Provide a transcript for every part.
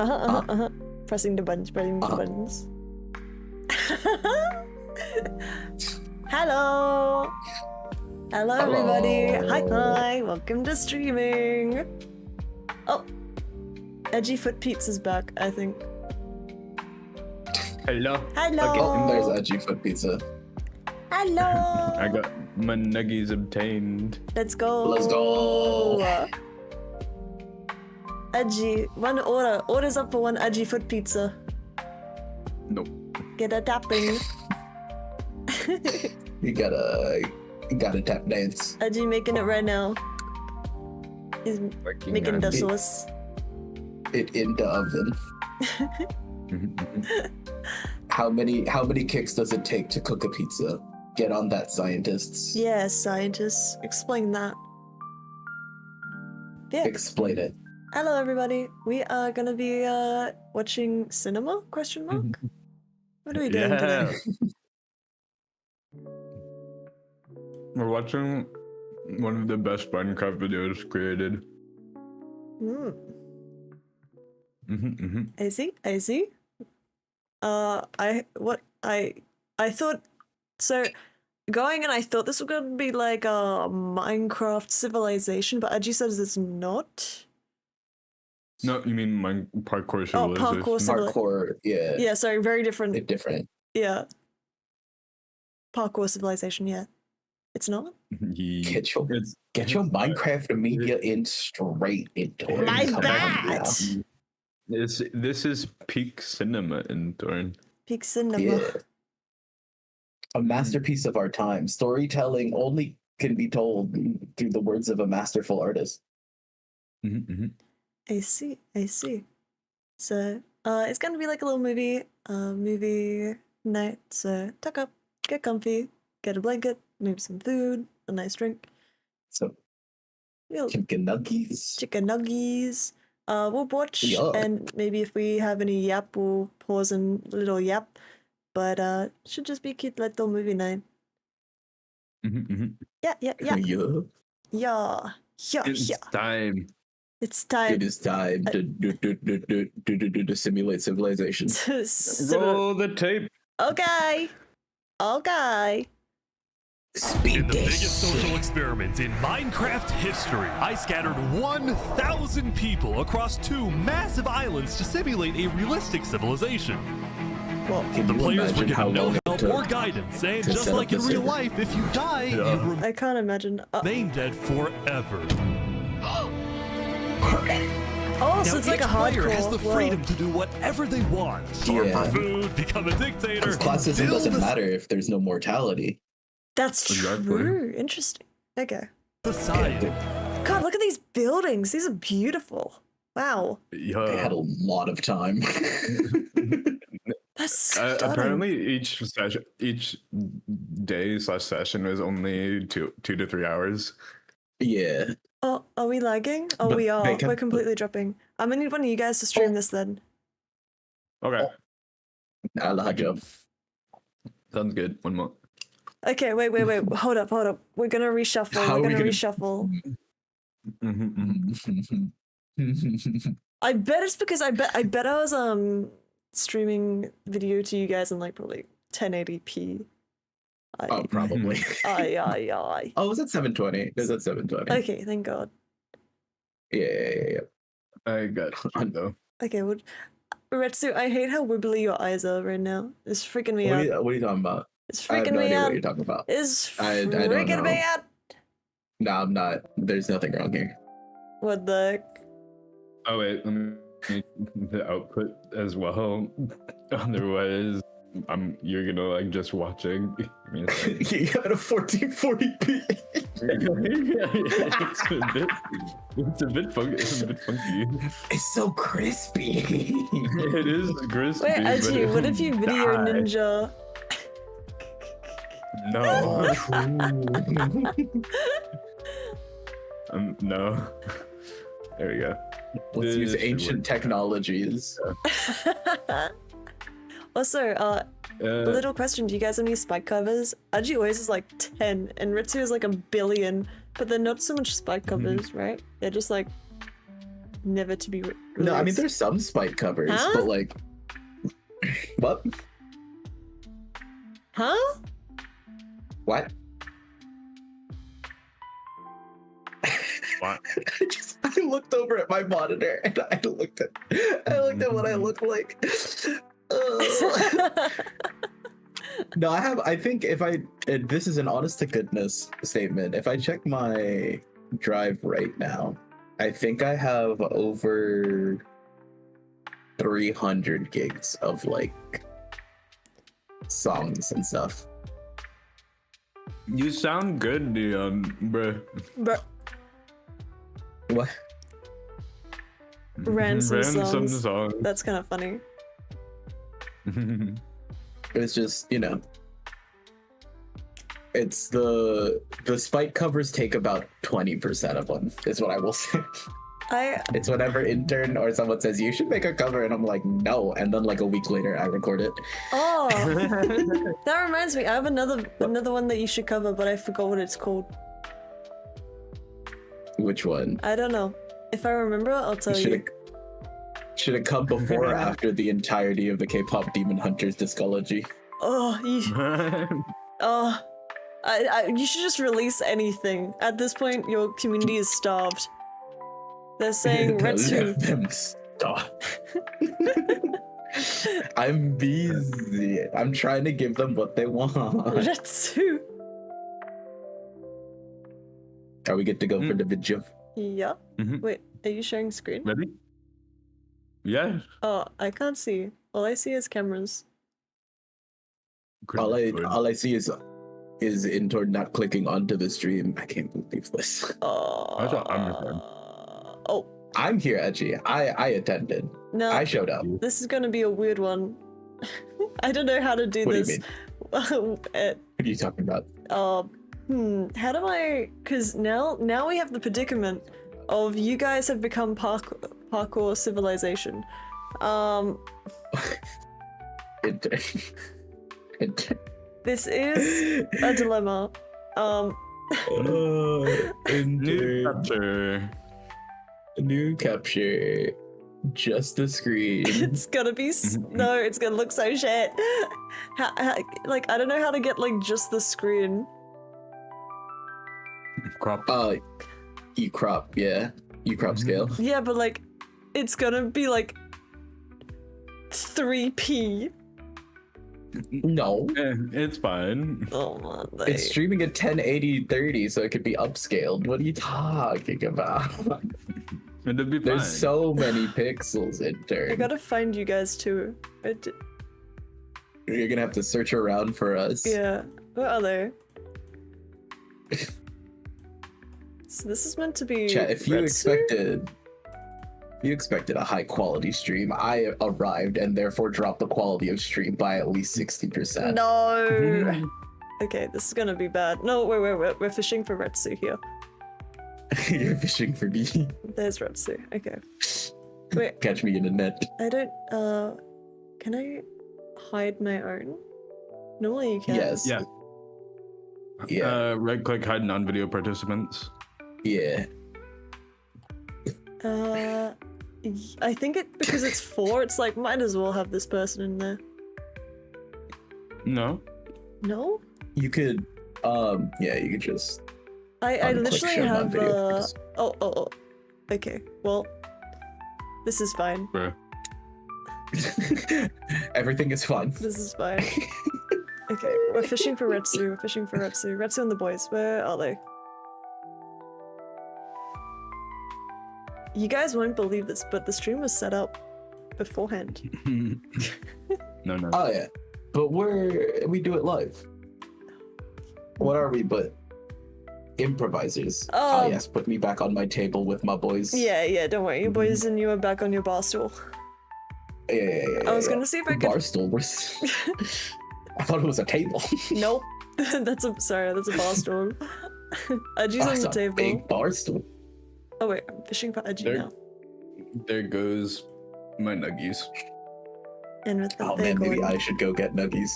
Pressing the buttons, pressing the buttons. Hello! Hello, everybody! Hi! Welcome to streaming! Oh! Edgy Foot Pizza's back, I think. Hello. Hello! There's Edgy Foot Pizza. Hello! I got my nuggies obtained. Let's go! Let's go! Edgy, one order. Orders up for one Edgy Foot Pizza. Nope. Get a tapping. You gotta tap dance. Edgy making it right now. He's Working making on the it. sauce. It in the oven. How many kicks does it take to cook a pizza? Get on that, scientists. Yeah, scientists. Explain that. Yeah. Explain it. Hello, everybody. We are gonna be watching cinema? Question mark. What are we doing today? We're watching one of the best Minecraft videos created. I see. I thought so. Going and I thought this was gonna be like a Minecraft civilization, but Edgy says it's not. No, you mean parkour Oh, civilization? Parkour, yeah. Yeah, sorry, very different. It's different. Yeah. Parkour civilization, yeah. It's not? Get your Minecraft media in straight into it. My Come on bad! now. This is peak cinema, Intern. Peak cinema. Yeah. A masterpiece of our time. Storytelling only can be told through the words of a masterful artist. I see. So, it's gonna be like a little movie night. So, tuck up, get comfy, get a blanket, maybe some food, a nice drink. So, We'll chicken nuggies. chicken nuggies. We'll watch, Yeah. and maybe if we have any yap, we'll pause and little yap. But should just be a cute little movie night. Yeah. Yeah. It's time. It's time It is time to simulate civilization. to Roll the tape. Okay. Speed In the this biggest social shit. experiment in Minecraft history, I scattered 1,000 people across 2 massive islands to simulate a realistic civilization. Well, Can The you players were imagine how given no long it help took or guidance, and to just set like up in this real server? life, if you die, Yeah. you I can't imagine. remain dead forever. Oh, so Now, it's like a each player hardcore. has the Whoa. freedom to do whatever they want. Starve Yeah. for food, become a dictator, Because classism build doesn't a matter if there's no mortality. That's Exactly. true. Interesting. Okay. society. God, look at these buildings. These are beautiful. Wow. They had a lot of time. That's stunning. Apparently, each day/session is only 2 to 3 hours. Yeah. Oh, are we lagging? Oh, But we are. they kept- We're completely dropping. I'm gonna need one of you guys to stream this then. Okay, I like it. sounds good. One more. Okay, wait. Hold up. We're gonna reshuffle. How are We're we gonna gonna- reshuffle. I bet it's because I bet I was streaming video to you guys in like probably 1080p. Oh, probably. Aye. Oh, was it 720? It was at 720. Okay, thank God. Yeah. I got you though. Okay, well, Retsu, I hate how wibbly your eyes are right now. It's freaking me out. What are you talking about? It's I have freaking no me idea out. what you're talking about. It's I don't freaking me know. out. No, I'm not. There's nothing wrong here. What the heck? Oh wait, let me the output as well. Otherwise, you're gonna like just watching. Give me a second. You have it at 1440p. It's a bit funky. It's so crispy. It is crispy. Wait, Edgy, but what if you video die. ninja? No. No. There we go. Let's use This should ancient work. technologies. Also, little question, do you guys have any spike covers? Edgy always is like 10, and Ritsu is like 1 billion, but they're not so much spike covers, right? They're just like never to be released. No, I mean there's some spike covers, Huh? but like, what? Huh? What? What? I looked over at my monitor and I looked at what I look like. No, I think this is an honest to goodness statement. If I check my drive right now, I think I have over 300 gigs of like songs and stuff. You sound good, bro. But What? ransom Ransom songs. songs. That's kind of funny. It's just, it's the spike covers take about 20% of them, is what I will say. It's whenever Intern or someone says, you should make a cover, and I'm like, no. And then like a week later, I record it. Oh, that reminds me. I have another one that you should cover, but I forgot what it's called. Which one? I don't know. If I remember, I'll tell you. Should it come before or after the entirety of the K-pop Demon Hunters discology? Oh, you should just release anything. At this point, your community is starved. They're saying Retsu. Let them stop. I'm busy. I'm trying to give them what they want. Retsu. Are we good to go for the video? Yeah. Mhm. Wait, are you sharing screen? Ready? Yes. Oh, I can't see. All I see is cameras. All I see is Intern not clicking onto the stream. I can't believe this. I thought I'm Oh, I'm here, Edgy. I attended. no. I showed up. This is gonna be a weird one. I don't know how to do What do you this. mean? What are you talking about? How do I? Because now we have the predicament of you guys have become parkour civilization. This is a dilemma. New chapter. New capture. Just the screen. It's gonna be no. It's gonna look so shit. Like I don't know how to get like just the screen. Crop. You crop, yeah. You crop scale. Yeah, but like, it's gonna be like 3p. No. It's fine. Oh man, It's streaming at 1080/30, so it could be upscaled. What are you talking about? It'll be fine. There's so many pixels, Intern. I gotta find you guys too. You're gonna have to search around for us. Yeah, where are they? So this is meant to be. Chat, if you Retsu? expected a high quality stream, I arrived and therefore dropped the quality of stream by at least 60%. No. Okay, this is gonna be bad. No, wait, we're fishing for Retsu here. You're fishing for me. There's Retsu. Okay. Wait, Catch me in a net. I don't. Can I hide my own? Normally you can. Yes. Yeah. Yeah. Right click hide non-video participants. Yeah. I think because it's 4, it's like might as well have this person in there. No. No? You could yeah, you could just I click literally show have non-video. oh. Okay. Well, this is fine. Bro. everything is fun. This is fine. Okay, we're fishing for Retsu. Retsu and the boys. Where are they? You guys won't believe this, but the stream was set up beforehand. No. Oh yeah. But we do it live. What are we but improvisers? Oh yes, put me back on my table with my boys. Yeah, don't worry. Your boys and you are back on your bar stool. Yeah. I was gonna see if I could. Barstool. I thought it was a table. Nope. That's a bar stool. Aji's on That's the a table. big barstool. Oh wait, I'm fishing for Aji now. There goes my nuggies. And with the Oh big man, maybe one. I should go get nuggies.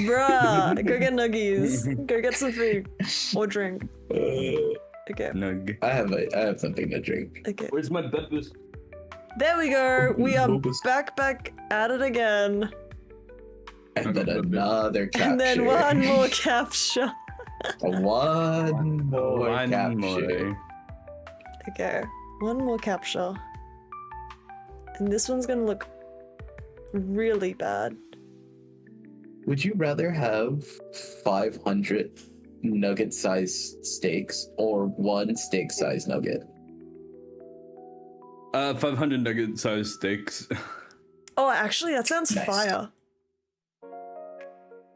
Bruh, go get nuggies. Go get some food or drink. Okay. Nug. I have something to drink. Okay. Where's my breakfast? There we go. We are What was- back at it again. And then another capture. And then one more capture. One more capture. more. Okay, one more capture. And this one's gonna look really bad. Would you rather have 500 nugget-sized steaks or one steak-sized nugget? 500 nugget-sized steaks. Oh, actually, that sounds Nice. fire.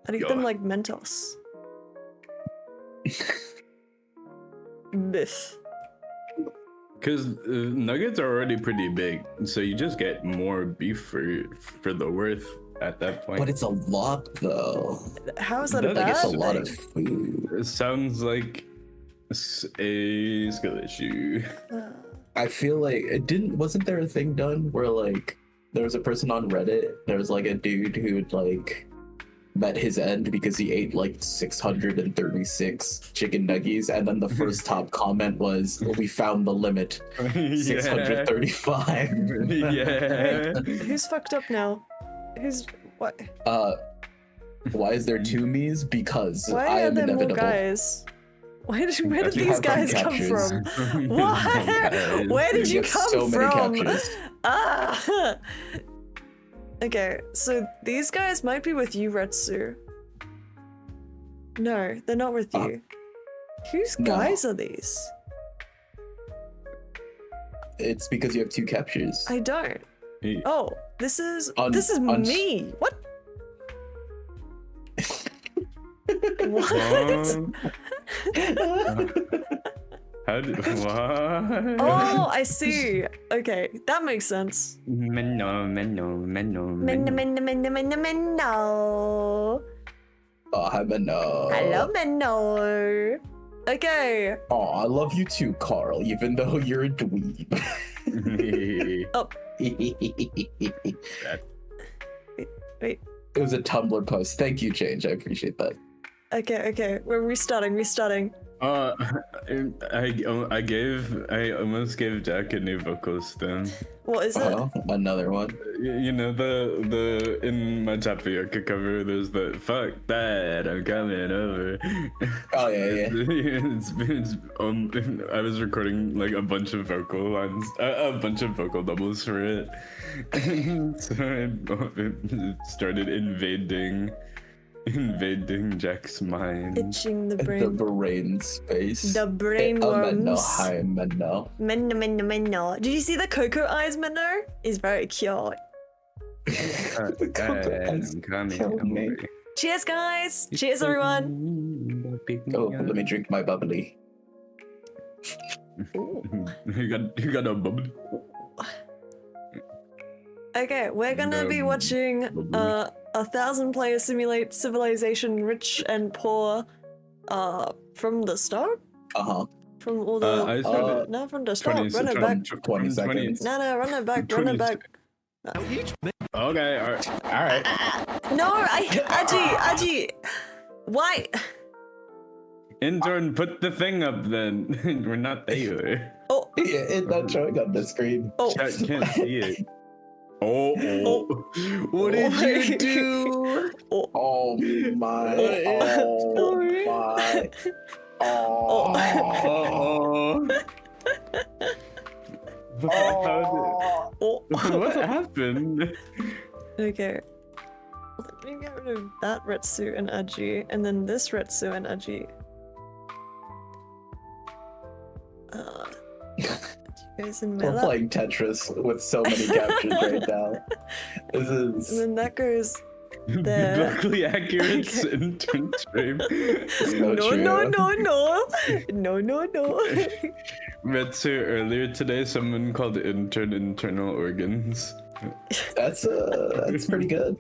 I'd eat Yeah. them like Mentos. Biff. Because nuggets are already pretty big, so you just get more beef for the worth at that point. But it's a lot, though. How is that a Like, bad Like, it's a lot thing? of food. It sounds like a skill issue. I feel like wasn't there a thing done where like there was a person on Reddit, there was like a dude who'd like met his end because he ate like 636 chicken nuggies, and then the first top comment was, "We found the limit, 635." Yeah. Who's fucked up now? Who's what? Why is there two me's? Because Why I are am there more inevitable. guys? Where did You these have guys come captures. from? What? Where did you have come so many from? captures. Ah. Okay, so these guys might be with you, Retsu. No, they're not with you. Whose no. guys are these? It's because you have two captures. I don't. Hey, Oh, this is Un- me. What? What? How did what? Oh, I see. Okay, that makes sense. Menno. Menno. Oh, hi, Menno. Hello, Menno. Okay. Oh, I love you too, Carl, even though you're a dweeb. Oh, wait. It was a Tumblr post. Thank you, Change. I appreciate that. Okay. We're restarting. I almost gave Jack a new vocal stem. What is it? Another one. You know the in my tapioca cover, there's the "fuck that, I'm coming over." Oh yeah. I was recording like a bunch of vocal lines, a bunch of vocal doubles for it, so it started invading Jack's mind. Itching the The brain. brain space. The brain Menno. worms. Hi, Menno. Menno. Did you see the Coco eyes, Menno? He's very cute. The Coco eyes I'm coming killed me. over. Cheers, guys. Cheers, everyone. Oh, let me drink my bubbly. You got a bubbly. Okay, we're gonna be watching 1,000-player simulate civilization rich and poor from the start? From all the I started no, from the start. 20 Run it back. 20 seconds. No, run it back. 20 Each Okay, all right. No, Aji. Why? Intern, put the thing up then. We're not there. Oh, Yeah, it's not showing on the screen. oh. Chat can't see it. Oh. What did you do? Oh. Oh my. Oh. my. Oh. Oh. What happened? Okay. Let me get rid of that Retsu and Aji, and then this Retsu and Aji. You guys in We're Mela. playing Tetris with so many captions right now. This And is. then that goes there. Biblically accurate intern stream. So No. Retsu, earlier today, someone called intern internal organs. That's pretty good.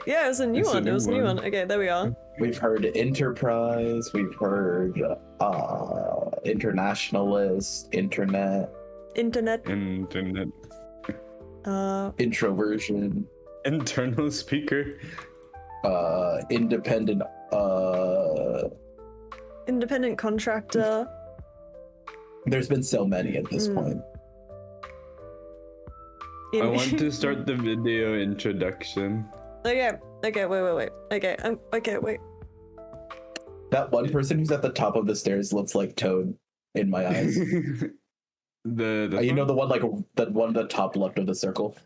Yeah, it was a new It's a one. It new was a new one. one. Okay, there we are. We've heard Enterprise. We've heard Internationalist, Internet, Internet. Internet. Introversion, Internal speaker. Independent. Independent contractor. There's been so many at this point. I want to start the video introduction. Okay, wait. Okay, wait. That one person who's at the top of the stairs looks like Toad in my eyes. You know the one that one at the top left of the circle?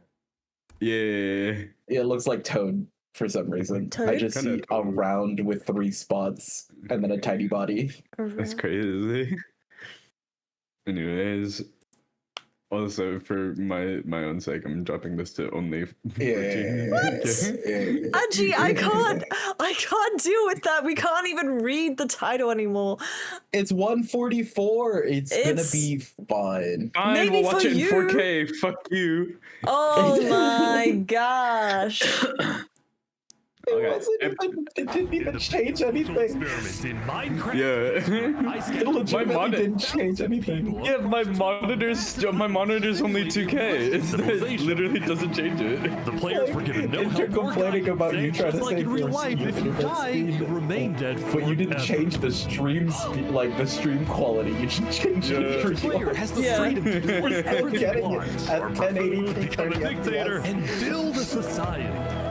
Yeah. It looks like Toad for some reason. Toad? I just see a round with 3 spots and then a tiny body. That's crazy. Anyways, also for my own sake, I'm dropping this to only 14. Angie, I can't deal with that. We can't even read the title anymore. It's 144. It's gonna be fine. Fine, Maybe we'll watch for it in you. 4K. Fuck you. Oh my gosh. It didn't even change anything. Experiments in Minecraft. Yeah. I It scheduled legitimately didn't change anything. Yeah, my monitor's only 2K. It literally doesn't change it. The players were given no And you're help or complaining guidance, about you and trying just to like save in real your life, if you speed. die, you remain dead But you didn't forever. change the stream speed, like the stream quality. You should change it. Yeah. for The player yours. has the Yeah. freedom to do whatever We're they getting want, it at or 1080p, become a 30 dictator FPS. and build a society.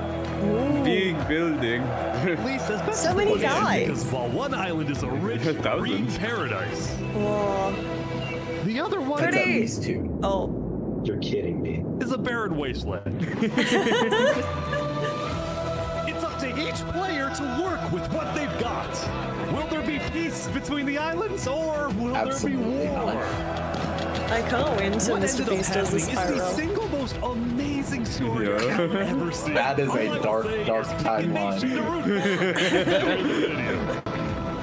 Big building. At least as best So as many they can, guys. Because while one island is a rich green Thousands. paradise, Oh, the other one It's at Pretty. least 2. oh. You're kidding me. is a barren wasteland. It's up to each player to work with what they've got. Will there be peace between the islands, or will Absolutely there be war? not. I can't wait until What Mr. ended up Beast does happening this is the IRL. single most amazing story Yeah. I've ever seen. That is a All I will dark, say dark is timeline. keep the nation to root for. Enjoy the video.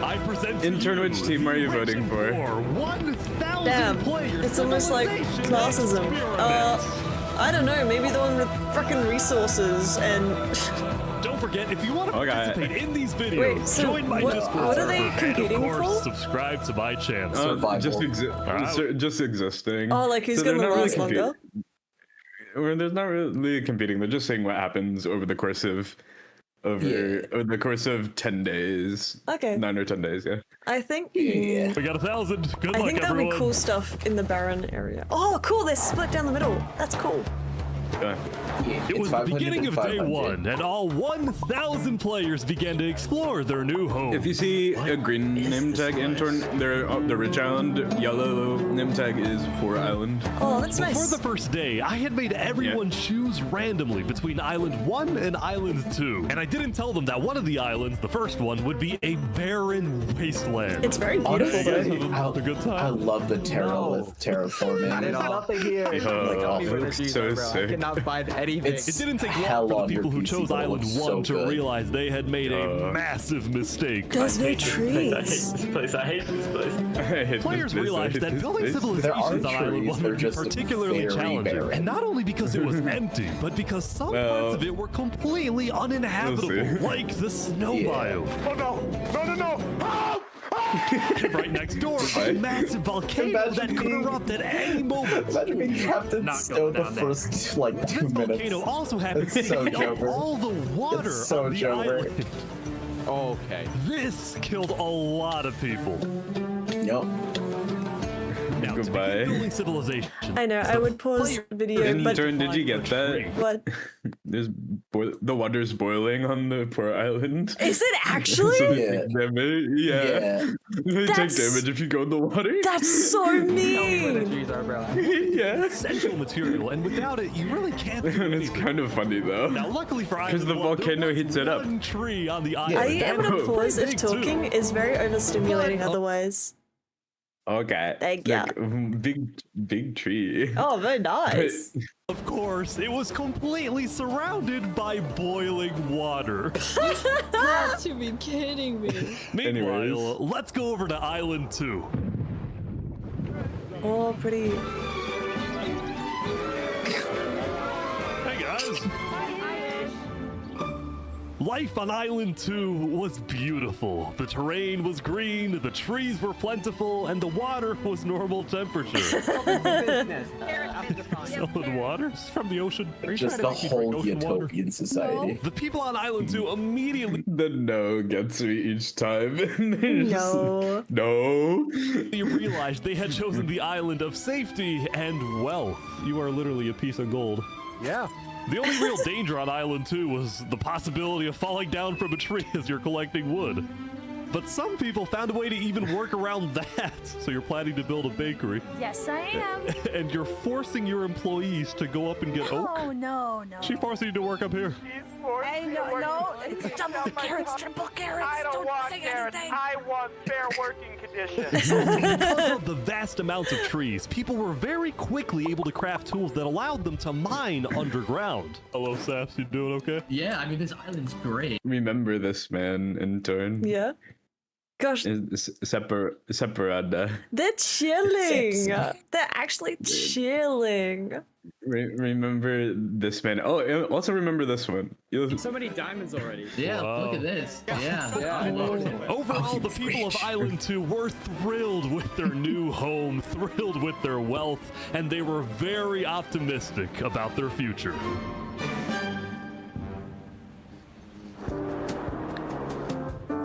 I present to Intern, you which team are you the voting for? 1,000 Damn, players it's almost like civilization classism. experiment. I don't know, maybe the one with frickin' resources and... Don't forget, if you want to Okay. participate in these videos, Wait, so join my what- Discord what are they server, competing and of course, for? subscribe to my channel. Survival. Just existing. Oh, like who's So they're gonna not really last longer? Well, there's not really competing. They're just saying what happens over the course of over the course of 10 days. Okay. 9 or 10 days, yeah. I think... Yeah. We got 1,000. Good I luck, think there'll be everyone. cool stuff in the barren area. Oh, cool, they're split down the middle. That's cool. It was the beginning of day 1, and all 1,000 players began to explore their new home. If you see a green name tag, Intern, they're the rich island. Yellow name tag is poor island. Oh, that's Before nice. the first day, I had made everyone choose randomly between Island 1 and Island 2. And I didn't tell them that one of the islands, the first one, would be a barren wasteland. It's very beautiful, Honestly, though. Have a good time. I love the terraforming. There's nothing here. Oh, Me for the it's cheese, so bro. I sick. cannot find anything. It's- It didn't take Hell long for on the your people who PC, chose but it Island looks 1 so to good. realize they had made a massive mistake. There's no I hate trees. this place. I hate this place. I hate Players this place, I realized hate that this building place. civilizations on Island trees, 1 they're would be just particularly very challenging. barren. And not only because it was empty, but because some Well, parts of it were completely uninhabitable, we'll see. like the snow Yeah. biome. Oh no! Help! Right next door, a massive volcano Imagine that could being- erupt at any moment. Imagine being trapped in Not snow going the down there. first, like, 2 This minutes. volcano also happens to It's so eat up Jover. all the water It's so on the Jover. island. Okay. This killed a lot of people. Yep. Now, to Goodbye. begin building civilization, I know, I would pause the video, but... Intern, did you get that? What? There's the water's boiling on the poor island. Is it actually? So they Yeah. take damage. Yeah. They take That's- damage if you go in the water. That's so Tell me where the mean! trees are, bro. yeah. essential material, and without it, you really can't do And it's anything. kind of funny though. Now, luckily for Because Island the 1, there volcano was heats it up. one tree on the island. Are you able to Oh, pause if big too. talking is very overstimulating otherwise? Okay. Thank ya. Like, big tree. Oh, very nice. Of course, it was completely surrounded by boiling water. Got to be kidding me. Meanwhile, Anyways. let's go over to Island 2. Oh, pretty. Hey guys! Life on Island 2 was beautiful. The terrain was green, the trees were plentiful, and the water was normal temperature. Solid water? This is from the ocean? Are you Just trying the to make me whole drink ocean water? utopian society. The people on Island 2 immediately The no gets me each time. They're just- No. No. realized they had chosen the island of safety and wealth. You are literally a piece of gold. Yeah. The only real danger on Island 2 was the possibility of falling down from a tree as you're collecting wood. But some people found a way to even work around that. So you're planning to build a bakery, Yes, I am. and you're forcing your employees to go up and get oak. Oh, no, no. She forcing you to work up here. Hey, no. It's double carrots, triple carrots. I don't want say carrots. anything. I want fair working conditions. Because of the vast amounts of trees, people were very quickly able to craft tools that allowed them to mine underground. Hello, Saps, you doing okay? Yeah, I mean, this island's great. Remember this man, Intern. Yeah. Gosh, Separada. they're chilling. They're actually chilling. Remember this man. Oh, and also remember this one. So many diamonds already. Yeah, Wow. look at this. Yeah. Yeah, I love it. Overall, the people of Island 2 were thrilled with their new home, thrilled with their wealth, and they were very optimistic about their future.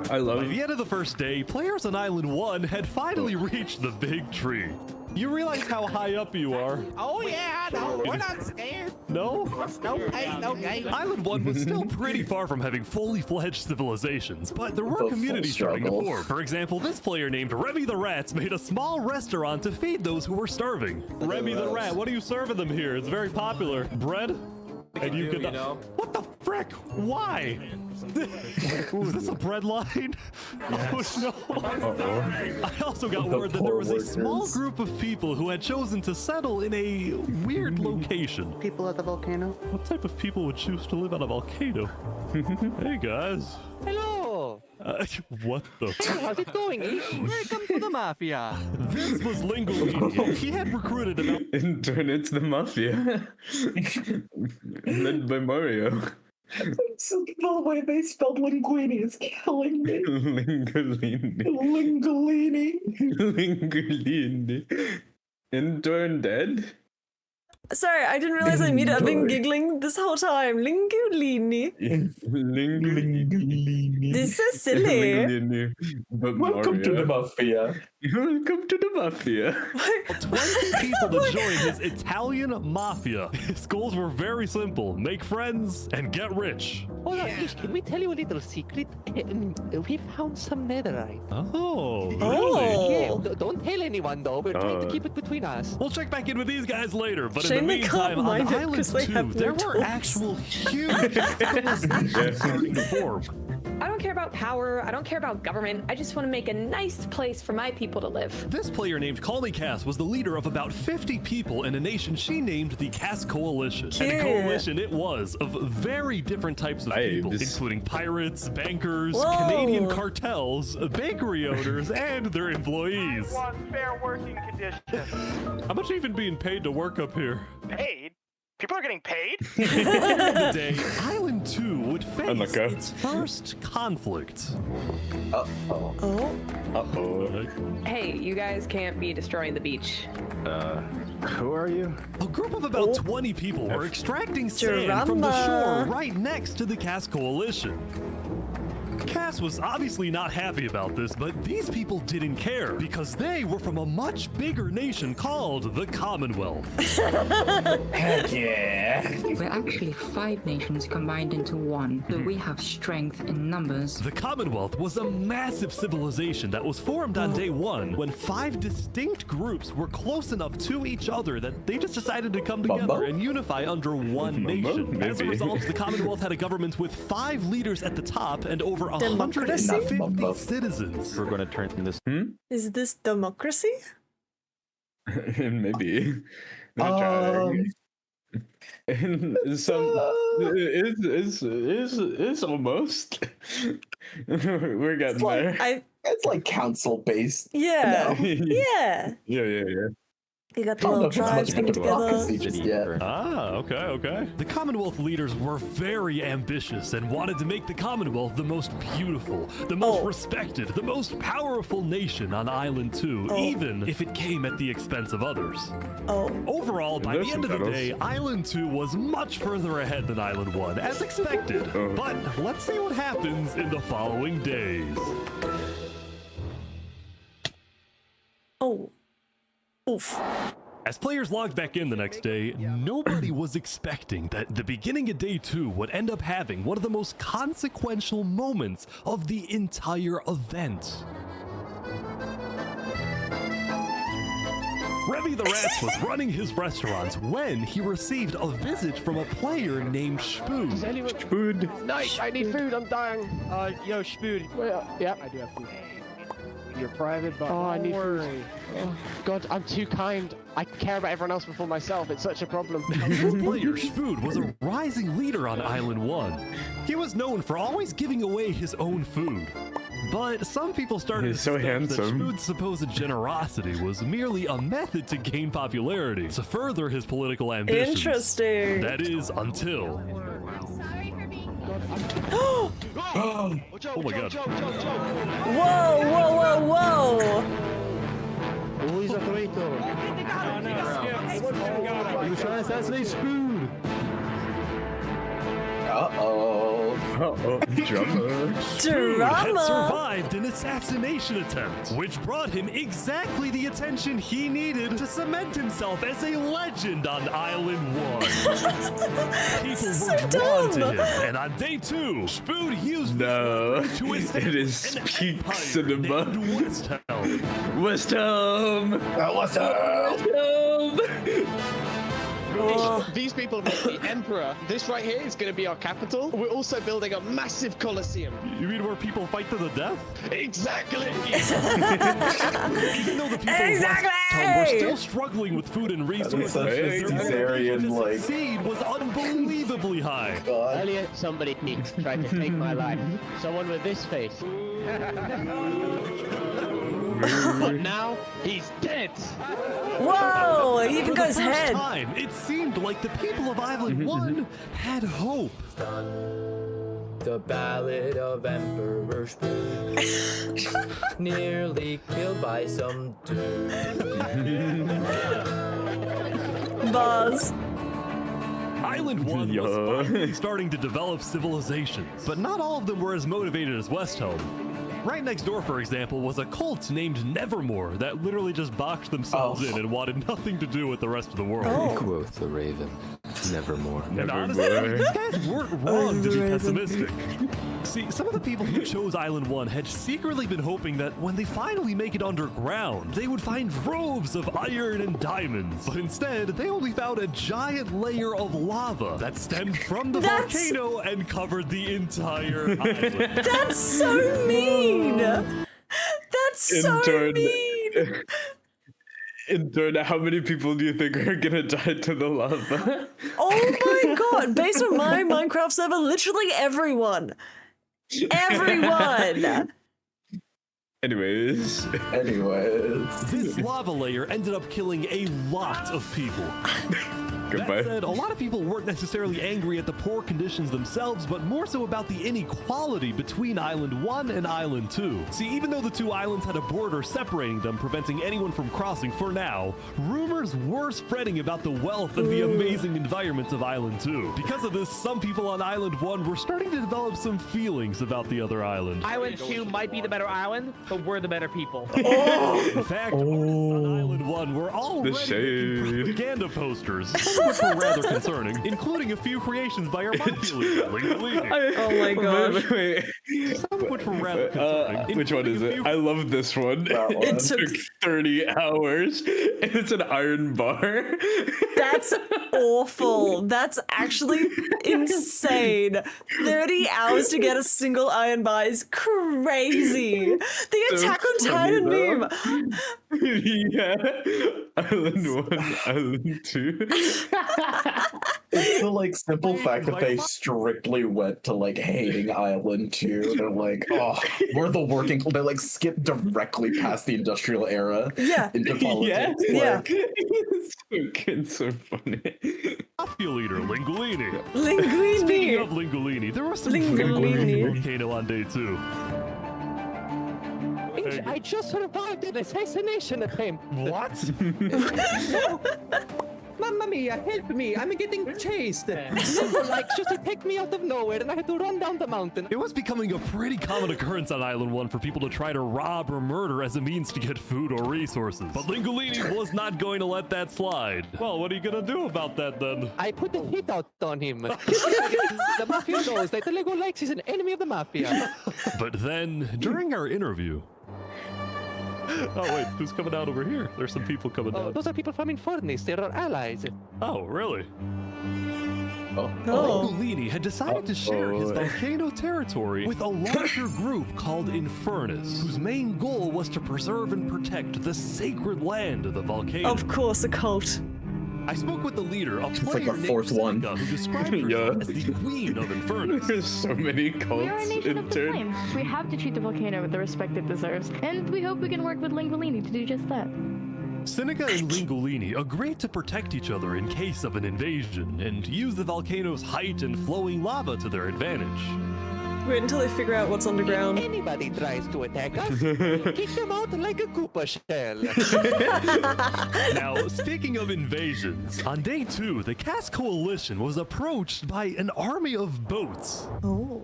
I By love the end of the first day, players on Island 1 had finally reached the big tree. You realize how high up you are. Oh yeah, no, we're not scared. No? No pain, no gain. Island 1 was still pretty far from having fully fledged civilizations, but there were The communities full starting to struggle. form. For example, this player named Remy the Rats made a small restaurant to feed those who were starving. Remy the Rat, what are you serving them here? It's very popular. Bread? And you could. What the frick? Why? Ooh, is this a bread line? Oh no! I also got The word that there poor was a small workers. group of people who had chosen to settle in a weird location. People at the volcano. What type of people would choose to live on a volcano? Hey guys. Hello. What the? How's it going? Welcome to the mafia. This was Linguini. He had recruited about Intern, it's the mafia. Led by Mario. The way they spelled linguini is killing me. Lingolini. Linguini. Lingolini. Intern dead? Sorry, I didn't realize I muted. I've been giggling this whole time. Lingulini. Lingolini. This is so silly. Lingolini. But Welcome to the Mario. mafia. Welcome to the mafia. 20 people to join his Italian mafia. His goals were very simple: make friends and get rich. Hold on, Ish, can we tell you a little secret? We found some netherite. Oh, really? Oh. Don't tell anyone though. We're trying to Oh. keep it between us. We'll check back in with these guys later, but Shame in the they can't meantime, on mind it Island 'cause they 2, have no there were tools. actual huge civilizations starting to form. I don't care about power. I don't care about government. I just want to make a nice place for my people to live. This player named Call Me Cass was the leader of about 50 people in a nation she named the Cass Coalition. And a Cute. coalition it was of very different types of people, Vibes. including pirates, bankers, Whoa. Canadian cartels, bakery owners, and their employees. Want fair working conditions. How much are you even being paid to work up here? Paid? People are getting paid? At the end of the day, Island 2 would face Unlucky. its first conflict. Uh-oh. Oh. Uh-oh. Hey, you guys can't be destroying the beach. Who are you? A group of about 20 people were extracting sand from the Drama. shore right next to the Cass Coalition. Cass was obviously not happy about this, but these people didn't care because they were from a much bigger nation called the Commonwealth. Heck yeah. We're actually 5 nations combined into one, so we have strength in numbers. The Commonwealth was a massive civilization that was formed on day 1 when 5 distinct groups were close enough to each other that they just decided to come together Bumbo? and unify under one Bumbo? nation. As a Maybe. result, the Commonwealth had a government with 5 leaders at the top and over Democracy? 150 Bumbo. citizens. We're gonna turn this. Is this democracy? Maybe. They're trying. And some it's almost. We're getting there. I It's like council based. yeah. No. Yeah. Yeah. You got the little tribes coming together. Okay. The Commonwealth leaders were very ambitious and wanted to make the Commonwealth the most beautiful, the most respected, the most powerful nation on Island 2, even if it came at the expense of others. Overall, by the end of the day, Island 2 was much further ahead than Island 1, as expected. But let's see what happens in the following days. Oof. As players logged back in the next day, nobody was expecting that the beginning of day 2 would end up having one of the most consequential moments of the entire event. Remy the Rat was running his restaurant when he received a visit from a player named Spood. Spood. Nice, I need food, I'm dying. Yo, Spood. Well, yeah. I do have food. You're private, but I need food. Oh, God, I'm too kind. I care about everyone else before myself. It's such a problem. Player Spood was a rising leader on Island 1. He was known for always giving away his own food. But some people started to suspect that Spood's supposed generosity was merely a method to gain popularity, to further his political ambitions. Interesting. That is, until... Oh my God. Whoa. Who is a traitor? He was trying to assassinate Spood. Drama. Spood had survived an assassination attempt, which brought him exactly the attention he needed to cement himself as a legend on Island 1. People were drawn to him, and on day 2, Spood used to establish it is peak cinema. West Helm. West Helm. West Helm. These people make the Emperor. This right here is going to be our capital. We're also building a massive Colosseum. You mean where people fight to the death? Exactly. Even though the people of West Helm were still struggling with food and resources, their expectation to succeed was unbelievably high. Earlier, somebody tried to take my life. Someone with this face. But now he's dead. Whoa! He even got his head. Time, it seemed like the people of Island 1 had hope. The Ballad of Emperor Spood. Nearly killed by some dude. Buzz. Island 1 was finally starting to develop civilizations, but not all of them were as motivated as West Helm. Right next door, for example, was a cult named Nevermore that literally just boxed themselves in and wanted nothing to do with the rest of the world. Quoth the Raven. Nevermore. And honestly, these guys weren't wrong to be pessimistic. See, some of the people who chose Island 1 had secretly been hoping that when they finally make it underground, they would find droves of iron and diamonds. But instead, they only found a giant layer of lava that stemmed from the volcano and covered the entire island. That's so mean! That's so mean! Intern, how many people do you think are gonna die to the lava? Oh my god! Based on my Minecraft server, literally everyone! Everyone! Anyways. This lava layer ended up killing a lot of people. That said, a lot of people weren't necessarily angry at the poor conditions themselves, but more so about the inequality between Island 1 and Island 2. See, even though the two islands had a border separating them, preventing anyone from crossing for now, rumors were spreading about the wealth and the amazing environment of Island 2. Because of this, some people on Island 1 were starting to develop some feelings about the other island. Island 2 might be the better island, but we're the better people. In fact, on Island 1 were already making propaganda posters. Which were rather concerning, including a few creations by our mafia leader. Oh my gosh. Wait. Some of which were rather concerning. Which one is it? I love this one. It took 30 hours. And it's an iron bar. That's awful. That's actually insane. 30 hours to get a single iron bar is crazy. The Attack on Titan meme. Yeah. Island 1, Island 2. It's the like simple fact that they strictly went to like hating Island 2. They're like, oh, we're the working. They like skip directly past the industrial era into politics. Yeah. It's so funny. Mafia leader Linguini. Linguini. Speaking of Linguini, there was some Linguini. volcano on day 2. I just survived an assassination attempt. What? Mamma mia, help me! I'm getting chased. Roguelike just attacked me out of nowhere, and I had to run down the mountain. It was becoming a pretty common occurrence on Island 1 for people to try to rob or murder as a means to get food or resources. But Linguini was not going to let that slide. Well, what are you gonna do about that then? I put the hit out on him. The mafia knows that the Lego likes is an enemy of the mafia. But then, during our interview... Oh wait, who's coming out over here? There's some people coming down. Those are people from Infernalist. They're our allies. Oh, really? Oh. Linguini had decided to share his volcano territory with a larger group called Infernus, whose main goal was to preserve and protect the sacred land of the volcano. Of course, a cult. I spoke with the leader, a player like the named fourth one. Seneca, who described herself as the queen of Infernus. There's so many We are a cults nation of the in flame. We have to treat the volcano with the respect it deserves, and we hope we can work with Linguini to do just that. Seneca and Linguini agreed to protect each other in case of an invasion and use the volcano's height and flowing lava to their advantage. Wait until they figure out what's underground. If anybody tries to attack us, kick them out like a Koopa shell. Now, speaking of invasions, on day 2, the Cask Coalition was approached by an army of boats. Oh.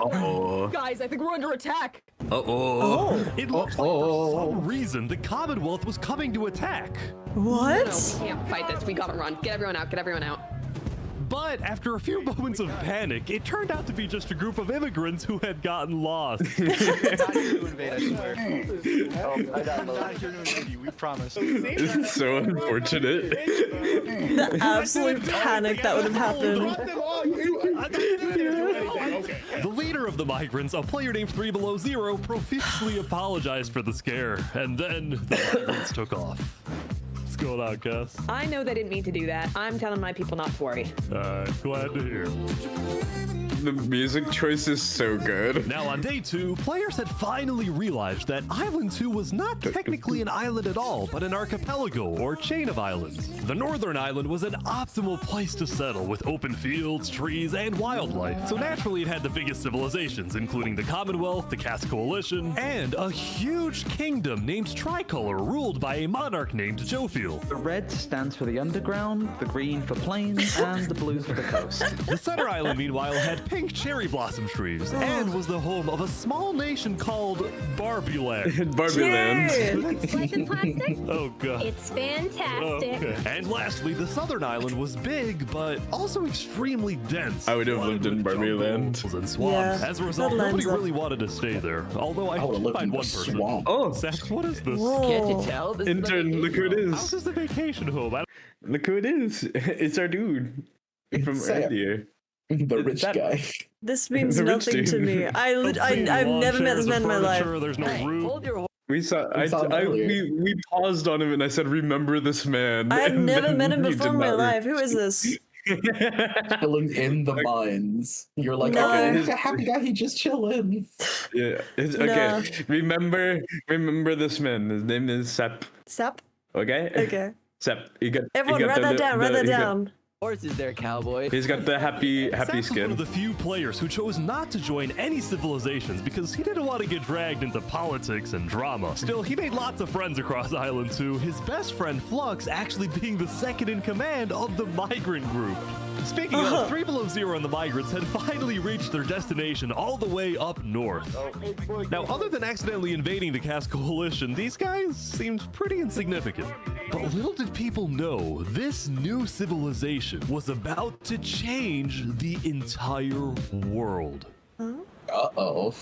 Uh-oh. Guys, I think we're under attack. Uh-oh. It looks like for some reason the Commonwealth was coming to attack. What? No, we can't fight this. We gotta run. Get everyone out. Get everyone out. But after a few moments of panic, it turned out to be just a group of immigrants who had gotten lost. We promise. This is so unfortunate. The absolute panic that would have happened. The leader of the migrants, a player named 3 Below Zero, profusely apologized for the scare, and then the migrants took off. What's going on, Cass? I know they didn't mean to do that. I'm telling my people not to worry. Glad to hear. The music choice is so good. Now, on day 2, players had finally realized that Island 2 was not technically an island at all, but an archipelago or chain of islands. The northern island was an optimal place to settle with open fields, trees, and wildlife. So naturally, it had the biggest civilizations, including the Commonwealth, the Cask Coalition, and a huge kingdom named Tricolor, ruled by a monarch named Jofiel. The red stands for the underground, the green for plains, and the blue for the coast. The center island, meanwhile, had pink cherry blossom trees and was the home of a small nation called Barbieland. Barbieland. Looks like a plastic. Oh god. It's fantastic. Okay. And lastly, the southern island was big, but also extremely dense. I would have lived in Barbieland. And swamps. Yeah, As a result, that nobody lines up. really wanted to stay there. Although I did find one person. Swamp. Oh, Zach, what is this? Can't you tell? This Intern, is look who it This is. is the vacation home. Look who it is. It's our dude from Sam. earlier. The rich guy. This means The rich nothing to dude. me. I've never met this man in my life. There's no roof. Hold your We saw. earlier. We paused on him, and I said, "Remember this man." I've and never then met him he before did in my not life. Who is this? Chilling in the mines. You're like, No. okay, he's a happy guy. He just chilling. Yeah. It's, No. okay. Remember this man. His name is Sep. Sap? Okay. Okay. Sep. You got. Everyone, you got write that down. Write that down. horses there, cowboy. He's got the happy Zach was one skin. of the few players who chose not to join any civilizations because he didn't want to get dragged into politics and drama. Still, he made lots of friends across Island 2, his best friend Flux actually being the second in command of the migrant group. Speaking of, 3 Below Zero and the migrants had finally reached their destination all the way up north. Now, other than accidentally invading the Cask Coalition, these guys seemed pretty insignificant. But little did people know, this new civilization was about to change the entire world. Uh-oh.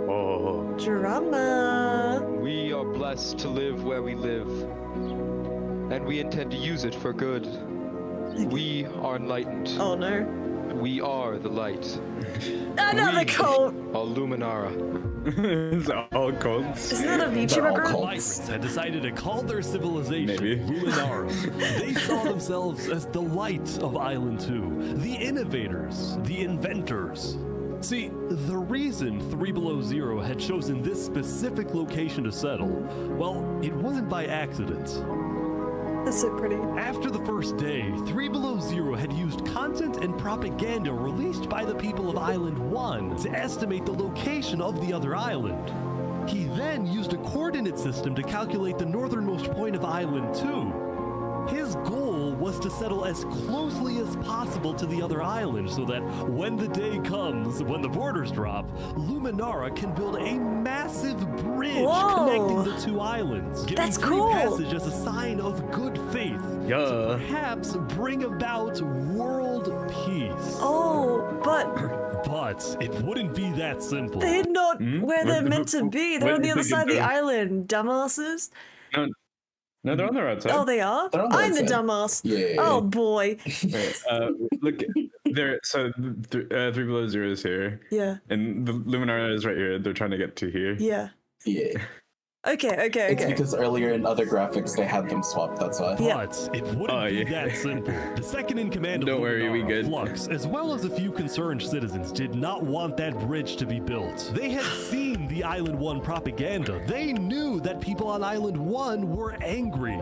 Oh. Drama. We are blessed to live where we live, and we intend to use it for good. We are enlightened. Oh no. We are the light. Another cult! Are Luminara. It's all cults. Isn't that a VTuber group? Migrants had decided to call their civilization Luminara. They saw themselves as the light of Island 2, the innovators, the inventors. See, the reason 3 Below Zero had chosen this specific location to settle, well, it wasn't by accident. That's so pretty. After the first day, 3 Below Zero had used content and propaganda released by the people of Island 1 to estimate the location of the other island. He then used a coordinate system to calculate the northernmost point of Island 2. His goal was to settle as closely as possible to the other island so that when the day comes, when the borders drop, Luminara can build a massive bridge connecting the two islands, giving free passage as a sign of good faith. To perhaps bring about world peace. But it wouldn't be that simple. They're not where they're meant to be. They're on the other side of the island, dumbasses. No, they're on the right side. Oh, they are? I'm the dumbass. Yeah. Oh, boy. Wait, look, so 3 Below Zero is here. Yeah. And the Luminara is right here. They're trying to get to here. Yeah. Yeah. Okay. It's because earlier in other graphics they had them swapped, that's why. But it wouldn't be that simple. The second in command of Luminara, Flux, as well as a few concerned citizens, did not want that bridge to be built. They had seen the Island 1 propaganda. They knew that people on Island 1 were angry.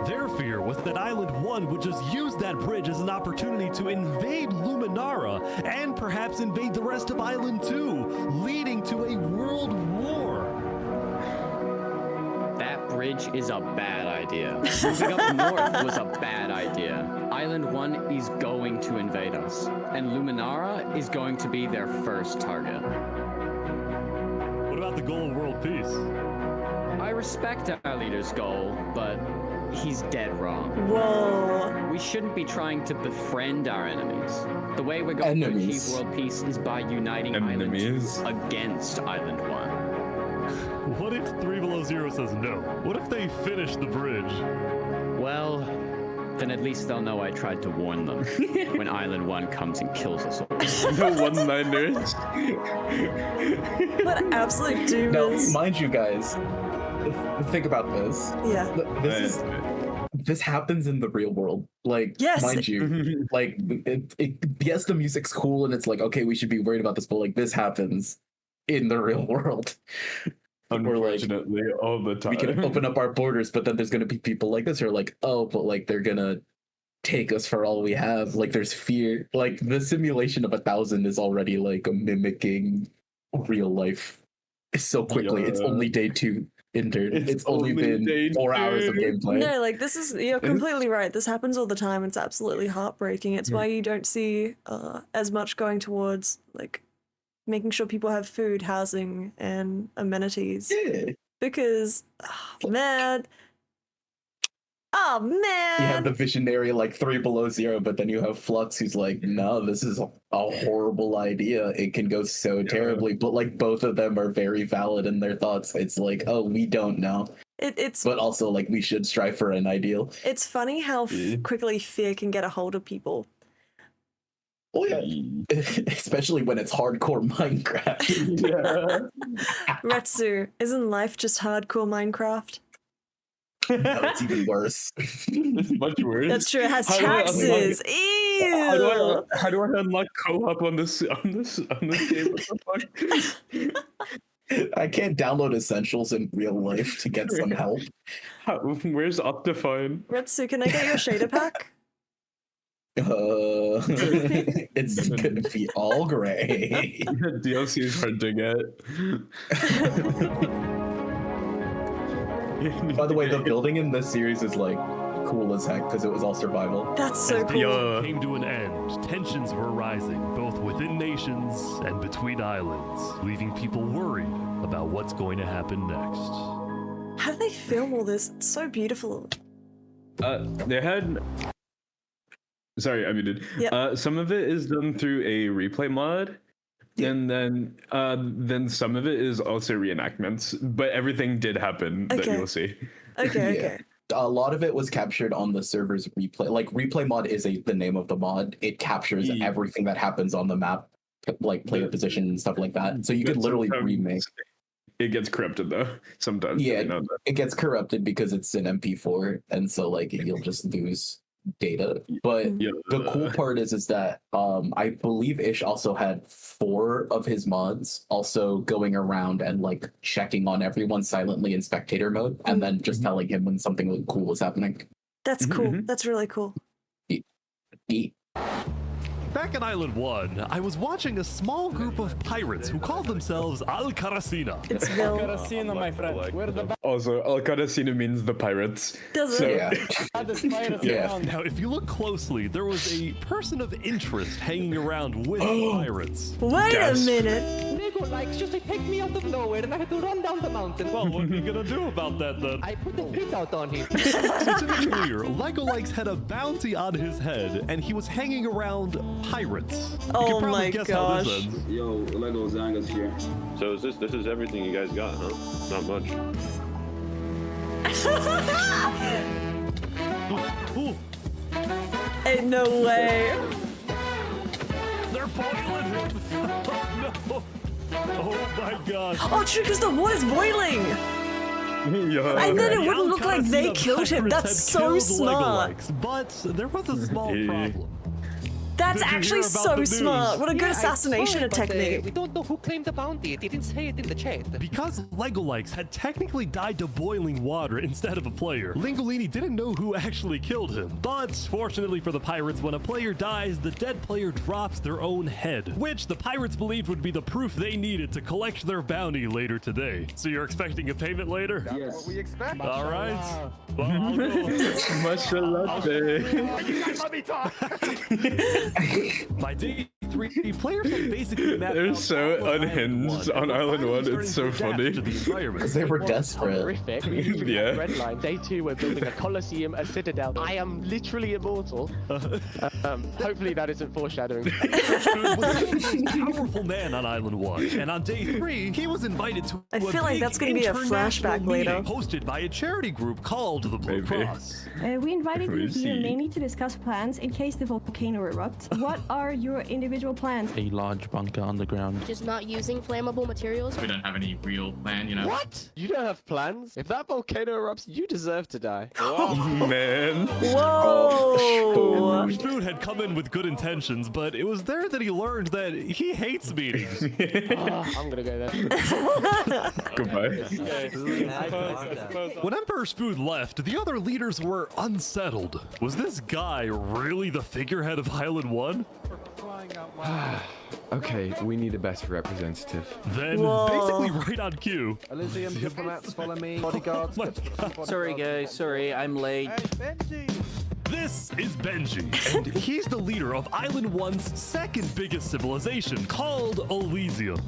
Their fear was that Island 1 would just use that bridge as an opportunity to invade Luminara and perhaps invade the rest of Island 2, leading to a world war. That bridge is a bad idea. Moving up north was a bad idea. Island 1 is going to invade us, and Luminara is going to be their first target. What about the goal of world peace? I respect our leader's goal, but he's dead wrong. Whoa. We shouldn't be trying to befriend our enemies. The way we're going to achieve world peace is by uniting Island 2 against Island 1. What if 3 Below Zero says no? What if they finish the bridge? Well, then at least they'll know I tried to warn them when Island 1 comes and kills us all. The one-liners. What absolute doomers. Now, mind you guys, think about this. Yeah. This happens in the real world. Like, yes. Mind you, like, yes, the music's cool and it's like, okay, we should be worried about this, but like, this happens in the real world. Unfortunately, like, all the time. We can open up our borders, but then there's going to be people like this who are like, oh, but like, they're going to take us for all we have. Like, there's fear. Like, the simulation of 1,000 is already like mimicking real life so quickly. It's only day 2. Intern. It's only been 4 hours of gameplay. No, like you're completely right. This happens all the time. It's absolutely heartbreaking. It's why you don't see as much going towards like making sure people have food, housing, and amenities. Yeah. Because, man. Oh, man. You have the visionary like 3 Below Zero, but then you have Flux who's like, no, this is a horrible idea. It can go so terribly. But like both of them are very valid in their thoughts. It's like, oh, we don't know. But also like we should strive for an ideal. It's funny how quickly fear can get a hold of people. Oh yeah, especially when it's hardcore Minecraft. Yeah. Retsu, isn't life just hardcore Minecraft? No, it's even worse. It's much worse. That's true. It has taxes. Ew. How do I unlock co-op on this game? What the fuck? I can't download Essentials in real life to get some help. Where's Optifine? Retsu, can I get your shader pack? It's gonna be all gray. DLC is hard to get. By the way, the building in this series is like cool as heck because it was all survival. That's so As cool. the came to an end, tensions were rising both within nations and between islands, leaving people worried about what's going to happen next. How do they film all this? It's so beautiful. They had. Sorry, I muted. Yep. Some of it is done through a replay mod. And then some of it is also reenactments, but everything did happen that you'll see. Okay. a lot of it was captured on the server's replay. Like replay mod is the name of the mod. It captures everything that happens on the map, like player position and stuff like that. So you could literally remake. It gets corrupted though sometimes. Yeah, it gets corrupted because it's an MP4, and so like you'll just lose data. But the cool part is that I believe Ish also had 4 of his mods also going around and like checking on everyone silently in spectator mode, and then just telling him when something really cool was happening. That's cool. That's really cool. Back in Island 1, I was watching a small group of pirates who called themselves Al Caracina. It's Bill. Caracina, my friend. We're the Also, Al Caracina means the pirates. Does so, it? Now, if you look closely, there was a person of interest hanging around with pirates. Wait a minute. Lego likes just to take me out of nowhere and I had to run down the mountain. Well, what are you gonna do about that then? I put the hit out on him. So to be clear, Lego Likes had a bounty on his head, and he was hanging around pirates. Oh my gosh. Yo, Lego Zanga's here. So this is everything you guys got, huh? Not much. Ain't no way. They're boiling him. Oh no. Oh my gosh. Oh, true, because the water's boiling. And then it wouldn't look like they killed him. That's so smart. But there was a small problem. That's actually so smart. What a good assassination technique. We don't know who claimed the bounty. It didn't say it in the chat. Because Lego Likes had technically died to boiling water instead of a player, Lingolini didn't know who actually killed him. But fortunately for the pirates, when a player dies, the dead player drops their own head, which the pirates believed would be the proof they needed to collect their bounty later today. So you're expecting a payment later? Yes. What we expect. All right. Well, I'll go. Mashallah. You guys let me talk. My day 3 players had basically mapped They're out so all of unhinged on Island 1. It's so funny. Because they were desperate. Horrific. Yeah. Red line. Day 2, we're building a coliseum, a citadel. I am literally immortal. Hopefully that isn't foreshadowing. Was the most powerful man on Island 1, and on day 3, he was invited to I feel like that's going to be a flashback later. Hosted by a charity group called the Blue Cross. We invited you here mainly to discuss plans in case the volcano erupts. What are your individual plans? A large bunker underground. Just not using flammable materials? We don't have any real plan, you know. What? You don't have plans? If that volcano erupts, you deserve to die. Man. Whoa. Spoon had come in with good intentions, but it was there that he learned that he hates meetings. I'm gonna go there. Goodbye. When Emperor Spoon left, the other leaders were unsettled. Was this guy really the figurehead of Island 1? Okay, we need a better representative. Then, basically right on cue. Elysium diplomats follow me. Bodyguards. Sorry guys, sorry, I'm late. This is Benji, and he's the leader of Island 1's second biggest civilization, called Elysium.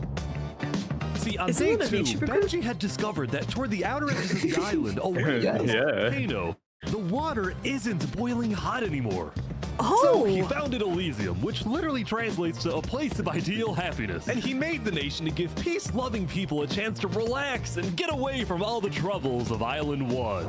See, on day 2, Benji had discovered that toward the outer edges of the island, away from the volcano, the water isn't boiling hot anymore. So he founded Elysium, which literally translates to a place of ideal happiness. And he made the nation to give peace-loving people a chance to relax and get away from all the troubles of Island 1.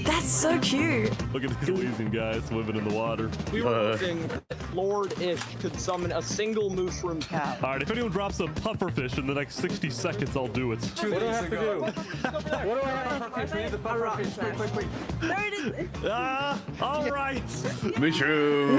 That's so cute. Look at these Elysian guys swimming in the water. We were hoping Lord Ish could summon a single mushroom cow. All right, if anyone drops a pufferfish in the next 60 seconds, I'll do it. What do I have to do? What do I have to do? We need the pufferfish. Quick. There it is. All right. Mushroom.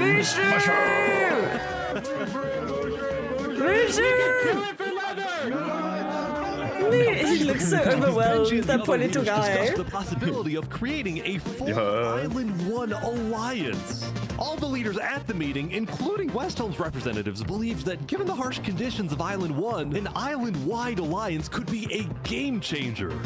He looks so overwhelmed, that poor little guy. Discussed the possibility of creating a full Island 1 alliance. All the leaders at the meeting, including Westholme's representatives, believed that given the harsh conditions of Island 1, an island-wide alliance could be a game changer.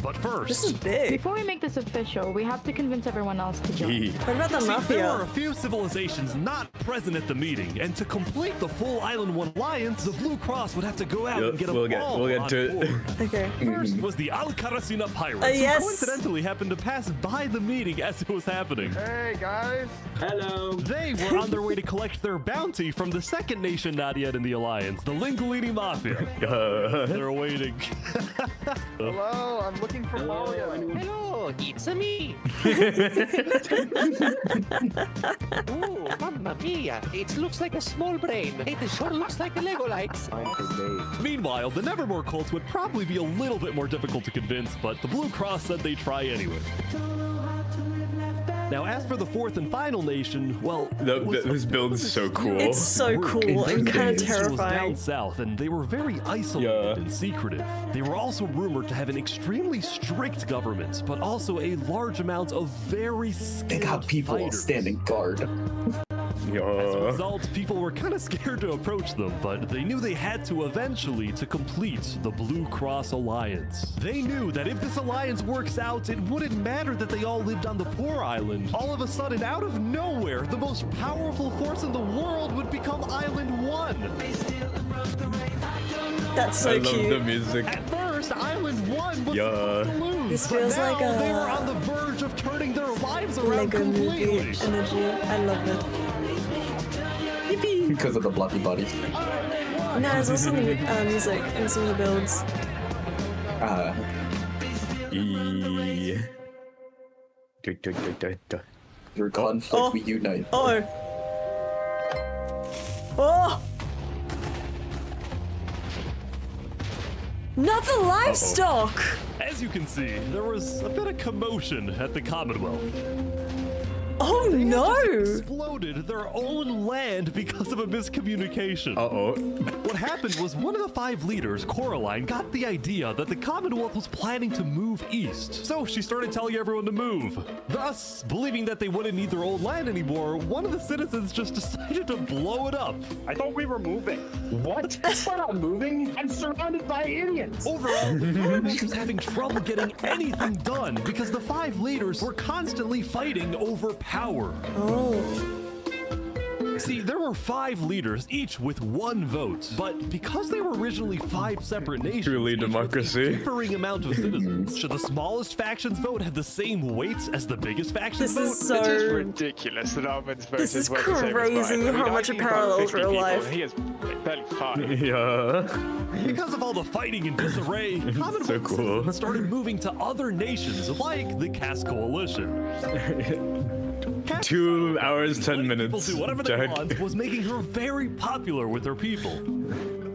But first, This is big. Before we make this official, we have to convince everyone else to join. What about the See, mafia? there are a few civilizations not present at the meeting, and to complete the full Island 1 alliance, the Blue Cross would have to go out and get them all we'll get on to it. board. Okay. First was the Al-Karasina Pirates, yes. who coincidentally happened to pass by the meeting as it was happening. Hey guys. Hello. They were on their way to collect their bounty from the second nation not yet in the alliance, the Lingolini Mafia. They're waiting. Hello, I'm looking for Mario. Hello, it's me. Ooh, mamma mia. It looks like a small brain. It sure looks like a Lego-like. Meanwhile, the Nevermore cults would probably be a little bit more difficult to convince, but the Blue Cross said they'd try anyway. Now, as for the fourth and final nation, well, this build is so cool. It's so cool and kind of was down terrifying. south, and they were very isolated and secretive. They were also rumored to have an extremely strict government, but also a large amount of very skilled They got people fighters. standing guard. As a result, people were kind of scared to approach them, but they knew they had to eventually to complete the Blue Cross Alliance. They knew that if this alliance works out, it wouldn't matter that they all lived on the poor island. All of a sudden, out of nowhere, the most powerful force in the world would become Island 1. That's so cute. I love the music. At first, Island 1 was supposed to lose, This but feels now like a they were on the verge of turning their lives around Lego movie completely. energy. I love it. Because of the bloody bodies. No, there's also music in some of the builds. Through conflict, we unite. Oh! Oh! Not the livestock! As you can see, there was a bit of commotion at the Commonwealth. Oh They no! just exploded their own land because of a miscommunication. What happened was one of the 5 leaders, Coraline, got the idea that the Commonwealth was planning to move east. So she started telling everyone to move. Thus, believing that they wouldn't need their own land anymore, one of the citizens just decided to blow it up. I thought we were moving. What? We're not moving. I'm surrounded by idiots. Overall, the Commonwealth was having trouble getting anything done because the 5 leaders were constantly fighting over power. See, there were 5 leaders, each with 1 vote, but because they were originally 5 separate nations, Truly democracy. differing amount of citizens, should the smallest faction's vote have the same weight as the biggest faction's vote? This is so... It's just ridiculous that Armin's vote This is worth the same as crazy mine. I mean, how much I've it seen parallels 50 real people, life. and he is barely 5. Yeah. Because of all the fighting and disarray, Commonwealth So cool. citizens started moving to other nations like the Cass Coalition. 2 hours, 10 minutes. People do whatever they want was making her very popular with her people.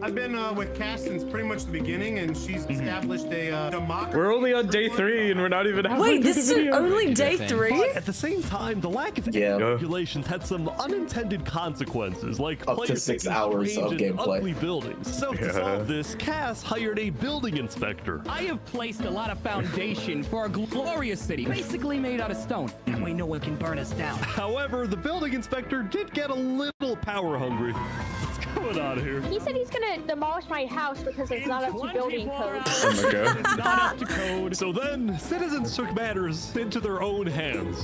I've been with Cass since pretty much the beginning, and she's established a democracy. We're only on day 3 and we're not even halfway Wait, through this the is video. only day 3? But at the same time, the lack of regulations had some unintended consequences, like Up to players 6 making hours of strange and gameplay. ugly buildings. So to solve this, Cass hired a building inspector. I have placed a lot of foundation for a glorious city, basically made out of stone. That way no one can burn us down. However, the building inspector did get a little power hungry. What's going on here? He said he's gonna demolish my house because it's not up to building code. Oh my god. It's not up to code. So then, citizens took matters into their own hands.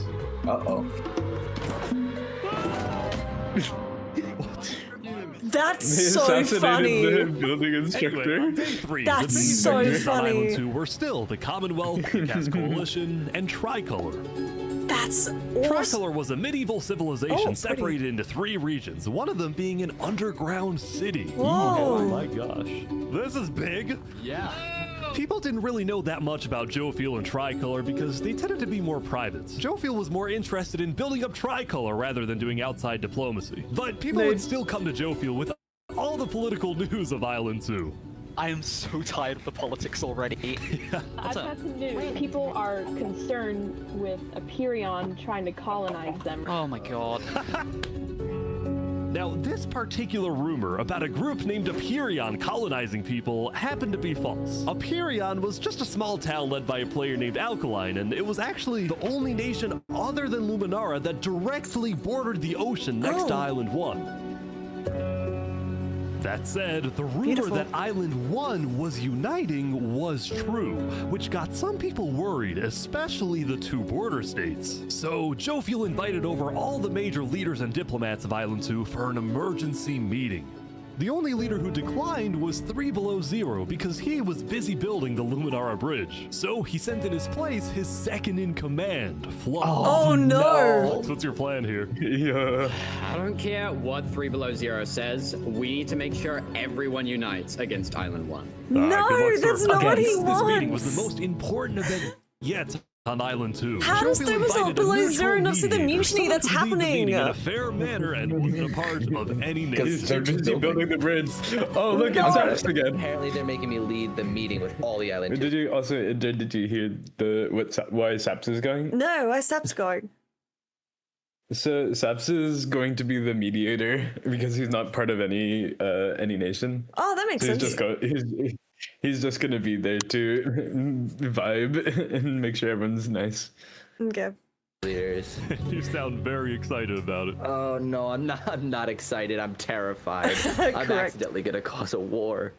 That's so funny. The building instructor. Anyway, on day 3, That's the so inspectors on funny. Island 2 were still the Commonwealth, the Cass Coalition, and Tricolor. That's awesome. Tricolor was a medieval civilization pretty. separated into 3 regions, one of them being an underground city. Whoa. Oh my gosh. This is big. Yeah. People didn't really know that much about Jofiel and Tricolor because they tended to be more private. Jofiel was more interested in building up Tricolor rather than doing outside diplomacy. But people would still come to Jofiel with all the political news of Island 2. I am so tired of the politics already. I've got some news. People are concerned with Aperion trying to colonize them. Oh my god. Now, this particular rumor about a group named Aperion colonizing people happened to be false. Aperion was just a small town led by a player named Alkaline, and it was actually the only nation other than Luminara that directly bordered the ocean next to Island 1. That said, the rumor Beautiful. that Island 1 was uniting was true, which got some people worried, especially the two border states. So Jovial invited over all the major leaders and diplomats of Island 2 for an emergency meeting. The only leader who declined was 3 Below Zero because he was busy building the Luminara Bridge. So he sent in his place his second in command, Fluff. Oh no! So what's your plan here? Yeah. I don't care what 3 Below Zero says. We need to make sure everyone unites against Island 1. No, that's not what he This meeting wants. was the most important event yet on Island 2. How does Jovial 3 invited a Below neutral Zero not see the mediator, mutiny someone that's who could lead the happening? meeting in a fair manner and wasn't a part of any nation. They're busy building the bridge. Oh, look, it's Saps again. Apparently, they're making me lead the meeting with all the island. Did you also, did you hear why Saps is going? No, why Sap's going? So Saps is going to be the mediator because he's not part of any nation. Oh, that makes sense. He's just gonna be there to vibe and make sure everyone's nice. Okay. Leaders. You sound very excited about it. Oh no, I'm not excited. I'm terrified. I'm accidentally gonna cause a war.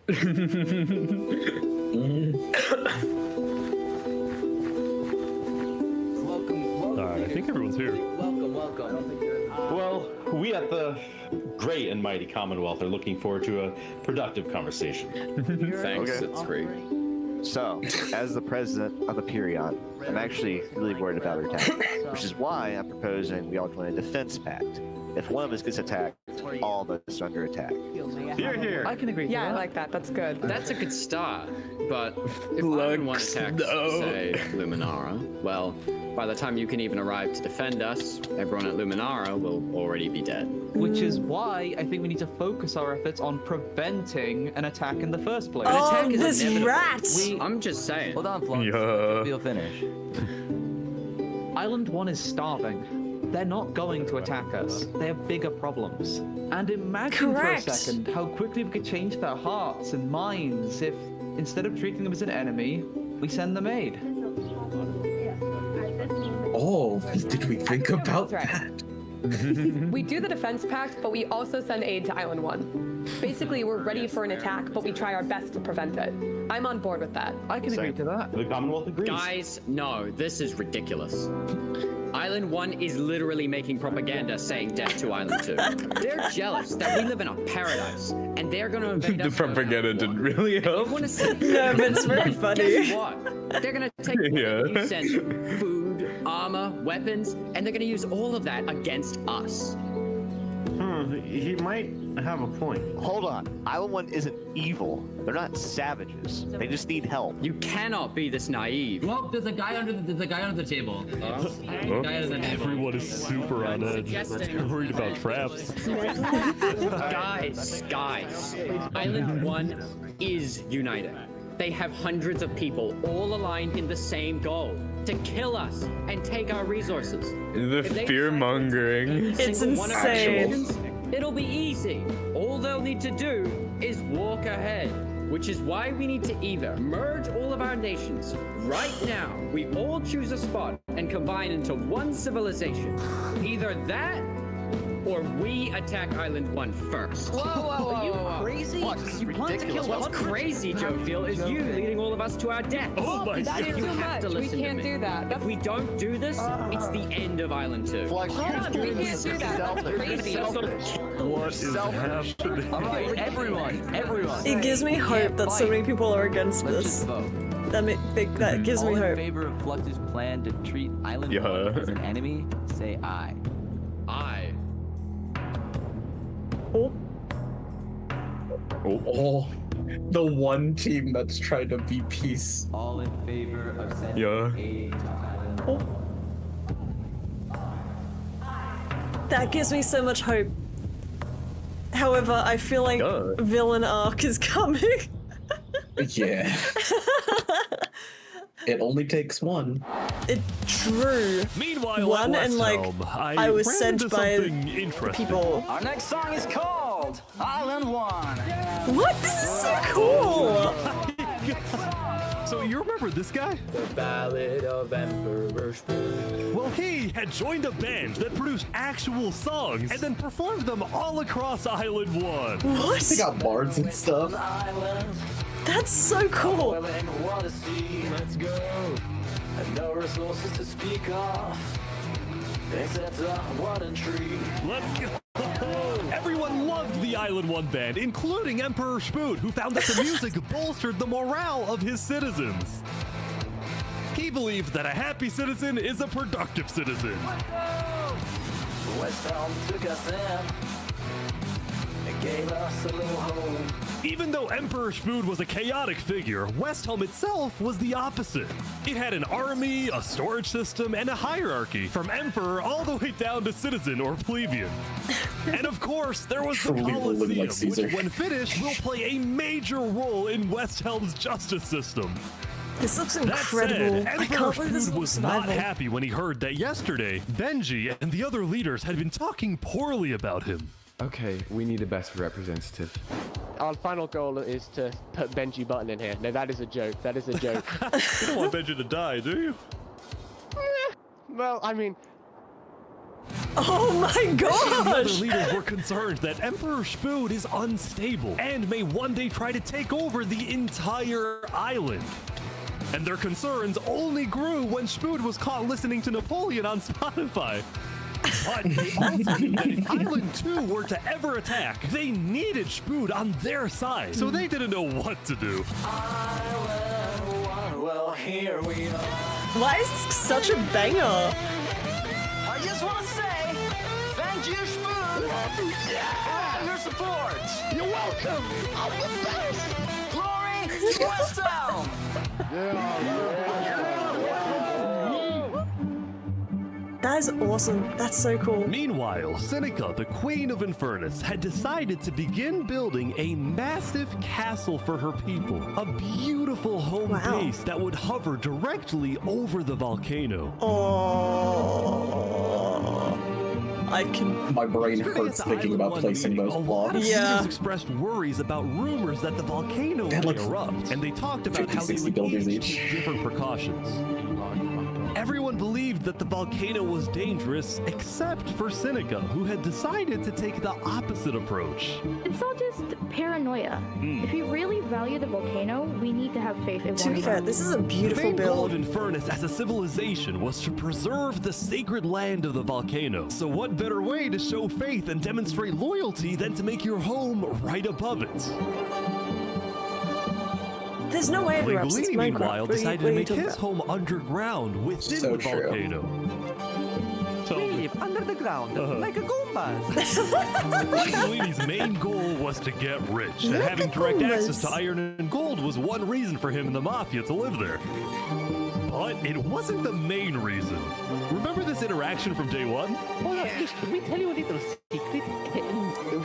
Alright, I think everyone's here. Welcome. Well, we at the great and mighty Commonwealth are looking forward to a productive conversation. Thanks, Okay. it's great. So, as the president of the Period, I'm actually really worried about our attack, which is why I'm proposing we all join a defense pact. If one of us gets attacked, all of us are under attack. Here. I can agree to Yeah, that. I like that. That's good. That's a good start, but if Island 1 attacks, say, Luminara, well, by the time you can even arrive to defend us, everyone at Luminara will already be dead. Which is why I think we need to focus our efforts on preventing an attack in the first place. Oh, attack is this inevitable. rat! I'm just saying. Hold on, Flux. Yeah. You'll finish. Island 1 is starving. They're not going to attack us. They have bigger problems. And imagine Correct. for a second how quickly we could change their hearts and minds if, instead of treating them as an enemy, we send them aid. Oh, did we think about That's that? right. We do the defense pact, but we also send aid to Island 1. Basically, we're ready for an attack, but we try our best to prevent it. I'm on board with that. I can agree to that. The Commonwealth agrees. Guys, no, this is ridiculous. Island 1 is literally making propaganda saying death to Island 2. They're jealous that we live in a paradise, and they're gonna invade The us. propaganda didn't really help. You wanna see? No, but it's very funny. Guess what? They're gonna take Yeah. you send food, armor, weapons, and they're gonna use all of that against us. He might have a point. Hold on. Island 1 isn't evil. They're not savages. They just need help. You cannot be this naive. Well, there's a guy under the table. Guy under the table. Everyone is super on edge. They're worried about traps. Guys, Island 1 is united. They have hundreds of people all aligned in the same goal, to kill us and take our resources. The If they fear mongering. It's single one of our insane. nations, it'll be easy. All they'll need to do is walk ahead, which is why we need to either merge all of our nations right now. We all choose a spot and combine into one civilization. Either that, or we attack Island 1 first. Whoa. Are you crazy? You plan to kill What's crazy, Jovial, is you leading all of us to our death. Oh my That's You too have much. to We listen to can't me. do that. If we don't do this, it's the end of Island 2. Flex, Hold on, we can't do that. That's crazy. What is happening? All right, everyone. It gives me hope that so many people are against Let's this. just vote. That gives All me in hope. favor of Flux's plan to treat Island 1 as an enemy, say aye. Aye. Oh, the one team that's trying to be peace. All in favor of sending Yeah. aid to Island 1. That gives me so much hope. However, I feel like villain arc is coming. Yeah. It only takes one. It true. Meanwhile, one at and like West Helm, I was ran sent into by something interesting. people. Our next song is called Island 1. What? This is so cool. So you remember Remember this guy? The Ballad of Emperor Spoon. Well, he had joined a band that produced actual songs and then performed them all across Island 1. What? They got bards and stuff. That's so cool. Let's go. No resources to speak of, except a wooden tree. Let's go. Everyone loved the Island 1 band, including Emperor Spoon, who found that the music bolstered the morale of his citizens. He believed that a happy citizen is a productive citizen. West Elm took us in and gave us a little home. Even though Emperor Spoon was a chaotic figure, Westhelm itself was the opposite. It had an army, a storage system, and a hierarchy, from emperor all the way down to citizen or plebeian. And of course, there was the Colosseum, which when finished will play a major role in Westhelm's justice system. This looks incredible. That said, I can't believe this Spoon was not happy when he heard that yesterday, Benji and the other leaders had been talking poorly about him. Okay, we need a best representative. Our final goal is to put Benji Button in here. No, that is a joke. That is a joke. You don't want Benji to die, do you? Well, I mean... Oh my gosh! The other leaders were concerned that Emperor Spoon is unstable and may one day try to take over the entire island. And their concerns only grew when Spoon was caught listening to Napoleon on Spotify. But they also knew that if Island 2 were to ever attack, they needed Spoon on their side, so they didn't know what to do. Island 1, well, here we are. Why is this such a banger? I just want to say, thank you, Spoon, for your support. You're welcome. I'm the best. Glory to West Elm. That is awesome. That's so cool. Meanwhile, Seneca, the Queen of Infernus, had decided to begin building a massive castle for her people. A beautiful home base that would hover directly over the volcano. My brain hurts thinking about placing those blocks. Leaders expressed worries about rumors that the volcano would erupt, and they talked about how they would take different precautions. Everyone believed that the volcano was dangerous, except for Seneca, who had decided to take the opposite approach. It's all just paranoia. If we really value the volcano, we need to have faith in To be fair, this is a beautiful build. The main goal build. of Infernus as a civilization was to preserve the sacred land of the volcano. So what better way to show faith and demonstrate loyalty than to make your home right above it? There's no way it erupts. It's Linguini, meanwhile, Minecraft. decided to make his home underground within the volcano. We live under the ground, like a Goombas. Linguini's main goal was to get rich, and having direct access to iron and gold was one reason for him and the Mafia to live there. But it wasn't the main reason. Remember this interaction from day one? Hold on, can we tell you a little secret?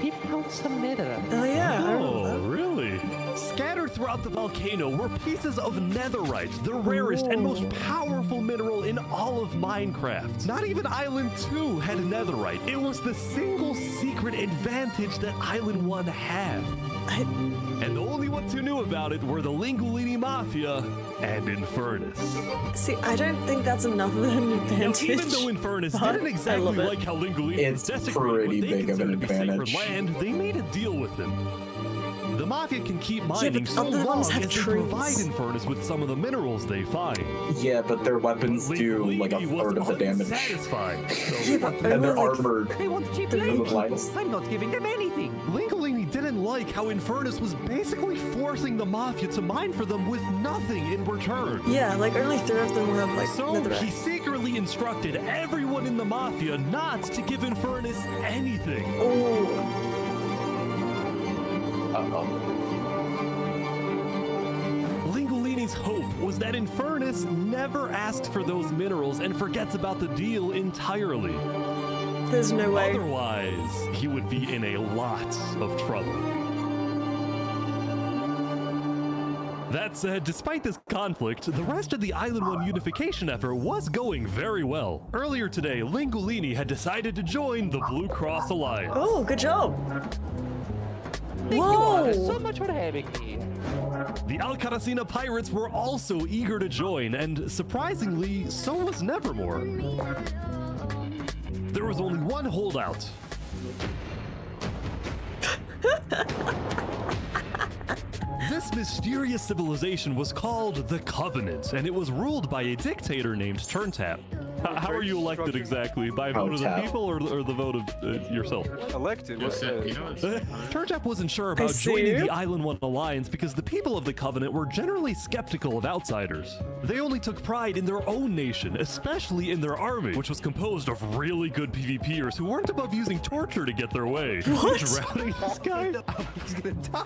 We found some netherite. Oh yeah. Oh, really? Scattered throughout the volcano were pieces of netherite, the rarest and most powerful mineral in all of Minecraft. Not even Island 2 had netherite. It was the single secret advantage that Island 1 had. And the only ones who knew about it were the Linguini Mafia and Infernus. See, I don't think that's enough of an advantage. Now, even though Infernus didn't exactly like how Linguini was desecrated what they considered to be sacred land, they made a deal with him. The Mafia can keep mining so long as they provide Infernus with some of the minerals they find. Yeah, but their weapons do like a third of the damage. And their armor. They want cheap labor. I'm not giving them anything. Linguini didn't like how Infernus was basically forcing the Mafia to mine for them with nothing in return. Yeah, like only 3 of them will have like So netherite. he secretly instructed everyone in the Mafia not to give Infernus anything. Linguini's hope was that Infernus never asked for those minerals and forgets about the deal entirely. There's no way. Otherwise, he would be in a lot of trouble. That said, despite this conflict, the rest of the Island 1 unification effort was going very well. Earlier today, Linguini had decided to join the Blue Cross Alliance. Oh, good job. Thank you all so much for having me. The Alcaracina pirates were also eager to join, and surprisingly, so was Nevermore. There was only one holdout. This mysterious civilization was called the Covenant, and it was ruled by a dictator named Turntap. How are you elected exactly? By a vote of the people or the vote of yourself? Elected? Turntap wasn't sure about joining the Island One Alliance because the people of the Covenant were generally skeptical of outsiders. They only took pride in their own nation, especially in their army, which was composed of really good PvPers who weren't above using torture to get their way. What? Drowning this guy? He's gonna die.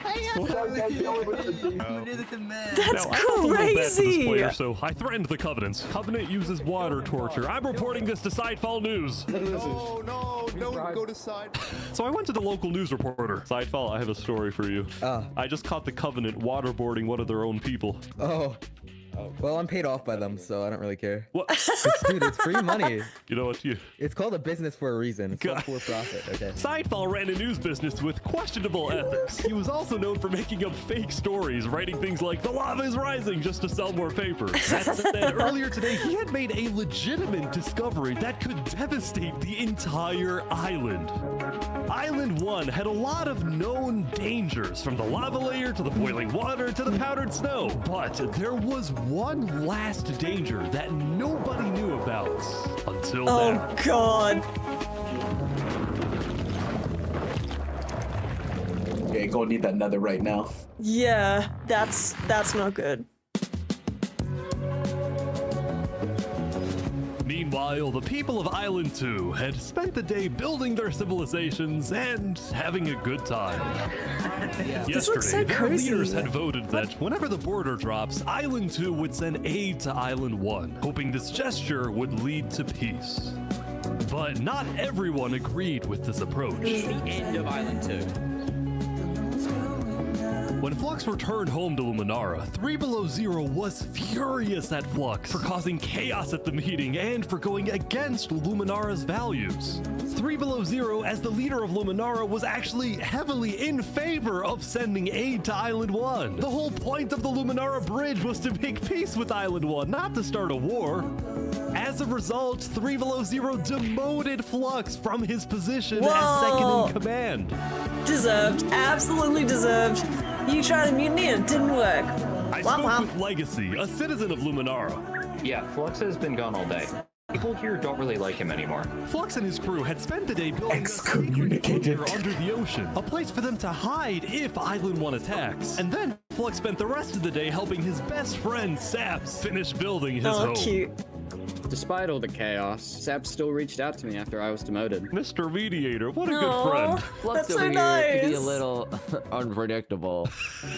That's now, I felt a little bad for this crazy. player, so I threatened the Covenants. Covenant uses water torture. I'm reporting this to Sidefall News. Oh no, don't go to side. So I went to the local news reporter. Sidefall, I have a story for you. I just caught the Covenant waterboarding one of their own people. Oh. Well, I'm paid off by them, so I don't really care. What? Dude, it's free money. You know what? It's called a business for a reason. It's not for profit, okay? Sidefall ran a news business with questionable ethics. He was also known for making up fake stories, writing things like, "The lava is rising," just to sell more paper. That said, earlier today, he had made a legitimate discovery that could devastate the entire island. Island 1 had a lot of known dangers, from the lava layer to the boiling water to the powdered snow. But there was one last danger that nobody knew about until now. Oh god. Okay, go need that nether right now. Yeah, that's not good. Meanwhile, the people of Island 2 had spent the day building their civilizations and having a good time. This looks so Yesterday, their cozy. leaders had voted that whenever the border drops, Island 2 would send aid to Island 1, hoping this gesture would lead to peace. But not everyone agreed with this approach. This is the end of Island 2. When Flux returned home to Luminara, 3 Below Zero was furious at Flux for causing chaos at the meeting and for going against Luminara's values. 3 Below Zero, as the leader of Luminara, was actually heavily in favor of sending aid to Island 1. The whole point of the Luminara Bridge was to make peace with Island 1, not to start a war. As a result, 3 Below Zero demoted Flux from his position as second in command. Deserved. Absolutely deserved. You tried to mutiny and it didn't work. I spoke with Legacy, a citizen of Luminara. Yeah, Flux has been gone all day. People here don't really like him anymore. Flux and his crew had spent the day building a bunker under the ocean, a place for them to hide if Island 1 attacks. And then Flux spent the rest of the day helping his best friend, Saps, finish building his home. Cute. Despite all the chaos, Sap still reached out to me after I was demoted. Mr. Mediator, what a good friend. Flux over here can be a little unpredictable,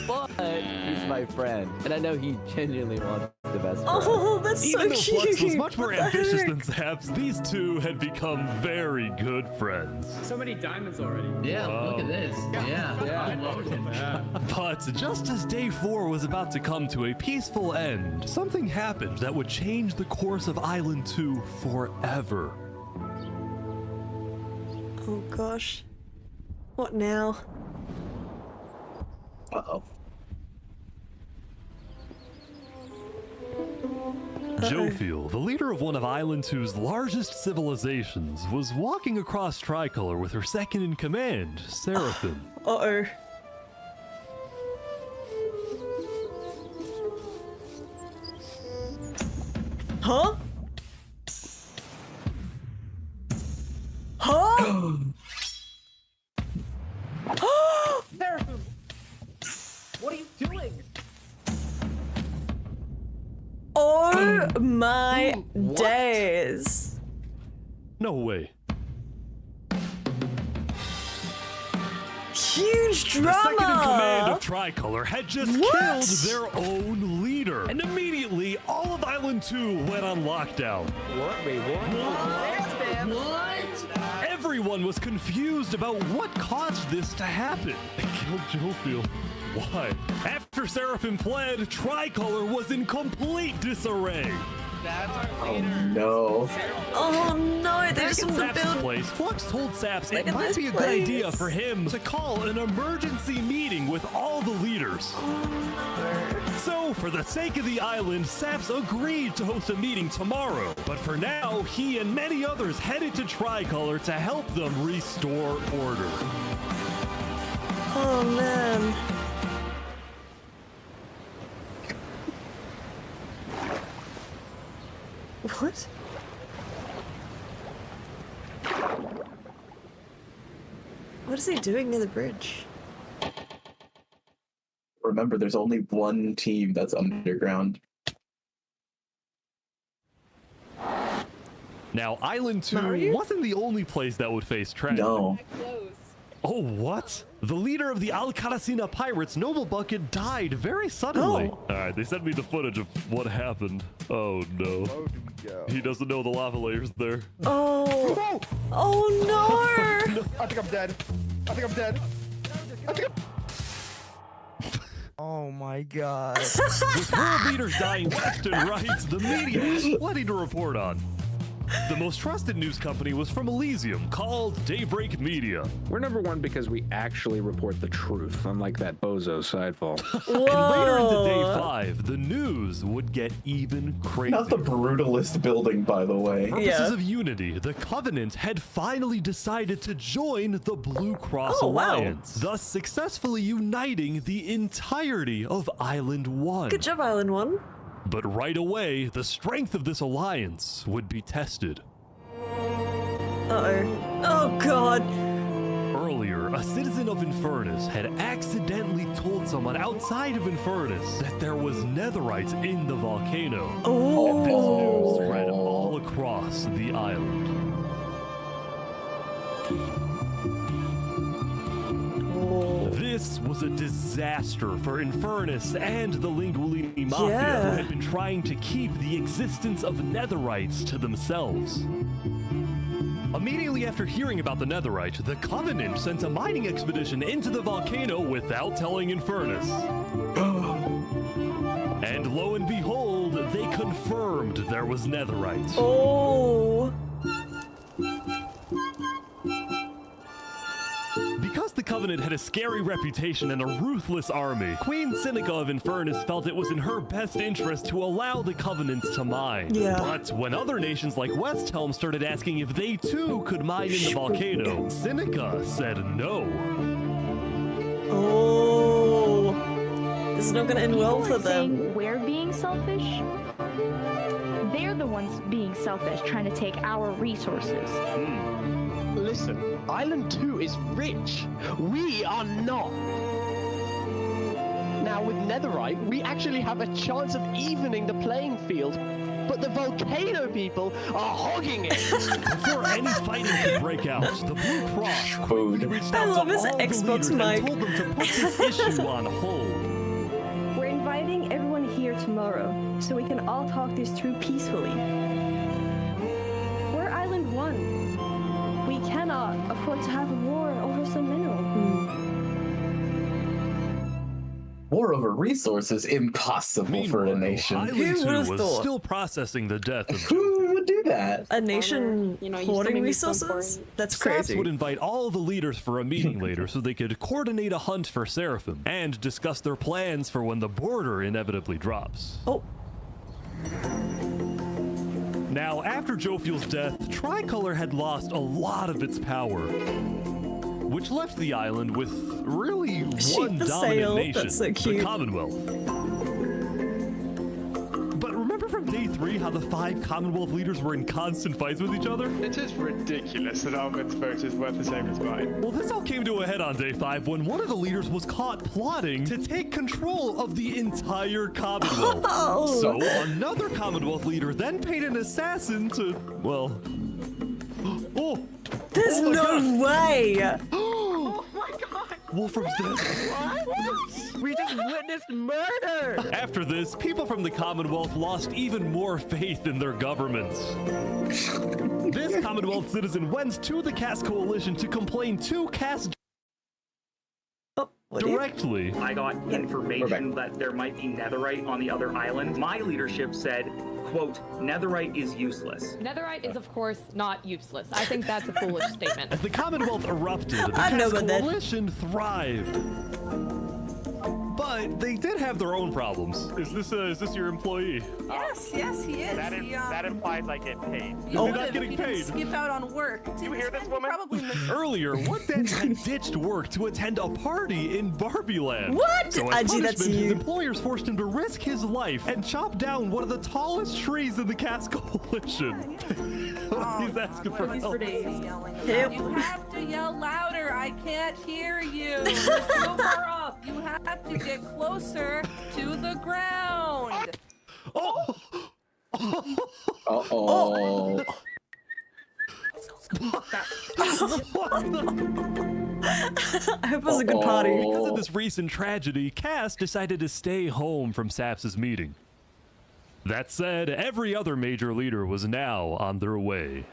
but he's my friend, and I know he genuinely wants the best. Oh, that's so Even though cute. Flux was much more What the ambitious heck? than Saps, these two had become very good friends. So many diamonds already. Yeah, look at this. Yeah. But just as day 4 was about to come to a peaceful end, something happened that would change the course of Island 2 forever. Oh gosh. What now? Uh-oh. Jofiel, the leader of one of Island 2's largest civilizations, was walking across Tricolor with her second in command, Seraphim. Uh-oh. Huh? Huh? Seraphim! What are you doing? Oh my days. No way. Huge drama. The second in command of Tricolor had just killed their own leader. And immediately, all of Island 2 went on lockdown. What? Wait, What? Everyone was confused about what caused this to happen. They killed Jofiel. Why? After Seraphim fled, Tricolor was in complete disarray. Oh no. Oh no, they just want to Sap's build. place, Flux told Saps Look it at might this be a good place. idea for him to call an emergency meeting with all the leaders. So, for the sake of the island, Saps agreed to host a meeting tomorrow. But for now, he and many others headed to Tricolor to help them restore order. Oh man. What? What is he doing near the bridge? Remember, there's only one team that's underground. Now, Island 2 wasn't the only place that would face tragedy. No. Oh, what? The leader of the Alcaracina Pirates, Noble Bucket, died very suddenly. Oh. Alright, they sent me the footage of what happened. Oh no. He doesn't know the lava layer's there. Oh. Oh no. I think I'm dead. I think I'm dead. I think I'm... Oh my god. With world leaders dying left and right, the media has plenty to report on. The most trusted news company was from Elysium, called Daybreak Media. We're number one because we actually report the truth, unlike that bozo sidefall. And later into day 5, the news would get even crazier. Not the brutalist building, by the way. For purposes of unity, the Covenant had finally decided to join the Blue Cross Alliance, thus successfully uniting the entirety of Island 1. Good job, Island 1. But right away, the strength of this alliance would be tested. Uh-oh. Oh god. Earlier, a citizen of Infernus had accidentally told someone outside of Infernus that there was netherite in the volcano. Oh. And this news spread all across the island. This was a disaster for Infernus and the Linguolini Mafia, who had been trying to keep the existence of netherites to themselves. Immediately after hearing about the netherite, the Covenant sent a mining expedition into the volcano without telling Infernus. And lo and behold, they confirmed there was netherite. Oh. Because the Covenant had a scary reputation and a ruthless army, Queen Seneca of Infernus felt it was in her best interest to allow the Covenant to mine. Yeah. But when other nations like Westhelm started asking if they too could mine in the volcano, Seneca said no. Oh. This is not going to end well for them. Saying we're being selfish? They're the ones being selfish, trying to take our resources. Listen, Island 2 is rich. We are not. Now, with netherite, we actually have a chance of evening the playing field, but the volcano people are hogging it. Before any fighting could break out, the Blue Cross quickly reached out to all the leaders and told them to put this issue on hold. We're inviting everyone here tomorrow, so we can all talk this through peacefully. We're Island 1. We cannot afford to have a war over some mineral. War over resources? Impossible for a nation. Island 2 was still processing the death of Who would do that? A nation hoarding resources? That's crazy. Saps would invite all the leaders for a meeting later so they could coordinate a hunt for Seraphim and discuss their plans for when the border inevitably drops. Oh. Now, after Jofiel's death, Tricolor had lost a lot of its power, which left the island with really one dominant nation, the Commonwealth. But remember from day 3 how the 5 Commonwealth leaders were in constant fights with each other? It is ridiculous that Almond's vote is worth the same as mine. Well, this all came to a head on day 5 when one of the leaders was caught plotting to take control of the entire Commonwealth. Oh. So another Commonwealth leader then paid an assassin to, well... Oh! There's no way! Oh my god! Wolfram's dead. What? We just witnessed murder! After this, people from the Commonwealth lost even more faith in their governments. This Commonwealth citizen went to the Caste Coalition to complain to Caste... directly. I got information that there might be netherite on the other island. My leadership said, quote, netherite is useless. Netherite is, of course, not useless. I think that's a foolish statement. As the Commonwealth erupted, the I know Cast about that. Coalition thrived. But they did have their own problems. Is this your employee? Yes, yes, he is. That implies I get paid. Is he not getting He paid? didn't skip out on work. You hear this woman? Probably Earlier, one dad had ditched work to attend a party in Barbie Land. What? So as Angie, that's punishment, his you. employers forced him to risk his life and chop down one of the tallest trees in the Cast Coalition. He's asking for help. You have to yell louder. I can't hear you. Over up. You have to get closer to the ground. Uh-oh. I hope it was a good party. Because of this recent tragedy, Cass decided to stay home from Saps' meeting. That said, every other major leader was now on their way.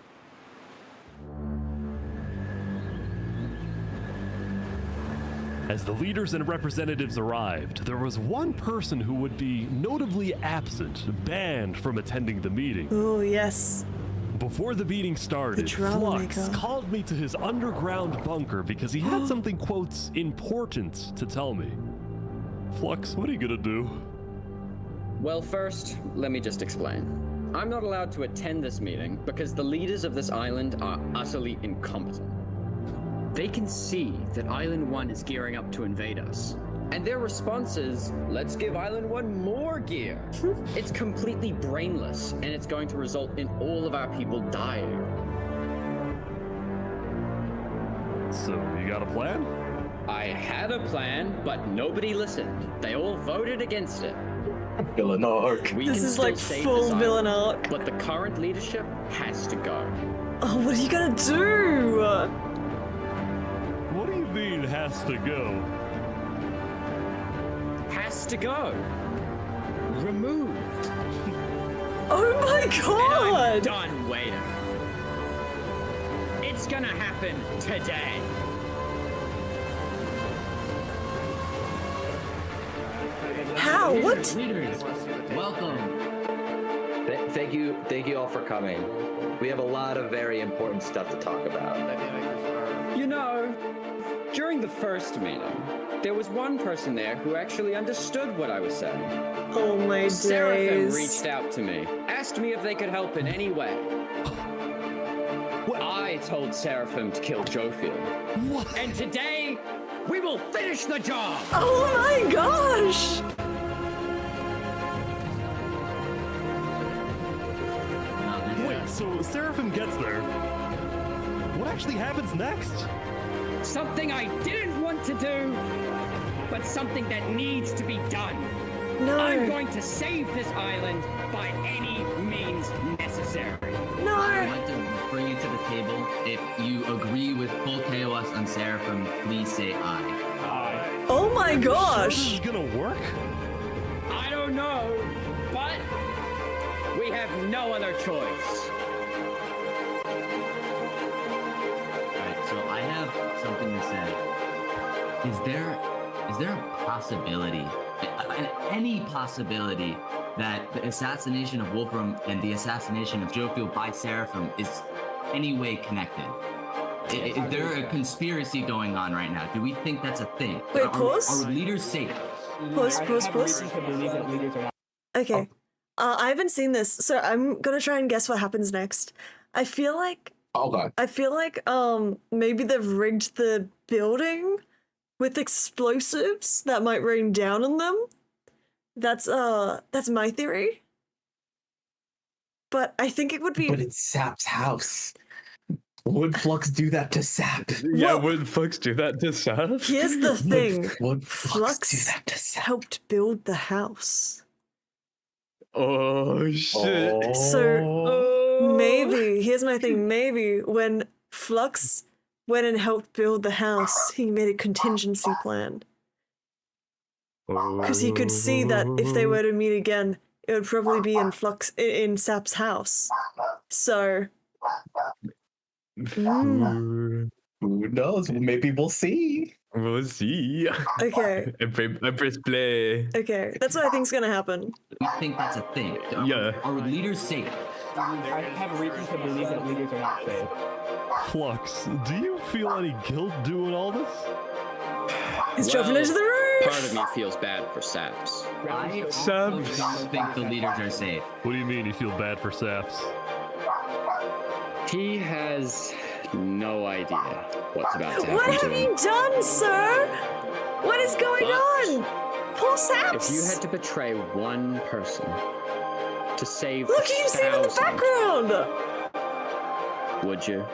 As the leaders and representatives arrived, there was one person who would be notably absent, banned from attending the meeting. Oh, yes. Before the meeting started, Flux called me to his underground bunker because he had something, quotes, important to tell me. Flux, what are you gonna do? Well, first, let me just explain. I'm not allowed to attend this meeting because the leaders of this island are utterly incompetent. They can see that Island 1 is gearing up to invade us. And their response is, let's give Island 1 more gear. It's completely brainless, and it's going to result in all of our people dying. So, you got a plan? I had a plan, but nobody listened. They all voted against it. Villain arc. This is like full villain arc. But the current leadership has to go. Oh, what are you gonna do? What do you mean, has to go? Has to go. Removed. Oh my god! And I'm done waiting. It's gonna happen today. How? What? Leaders, welcome. Thank you all for coming. We have a lot of very important stuff to talk about. You know, during the first meeting, there was one person there who actually understood what I was saying. Oh my days. Seraphim reached out to me, asked me if they could help in any way. I told Seraphim to kill Jofield. What? And today, we will finish the job! Oh my gosh! Wait, so Seraphim gets there. What actually happens next? Something I didn't want to do, but something that needs to be done. No. I'm going to save this island by any means necessary. No. I would like to bring it to the table. If you agree with full KOS on Seraphim, please say aye. Aye. Oh my gosh! This is gonna work? I don't know, but we have no other choice. Alright, so I have something to say. Is there a possibility, any possibility, that the assassination of Wolfram and the assassination of Jofield by Seraphim is any way connected? Is there a conspiracy going on right now? Do we think that's a thing? Wait, pause? Are leaders safe? Pause. Okay. I haven't seen this, so I'm gonna try and guess what happens next. I feel like maybe they've rigged the building with explosives that might rain down on them. That's my theory. But I think it would be. But it's Sap's house. Would Flux do that to Sap? Yeah, would Flux do that to Sap? Here's the thing. Would Flux do that to Sap? helped build the house. Oh shit. So maybe, here's my thing, maybe when Flux went and helped build the house, he made a contingency plan. Because he could see that if they were to meet again, it would probably be in Sap's house. So Who knows? Maybe we'll see. We'll see. Okay. I press play. Okay, that's what I think's gonna happen. We think that's a thing. Yeah. Are leaders safe? I have reason to believe that leaders are not safe. Flux, do you feel any guilt doing all this? He's jumping into the roof! Part of me feels bad for Saps. I don't think the leaders are safe. What do you mean you feel bad for Saps? He has no idea what's about to happen What to have him. you done, sir? What is going on? Poor Saps! If you had to betray one person to save Look, you see him in the 1,000, background! would you?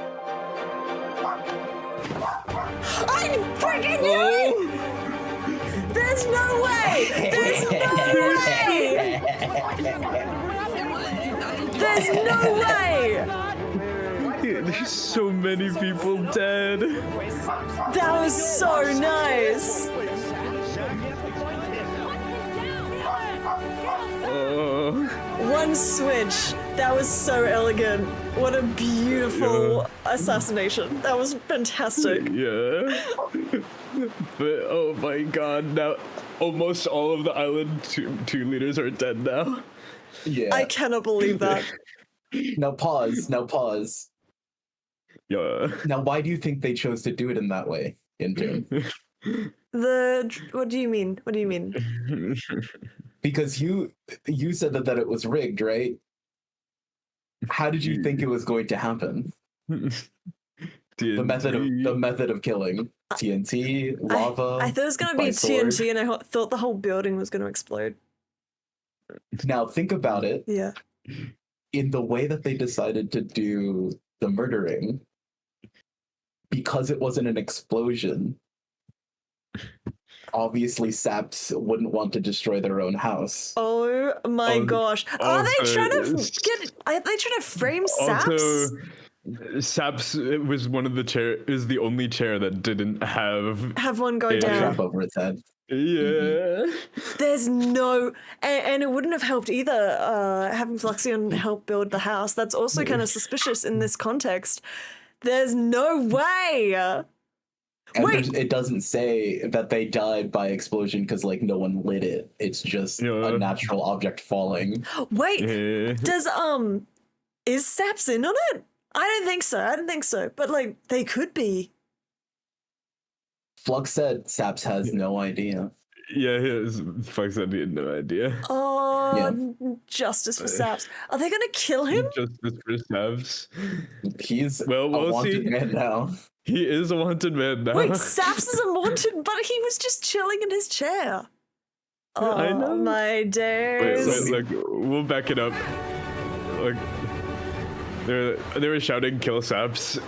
I freaking knew it! There's no way! There's no way! There's no way! There's so many people dead. That was so nice! One switch. That was so elegant. What a beautiful assassination. That was fantastic. Yeah. But oh my god, now almost all of the island two leaders are dead now. Yeah. I cannot believe that. Now pause. Yeah. Now, why do you think they chose to do it in that way, Intern? What do you mean? What do you mean? Because you said that it was rigged, right? How did you think it was going to happen? The method of killing. TNT, lava. I thought it was gonna be TNT, and I thought the whole building was gonna explode. Now think about it. Yeah. In the way that they decided to do the murdering, because it wasn't an explosion, obviously Saps wouldn't want to destroy their own house. Oh my gosh. Are they trying to frame Saps? Also, Saps was is the only chair that didn't have one go down. Trap over its head. Yeah. There's no, and it wouldn't have helped either, having Fluxion help build the house. That's also kind of suspicious in this context. There's no way. And it doesn't say that they died by explosion because like no one lit it. It's just a natural object falling. Wait, is Saps in on it? I don't think so. But like they could be. Flux said Saps has no idea. Yeah, Flux said he had no idea. Oh, justice for Saps. Are they gonna kill him? Justice for Saps. He's we'll a wanted man now. He is a wanted man now. Wait, Saps is a wanted, but he was just chilling in his chair. Oh, I know. My days. Wait, look, we'll back it up. Look, they were shouting, "Kill Saps!"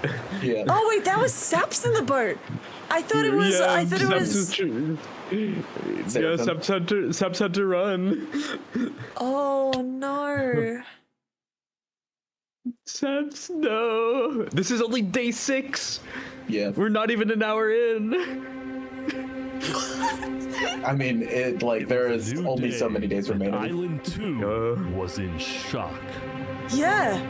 Yeah. Oh wait, that was Saps in the boat. I thought it was. Yeah, I thought it was. Yeah, Saps had to run. Oh no. Saps, no. This is only day 6. Yeah. We're not even an hour in. I mean, there is only so many days remaining. Island 2 was in shock. Yeah.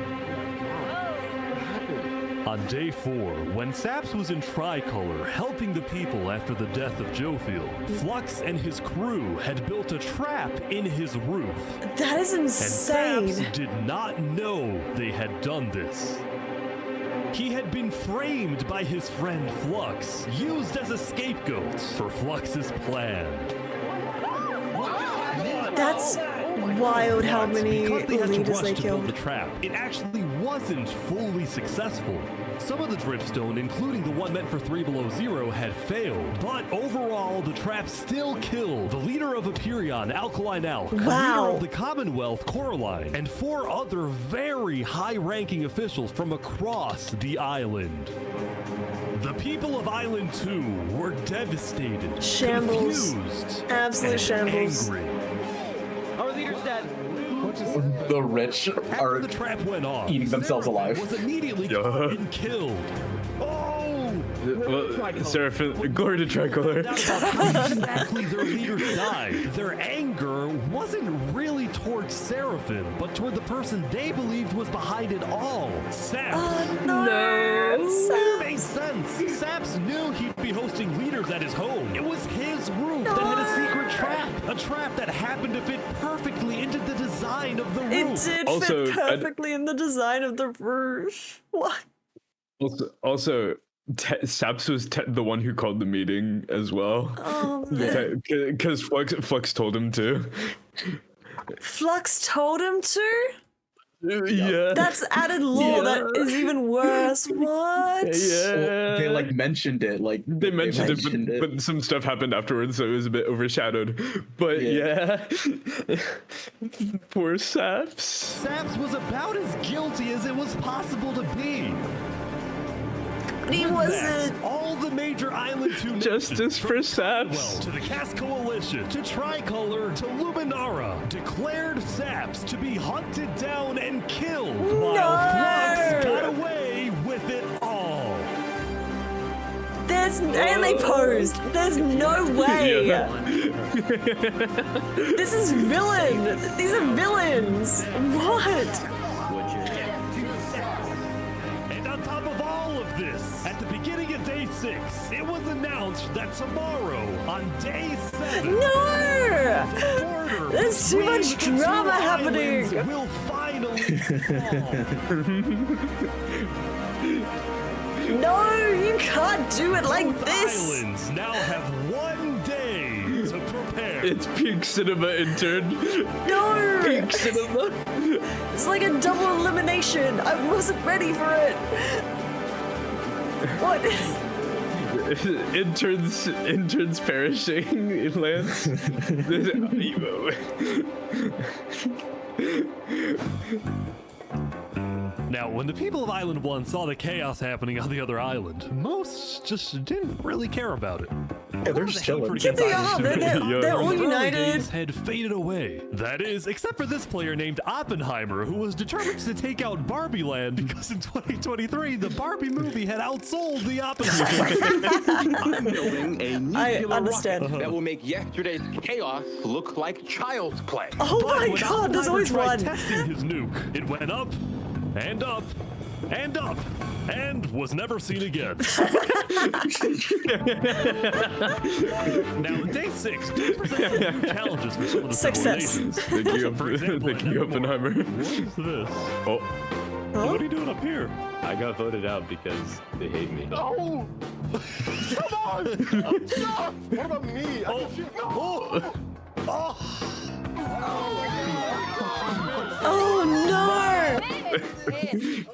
On day 4, when Saps was in Tricolor helping the people after the death of Jofield, Flux and his crew had built a trap in his roof. That is insane. And Saps did not know they had done this. He had been framed by his friend Flux, used as a scapegoat for Flux's plan. That's wild how many because they had to leaders rush they to build killed. the trap, it actually wasn't fully successful. Some of the dripstone, including the one meant for 3 Below Zero, had failed, but overall the trap still killed the leader of Aperion, Alkaline Alk, the leader of the Commonwealth, Coraline, and 4 other very high-ranking officials from across the island. The people of Island 2 were devastated, Shambles. confused, Absolute and shambles. angry. Our leader's dead. The rich are the trap went off, eating themselves alive. was immediately caught and killed. Oh, Seraphim, glory to Tricolor. Exactly, their leaders died. Their anger wasn't really towards Seraphim, but toward the person they believed was behind it all, Saps. Oh, no. Makes sense. Saps knew he'd be hosting leaders at his home. It was his roof that had a secret trap. A trap that happened to fit perfectly into the design of the roof. It did Also, fit perfectly in the design of the roof. What? Also, Saps was the one who called the meeting as well. Oh, man. Because Flux told him to. Flux told him to? Yeah. That's added lore that is even worse. What? Yeah. Well, they like mentioned it. Like they mentioned it, but some stuff happened afterwards, so it was a bit overshadowed. But yeah. Poor Saps. Saps was about as guilty as it was possible to be. He wasn't. All the major islands who Justice for Saps. to the Cast Coalition, to Tricolor, to Luminara, declared Saps to be hunted down and killed, while Flux got away with it all. And they posed. There's no way. This is villain. These are villains. What? This, at the beginning of day 6, it was announced that tomorrow, on day 7, No! There's too much drama happening. Will finally fall. No, you can't do it like Both this. Islands now have 1 day to prepare. It's peak cinema, Intern. No! Peak cinema. It's like a double elimination. I wasn't ready for it. What? Interns perishing, Lance. Now, when the people of Island 1 saw the chaos happening on the other island, most just didn't really care about it. Yeah, they're just chilling. They're all united. Had faded away. That is, except for this player named Oppenheimer, who was determined to take out Barbie Land because in 2023, the Barbie movie had outsold the Oppenheimer. I'm building a nuclear rocket that will make yesterday's chaos look like child's play. Oh my god, there's always one. Testing his nuke, it went up, and up, and up, and was never seen again. Now, day 6 did present new challenges for some of the civilizations. Thank you, Oppenheimer. What is this? Oh. Huh? What are you doing up here? I got voted out because they hate me. No! Come on! No! What about me? Oh no!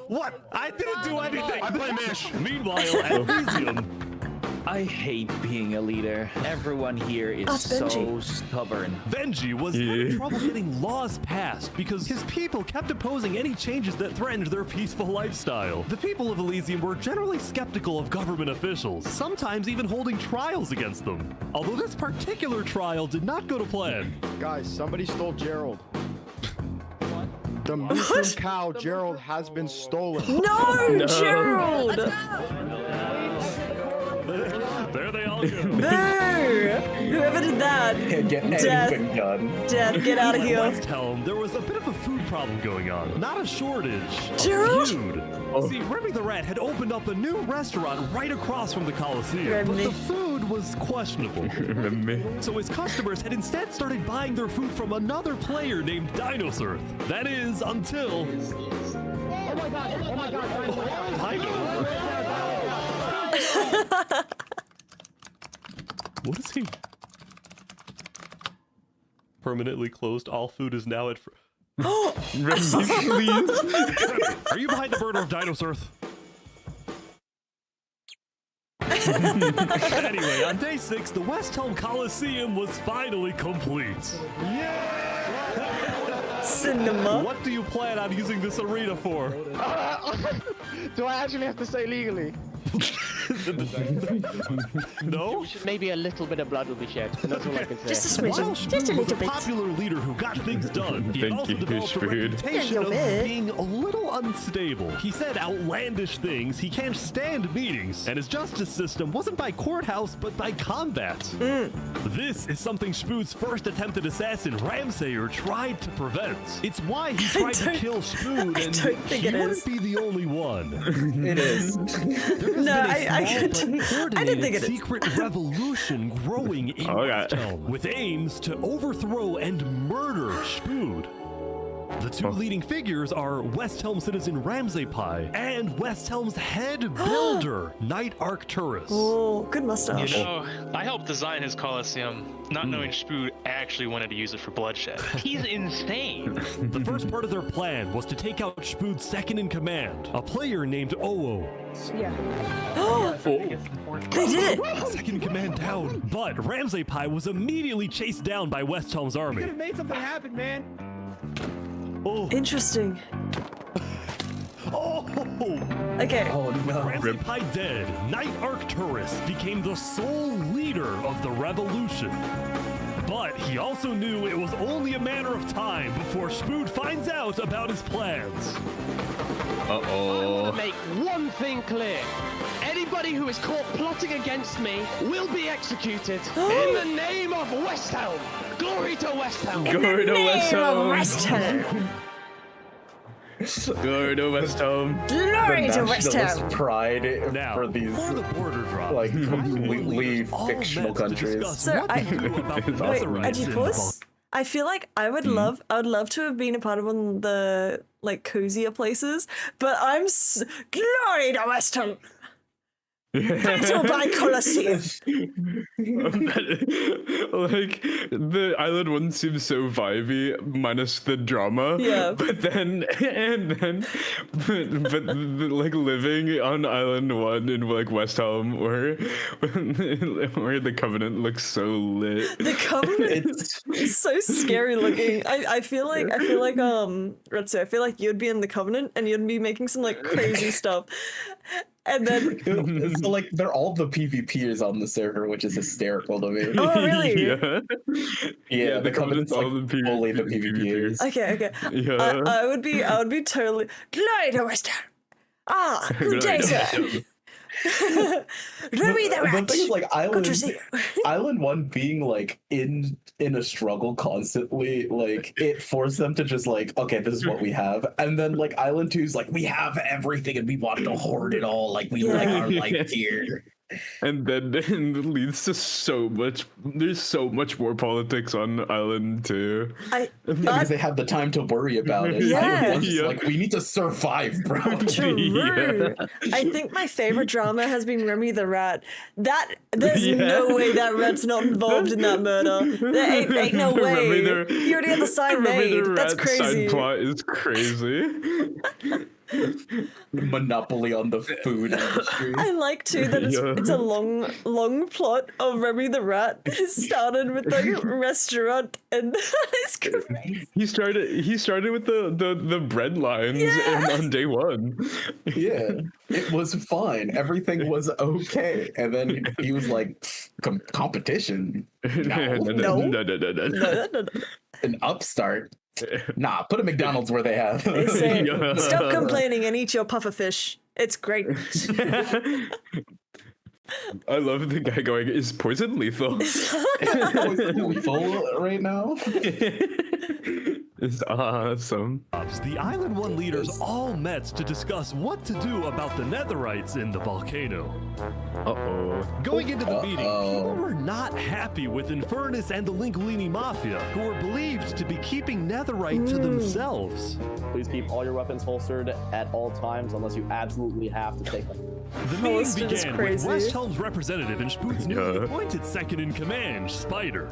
What? I didn't do anything. I play Mish. Meanwhile, at Elysium. I hate being a leader. Everyone here is so stubborn. Benji was having trouble getting laws passed because his people kept opposing any changes that threatened their peaceful lifestyle. The people of Elysium were generally skeptical of government officials, sometimes even holding trials against them. Although this particular trial did not go to plan. Guys, somebody stole Gerald. The mushroom cow, Gerald, has been stolen. No, Gerald! There they all go. Boo! Whoever did that, anything done. Death, get out of here. West Helm, there was a bit of a food problem going on. Not a shortage. Gerald? Feud. See, Remy the Rat had opened up a new restaurant right across from the Coliseum, but the food was questionable. So his customers had instead started buying their food from another player named Dinosaur. That is, until... Oh my god, oh my god, What is he? Permanently closed. All food is now at. Remy, please. Are you behind the murder of Dinosaur? Anyway, on day 6, the West Helm Coliseum was finally complete. Cinema. What do you plan on using this arena for? Do I actually have to say legally? No? Maybe a little bit of blood will be shed, and that's all I can say. Just a smidgen. While Just a Spoon little was a bit. popular leader who got things done, he Thank also you, developed a Spoon. reputation Yeah, of a bit. being a little unstable. He said outlandish things, he can't stand meetings, and his justice system wasn't by courthouse, but by combat. This is something Spoon's first attempted assassin, Ramsayer, tried to prevent. It's why he tried to kill Spoon, and he wouldn't be the only one. It is. No, I didn't think it is. Secret revolution growing in Westhelm, with aims to overthrow and murder Spood. The two leading figures are Westhelm citizen Ramsay and Westhelm's head builder, Knight Arcturus. Oh, good mustache. You know, I helped design his Colosseum, not knowing Spood actually wanted to use it for bloodshed. He's insane. The first part of their plan was to take out Spood's second in command, a player named Oo. Yeah. They did it! Second in command down, but Ramsay was immediately chased down by Westhelm's army. Could have made something happen, man. Oh. Interesting. Oh! Okay. Oh no. Ramsay dead, Knight Arcturus became the sole leader of the revolution. But he also knew it was only a matter of time before Spood finds out about his plans. I want to make one thing clear. Anybody who is caught plotting against me will be executed. In the name of Westhelm. Glory to Westhelm. Glory to Westhelm. Westhelm. Glory to Westhelm. Glory to Nationalist Westhelm. pride Now, for these for the border drop, like completely all fictional met to countries. discuss So what to do about the wait, Nazarites in the Adipus? I feel like I would love to have been a part of one of the like cozier places, but glory to Westhelm. Battle by Colosseum. Like the island one seems so vibey, minus the drama. Yeah. But then but like living on island one in like Westhelm, where the Covenant looks so lit. The Covenant is so scary looking. I feel like Retsu, I feel like you'd be in the Covenant and you'd be making some like crazy stuff. And then So like they're all the PvPers on the server, which is hysterical to me. Oh really? Yeah, the Covenant's all like the fully the PvPers. Okay. Yeah. I would be totally glory to Western. Ah, good day, sir. Remy the Rat. The thing is, like, Good to see you. Island 1 being like in a struggle constantly, like it forced them to just like, okay, this is what we have, and then like Island 2 is like, we have everything and we want to hoard it all, like we like our life here. And then it leads to there's so much more politics on Island 2. Because they have the time to worry about it. Yeah. Island 1's just like, we need to survive, bro. True. Yeah. I think my favorite drama has been Remy the Rat. There's no way that rat's not involved in that murder. There ain't no way. He already had the sign made. That's crazy. Side plot is crazy. Monopoly on the food industry. I like too that it's a long plot of Remy the Rat. It started with the restaurant and it's crazy. He started with the bread lines on day one. Yeah, it was fine. Everything was okay, and then he was like, competition. No. An upstart. Nah, put a McDonald's where they have. They say, stop complaining and eat your puffer fish. It's great. I love the guy going, is poison lethal? Poison lethal right now? It's awesome. The Island 1 leaders all met to discuss what to do about the Netherites in the volcano. Going into the meeting, people were not happy with Infernus and the Linguini Mafia, who were believed to be keeping Netherite to themselves. Please keep all your weapons holstered at all times unless you absolutely have to take them. The meeting began with Westhelm's representative and Spood's newly appointed second in command, Spider.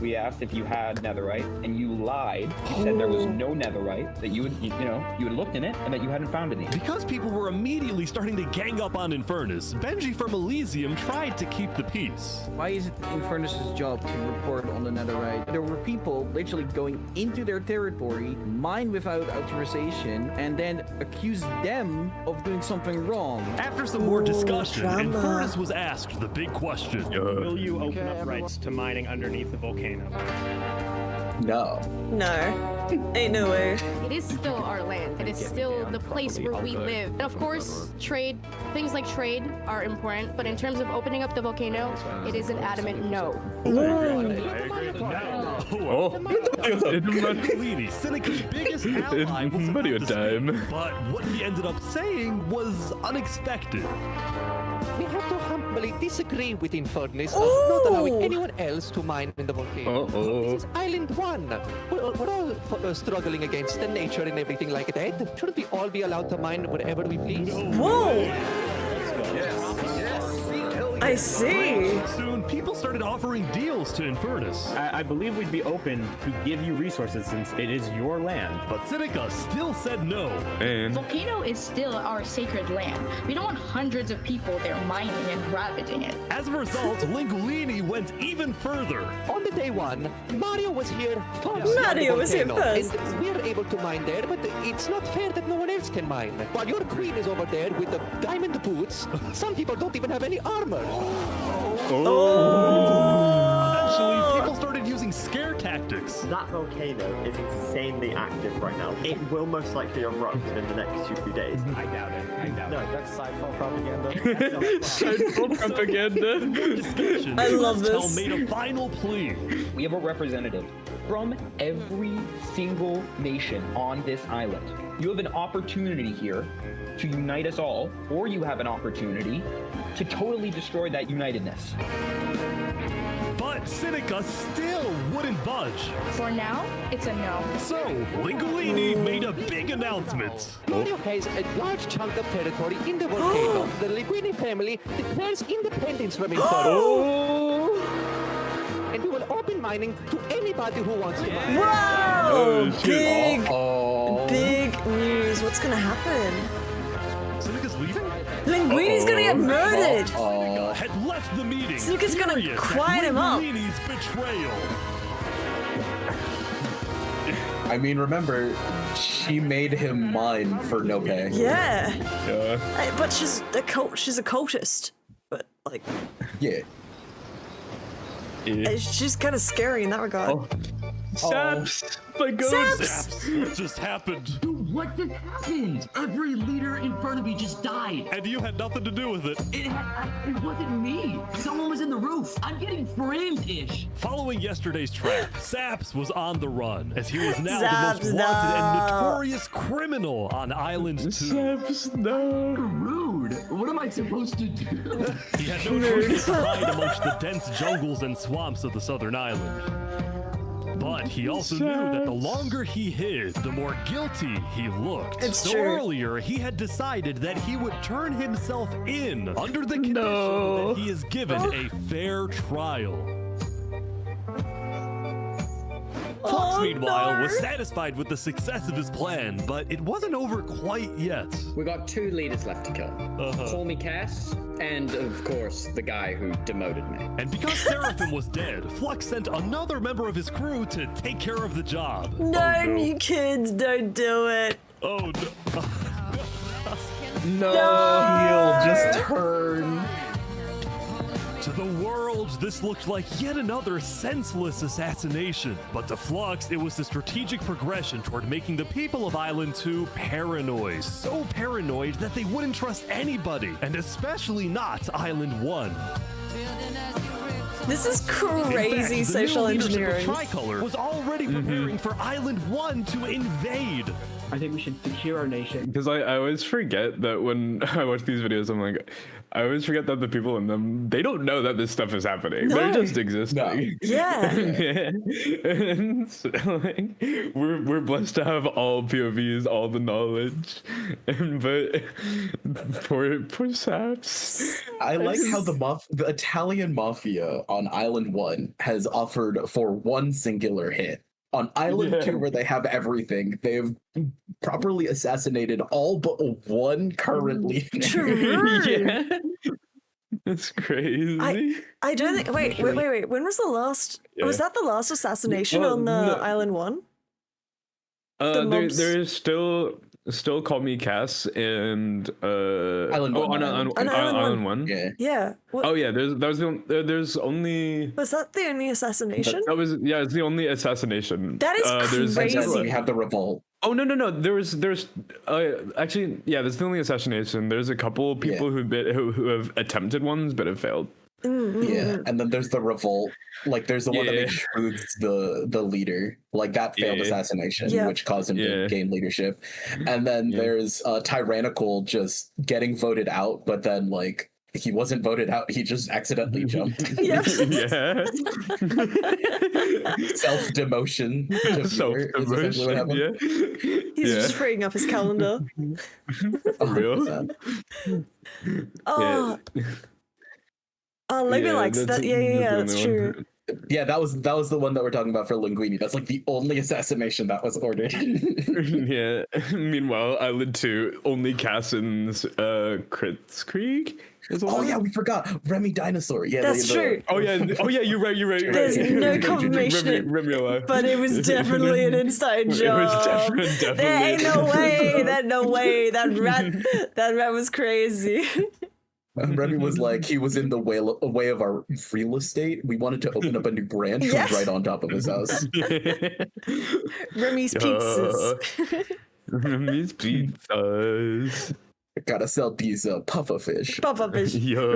we asked if you had netherite, and you lied. You said there was no netherite, that you had looked in it, and that you hadn't found any. Because people were immediately starting to gang up on Infernus, Benji from Elysium tried to keep the peace. Why is it Infernus' job to report on the netherite? There were people literally going into their territory, mine without authorization, and then accuse them of doing something wrong. After some more discussion, Infernus was asked the big question. Will you open up rights to mining underneath the volcano? No. No. Ain't no way. It is still our land. It is still the place where we live. And of course, trade, things like trade are important, but in terms of opening up the volcano, it is an adamant no. Seneca's biggest ally was Mario time. But what he ended up saying was unexpected. We have to humbly disagree with Infernus of not allowing anyone else to mine in the volcano. This is Island 1. We're all struggling against the nature and everything like that. Shouldn't we all be allowed to mine wherever we please? Whoa! I see. Soon, people started offering deals to Infernus. I believe we'd be open to give you resources since it is your land. But Seneca still said no. And volcano is still our sacred land. We don't want hundreds of people there mining and ravaging it. As a result, Lingolini went even further. On the day one, Mario was here first. Mario was here first. And we're able to mine there, but it's not fair that no one else can mine. While your queen is over there with the diamond boots, some people don't even have any armor. Eventually, people started using scare tactics. That volcano is insanely active right now. It will most likely erupt in the next 2 days. I doubt it. No, that's sci-fi propaganda. Sci-fi propaganda. I love this. Made a final plea. We have a representative from every single nation on this island. You have an opportunity here to unite us all, or you have an opportunity to totally destroy that unitedness. But Seneca still wouldn't budge. For now, it's a no. So, Lingolini made a big announcement. Mario has a large chunk of territory in the volcano. The Linguini family declares independence from Infernus. And we will open mining to anybody who wants to mine. Whoa! Big news. What's gonna happen? Seneca's leaving? Linguini's gonna get murdered! Seneca had left the meeting. Seneca's gonna quiet him up. Linguini's betrayal. I mean, remember, she made him mine for no pay. Yeah. But she's a cultist. But like, yeah. She's kind of scary in that regard. Saps! My ghost! Saps! What just happened? Dude, what just happened? Every leader in front of me just died. And you had nothing to do with it. It wasn't me. Someone was in the roof. I'm getting framed-ish. Following yesterday's trap, Saps was on the run, as he was now Saps, the most wanted and notorious criminal on Island 2. Saps, no. Rude. What am I supposed to do? He had no choice to hide amongst the dense jungles and swamps of the southern island. But he also knew that the longer he hid, the more guilty he looked. It's true. True. Earlier, he had decided that he would turn himself in under the condition that he is given a fair trial. Fox, meanwhile, was satisfied with the success of his plan, but it wasn't over quite yet. We got 2 leaders left to kill. Call me Cass, and of course, the guy who demoted me. And because Seraphim was dead, Flux sent another member of his crew to take care of the job. No, you kids, don't do it. Oh, no. No, he'll just turn. To the world, this looked like yet another senseless assassination. But to Flux, it was the strategic progression toward making the people of Island 2 paranoid. So paranoid that they wouldn't trust anybody, and especially not Island 1. This is crazy social engineering. The Tricolor was already preparing for Island 1 to invade. I think we should secure our nation. Because I always forget that when I watch these videos, I'm like, I always forget that the people in them, they don't know that this stuff is happening. No. They're just existing. No. Yeah. And so, like, we're blessed to have all POVs, all the knowledge. But poor Saps. I like how the Italian mafia on Island 1 has offered for one singular hit. On Island 2, where they have everything, they've properly assassinated all but one current leader. Yeah. That's crazy. I don't think. Wait. When was the last? Yeah. Was that the last assassination Well, on the no. Island 1? There's still Call Me Cass and Island 1. Island 1. Yeah. Yeah. Oh yeah, there's only. Was that the only assassination? That was it's the only assassination. That is crazy. We have the revolt. Oh no! There's actually that's the only assassination. There's a couple people who have attempted ones but have failed. Yeah, and then there's the revolt. Like there's the one that makes Schmoots the leader. Like that failed assassination, which caused him to gain leadership. And then there's Tyrannical just getting voted out, but then like he wasn't voted out. He just accidentally jumped. Self-demotion. Self-demotion. He's just freeing up his calendar. Real. Lego likes that. Yeah, that's true. Yeah, that was the one that we're talking about for Linguini. That's like the only assassination that was ordered. Yeah. Meanwhile, Island 2, only Cassin's Kritzkrieg. Oh yeah, we forgot Remy Dinosaur. Yeah, that's true. Oh yeah, you're right. There's no confirmation, but it was definitely an inside job. It was definitely. There ain't no way. That rat was crazy. Remy was like, he was in the way of our real estate. We wanted to open up a new branch right on top of his house. Remy's pizzas. Remy's pizzas. Gotta sell these pufferfish.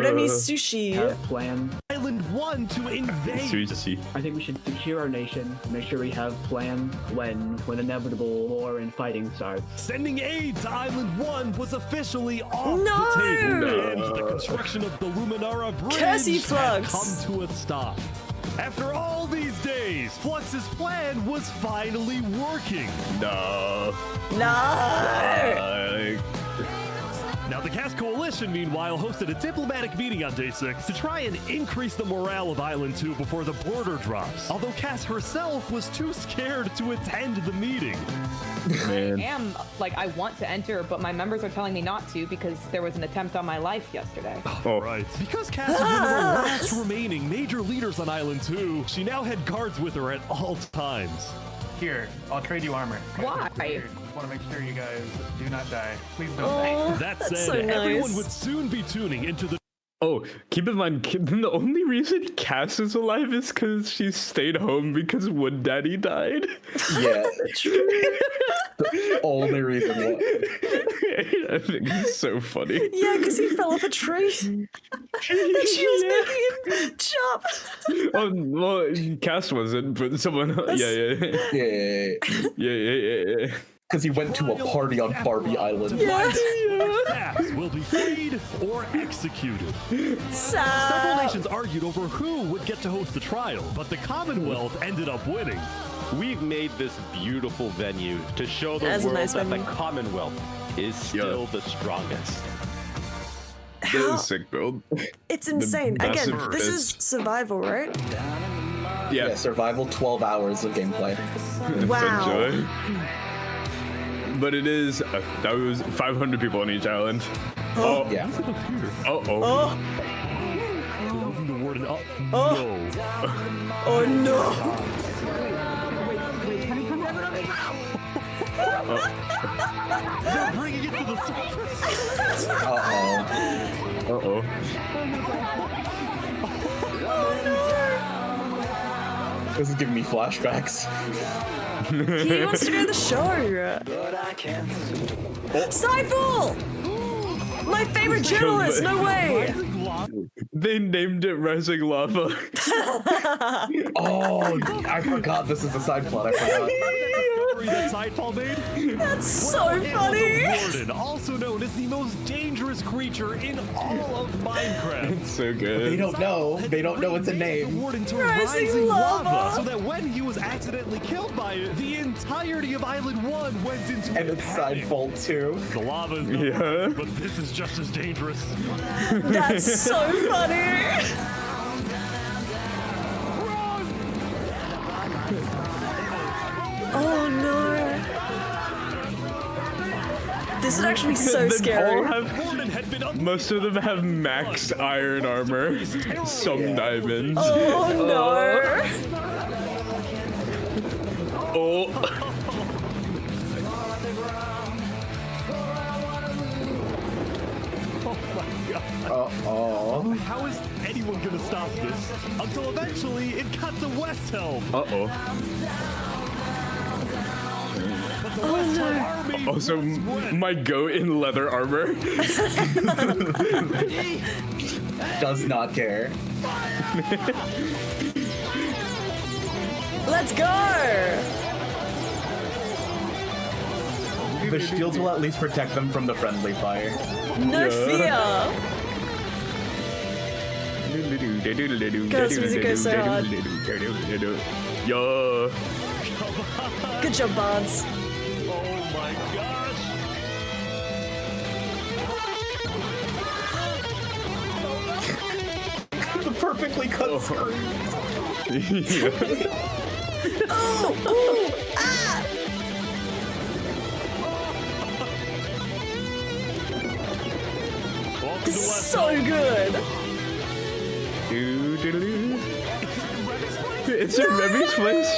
Remy's sushi. Plan. Island 1 to invade. Sushi. I think we should secure our nation. Make sure we have plan when inevitable war and fighting starts. Sending aid to Island 1 was officially off the table, and the construction of the Luminara Bridge had come to a stop. After all these days, Flux's plan was finally working. No. Now, the Cass Coalition, meanwhile, hosted a diplomatic meeting on Day 6 to try and increase the morale of Island 2 before the border drops, although Cass herself was too scared to attend the meeting. I want to enter, but my members are telling me not to because there was an attempt on my life yesterday. Oh, right. Because Cass is one of the last remaining major leaders on Island 2, she now had guards with her at all times. Here, I'll trade you armor. Why? I want to make sure you guys do not die. Please don't die. That said, everyone would soon be tuning into the... Oh, keep in mind, the only reason Cass is alive is because she stayed home because Wood Daddy died. Yeah, true. The only reason why. I think it's so funny. Yeah, because he fell off a tree. And she was making him jump. Oh, well, Cass wasn't, but someone else. Yeah. Because he went to a party on Barbie Island. Cass will be freed or executed. Several nations argued over who would get to host the trial, but the Commonwealth ended up winning. We've made this beautiful venue to show the That's world nice that venue. the Commonwealth is still the strongest. That is sick build. It's insane. Again, this is survival, right? Yeah, survival, 12 hours of gameplay. Wow. Enjoy. But it is that was 500 people on each island. Oh, yeah. Oh no. They're bringing it to the surface. This is giving me flashbacks. He wants to go to the show. Seifel! My favorite journalist, no way! They named it Rising Lava. Oh, I forgot this is a side plot. I forgot. That Sidefall made? That's so funny! Warden, also known as the most dangerous creature in all of Minecraft. It's so good. They don't know. They don't know it's a name. The warden to Rising Lava. so that when he was accidentally killed by it, the entirety of Island 1 went into And it's Sidefall too. The lava is no but this is just as dangerous. That's so funny! This would actually be so They scary. all have, most of them have max iron armor, some diamonds. Oh no! Oh. Uh-oh. How is anyone gonna stop this? Until eventually it got to West Helm. Uh-oh. But the West Helm army Also, my goat in leather armor. Does not care. Let's go! The shields will at least protect them from the friendly fire. No fear! God, this music goes so hard. Yo. Good job, Bards. Oh my gosh. The perfectly cut screen. Oh, ooh, ah! This is so good. It's a Remy's place.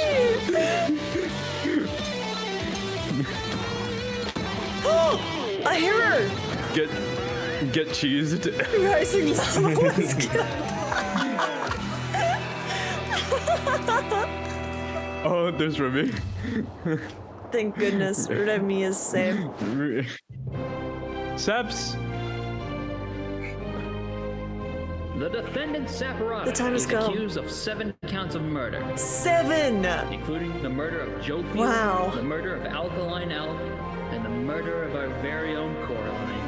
Oh, a hero. Get cheesed. Rising lava was good. Oh, there's Remy. Thank goodness, Remy is safe. Saps. The defendant Saparata The time has is come. accused of 7 counts of murder. 7! Including the murder of Joe Field, Wow. the murder of Alkaline Elk, and the murder of our very own Coraline.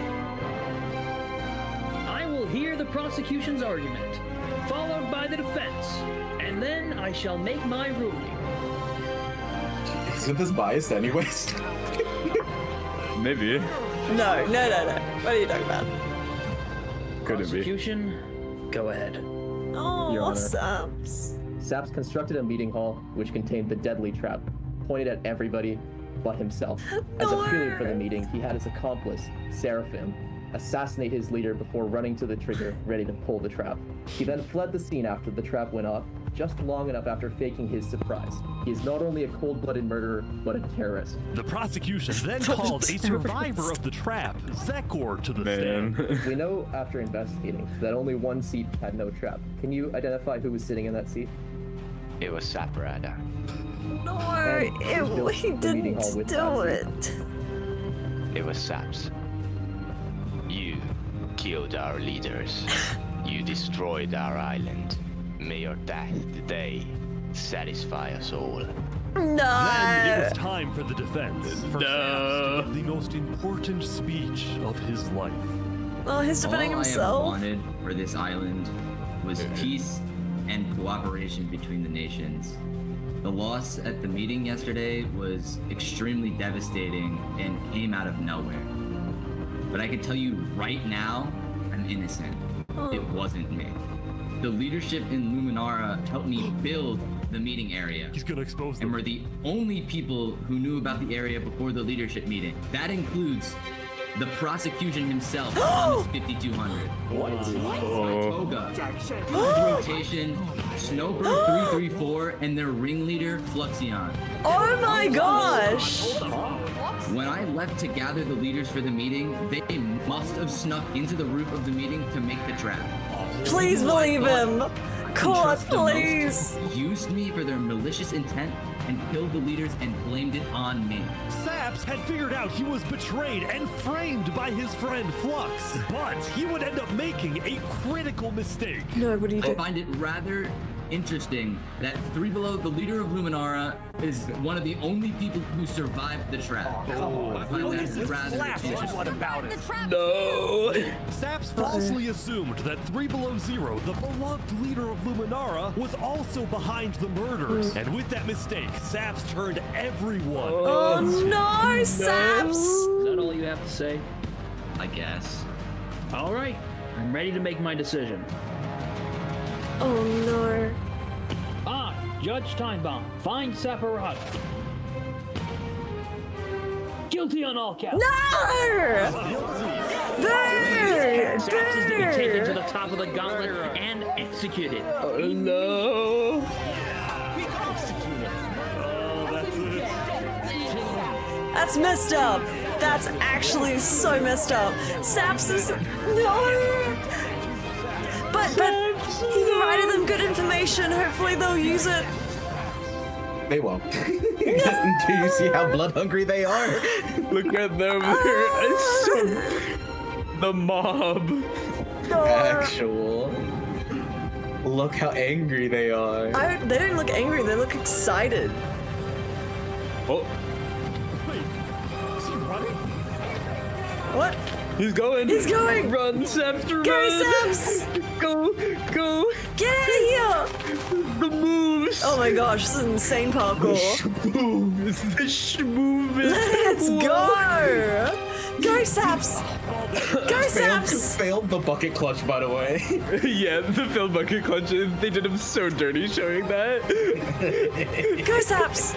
I will hear the prosecution's argument, followed by the defense, and then I shall make my ruling. Isn't this biased anyways? Maybe. No. What are you talking about? Could it be? Prosecution, go ahead. Oh, Your Honor. Saps. Saps constructed a meeting hall which contained the deadly trap, pointed at everybody but himself. As a prelude for the meeting, he had his accomplice, Seraphim, assassinate his leader before running to the trigger, ready to pull the trap. He then fled the scene after the trap went off, just long enough after faking his surprise. He is not only a cold-blooded murderer, but a terrorist. The prosecution then called a survivor of the trap, Zekor, to the stand. We know after investigating that only one seat had no trap. Can you identify who was sitting in that seat? It was Saparata. No, built he the meeting hall didn't with do that it. It was Saps. You killed our leaders. You destroyed our island. May your death today satisfy us all. No. Then it was time for the defense. For Saps to give the most important speech of his life. Oh, he's defending All himself. I wanted for this island was peace and cooperation between the nations. The loss at the meeting yesterday was extremely devastating and came out of nowhere. But I can tell you right now, I'm innocent. It wasn't me. The leadership in Luminara helped me build the meeting area. He's gonna expose them. And we're the only people who knew about the area before the leadership meeting. That includes the prosecution himself, Thomas 5200. Toga, Rotation, Snowbird 334, and their ringleader, Fluxion. Oh my gosh! When I left to gather the leaders for the meeting, they must have snuck into the roof of the meeting to make the trap. Please believe him! God, please! Used me for their malicious intent and killed the leaders and blamed it on me. Saps had figured out he was betrayed and framed by his friend Flux, but he would end up making a critical mistake. No, what do you do? I find it rather interesting that Three Below, the leader of Luminara, is one of the only people who survived the trap. I find that rather interesting. What about it? No. Saps falsely assumed that 3 Below Zero, the beloved leader of Luminara, was also behind the murders. And with that mistake, Saps turned everyone. Oh no, Saps! Is that all you have to say? I guess. All right, I'm ready to make my decision. Oh no. Judge Timebomb, find Saparata. Guilty on all counts. No! Boo! Saps is to be taken to the top of the gauntlet and executed. Oh no! That's messed up. That's actually so messed up. Saps is no. But he provided them good information. Hopefully they'll use it. They won't. Do you see how blood hungry they are? Look at them. The mob. Actual. Look how angry they are. They don't look angry. They look excited. Oh. What? He's going. He's going. Run, Saps, run. Go, Saps. Go. Get out of here. The moves. Oh my gosh, this is insane parkour. The shmoove. Let's go. Go, Saps. Go, Saps. Failed the bucket clutch, by the way. Yeah, the failed bucket clutch. They did him so dirty showing that. Go, Saps.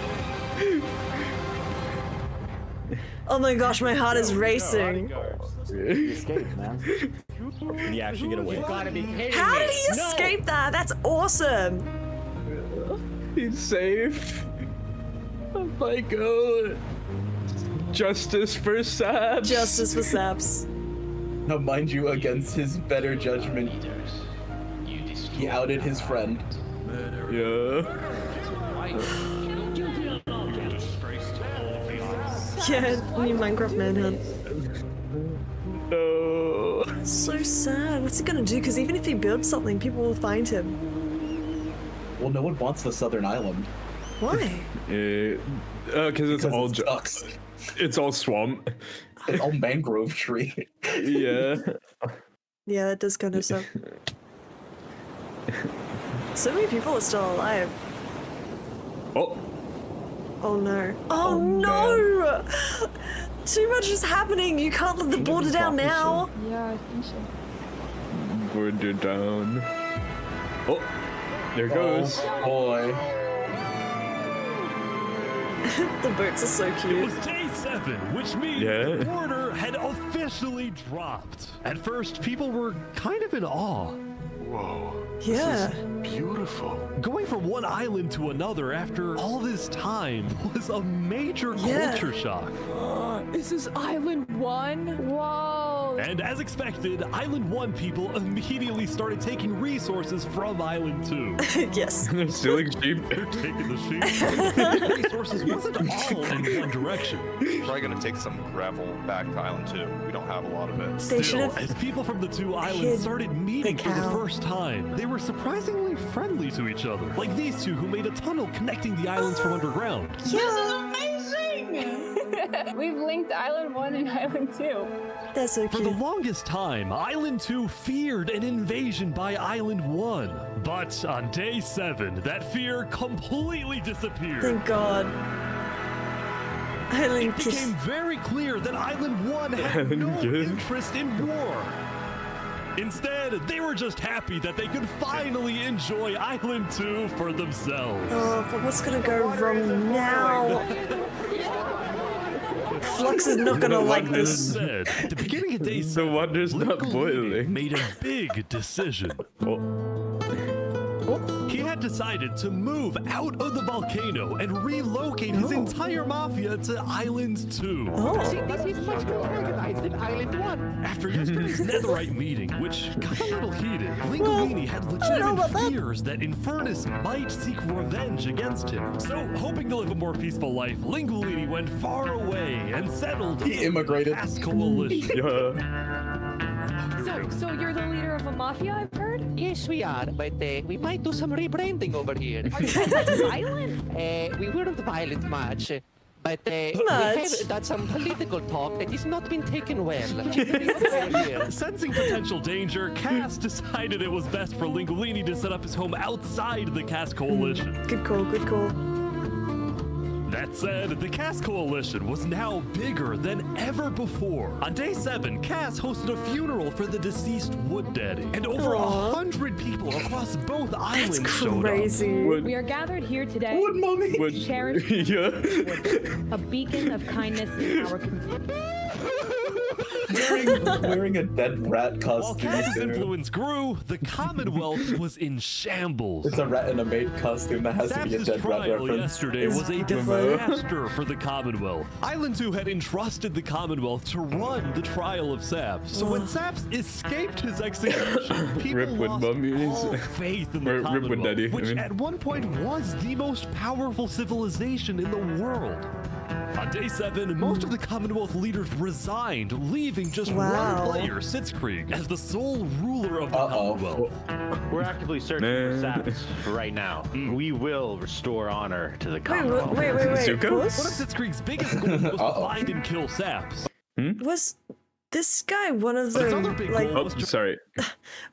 Oh my gosh, my heart is racing. He escaped, man. Did he actually get away? You gotta be kidding How me. did he escape that? That's awesome. He's safe. Oh my god. Justice for Saps. Justice for Saps. Now, mind you, against his better judgment, he outed his friend. Yeah. Yeah, new Minecraft manhunt. No. So sad. What's he gonna do? Because even if he builds something, people will find him. Well, no one wants the southern island. Why? Because it's all sucks. It's all swamp. It's all mangrove tree. Yeah. Yeah, that does kind of suck. So many people are still alive. Oh. Oh no. Oh no! Too much is happening. You can't let the border down now. Yeah, I think so. Border down. Oh. There it goes. Oh boy. The boats are so It cute. was day 7, which means the border had officially dropped. At first, people were kind of in awe. Whoa. Yeah. This is beautiful. Going from one island to another after all this time was a major culture shock. This is Island 1? Whoa. And as expected, Island 1 people immediately started taking resources from Island 2. Yes. They're stealing sheep. They're taking the sheep. The resources wasn't all in one direction. Probably gonna take some gravel back to Island 2. We don't have a lot of it. Still, as people from the two islands started meeting for the first time, they were surprisingly friendly to each other. Like these two who made a tunnel connecting the islands from underground. This is amazing! We've linked Island 1 and Island 2. That's so For the longest time, Island 2 feared an invasion by Island 1. But on day 7, that fear completely disappeared. Thank God. It became very clear that Island 1 had no interest in war. Instead, they were just happy that they could finally enjoy Island 2 for themselves. Oh, but what's gonna go wrong now? Flux is not gonna like this. Said, at the beginning of day 7, the water's not boiling. Made a big decision. He had decided to move out of the volcano and relocate his entire mafia to Island 2. See, this is much more organized than Island 1. After yesterday's netherite meeting, which got a little heated, Linguini had legitimate fears that Infernus might seek revenge against him. So, hoping to live a more peaceful life, Linguini went far away and settled He immigrated. As coalition. So you're the leader of a mafia, I've heard? Yes, we are, but we might do some rebranding over here. Are you guys violent? We weren't violent much, but we have done some political talk that has not been taken well. Sensing potential danger, Cass decided it was best for Linguini to set up his home outside the Cass coalition. Good call, good call. That said, the Cass Coalition was now bigger than ever before. On day 7, Cass hosted a funeral for the deceased Wood Daddy, and over 100 people across both islands showed up. We are gathered here today to cherish a beacon of kindness in our community. Wearing a dead rat costume. While Cass's influence grew, the Commonwealth was in shambles. It's a rat in a maid costume that has to be a Saps' dead rat trial reference. yesterday was a disaster for the Commonwealth. Island 2 had entrusted the Commonwealth to run the trial of Saps. So when Saps escaped his execution, people lost all faith in the Commonwealth, which at one point was the most powerful civilization in the world. On day 7, most of the Commonwealth leaders resigned, leaving just one player, Sitzkrieg, as the sole ruler of the Commonwealth. We're actively searching for Saps right now. We will restore honor to the Commonwealth. Wait. One of Sitzkrieg's biggest goals was to find and kill Saps. Was this guy one of the like? Sorry.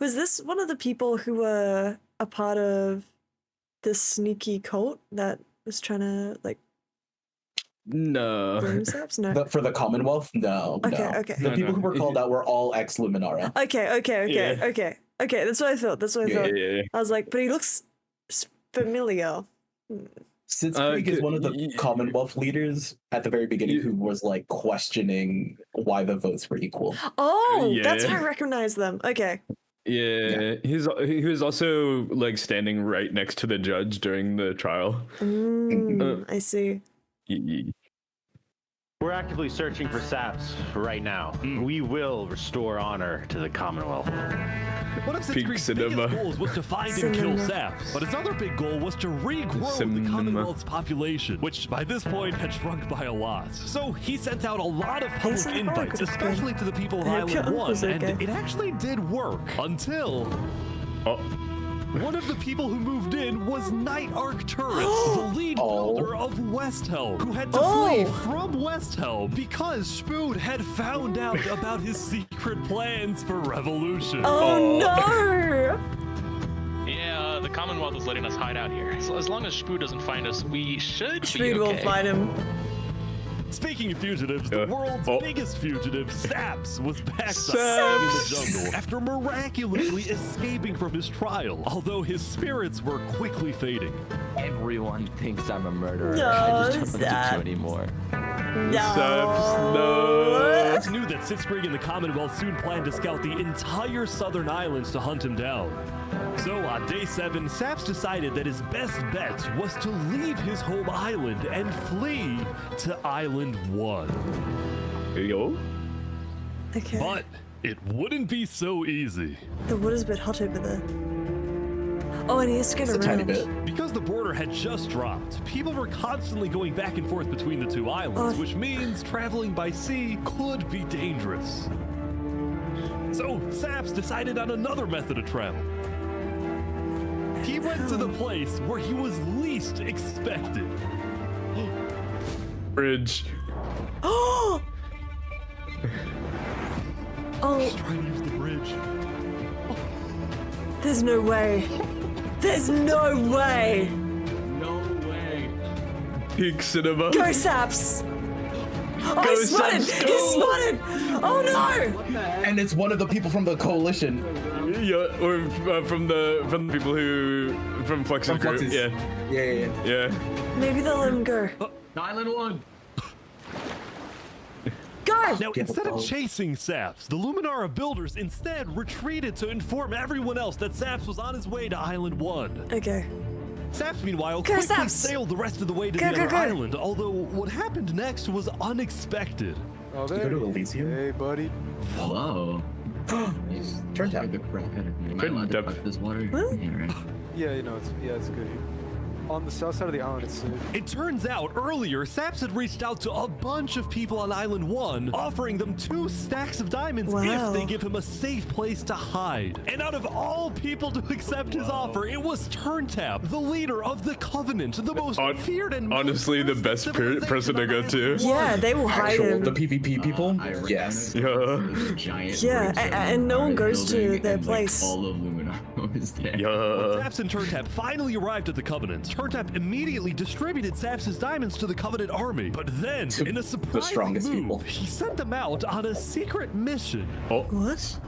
Was this one of the people who were a part of this sneaky cult that was trying to like? No. No. For the Commonwealth? No. Okay, no. okay. The people who were called out were all ex-Luminara. Okay. That's what I thought. Yeah. I was like, but he looks familiar. Sitzkrieg is one of the Commonwealth leaders at the very beginning who was like questioning why the votes were equal. Oh, that's how I recognize them. Okay. Yeah, he was also like standing right next to the judge during the trial. I see. We're actively searching for Saps right now. We will restore honor to the Commonwealth. One of Sitzkrieg's biggest goals was to find and kill Saps, but his other big goal was to regrow the Commonwealth's population, which by this point had shrunk by a lot. So he sent out a lot of public invites, especially to the people of Island 1, and it actually did work until... One of the people who moved in was Night Arcturus, the lead builder of Westhelm, who had to flee from Westhelm because Spood had found out about his secret plans for revolution. Oh no! Yeah, the Commonwealth is letting us hide out here. So as long as Spood doesn't find us, we should be Spood will find him. Speaking of fugitives, the world's biggest fugitive, Saps, was backed up in the jungle after miraculously escaping from his trial, although his spirits were quickly fading. Everyone thinks I'm a murderer. No, I just don't need to anymore. Saps knew that Sitzkrieg and the Commonwealth soon planned to scout the entire southern islands to hunt him down. So on day 7, Saps decided that his best bet was to leave his home island and flee to Island 1. Yo. Okay. But it wouldn't be so easy. The wood is a bit hot over there. Oh, and he has to get around. A tiny bit. Because the border had just dropped, people were constantly going back and forth between the two islands, which means traveling by sea could be dangerous. So Saps decided on another method of travel. He went to the place where he was least expected. Bridge. Oh! He's trying to use the bridge. There's no way. There's no way. No way. Peak cinema. Go Saps. Oh, he's spotted! He's spotted! Oh no! And it's one of the people from the coalition. Yeah, or from the people who from Flex's group. Flex's. Yeah. Maybe they'll let him go. Island 1. Go! Now, instead of chasing Saps, the Luminara builders instead retreated to inform everyone else that Saps was on his way to Island 1. Okay. Saps, meanwhile, Go, quickly Saps! sailed the rest of the way to the other island, although what happened next was unexpected. Oh, there. Go to Elysium. Hey, buddy. Whoa. Turned out. The crap out of me. Am I allowed to touch this water? Yeah, right. Yeah, you know, it's good here. On the south side of the island, it's safe. It turns out earlier, Saps had reached out to a bunch of people on Island 1, offering them 2 stacks of diamonds if they give him a safe place to hide. And out of all people to accept his offer, it was Turntap, the leader of the Covenant, the most feared and honestly the best person to go to. Yeah, they will hide him. The PvP people? Yes. Giant Yeah, and no one goes to their place. All of Luminar. was there. When Saps and Turntap finally arrived at the Covenant, Turntap immediately distributed Saps' diamonds to the Covenant army. But then, in a surprising move, he sent them out on a secret mission. What?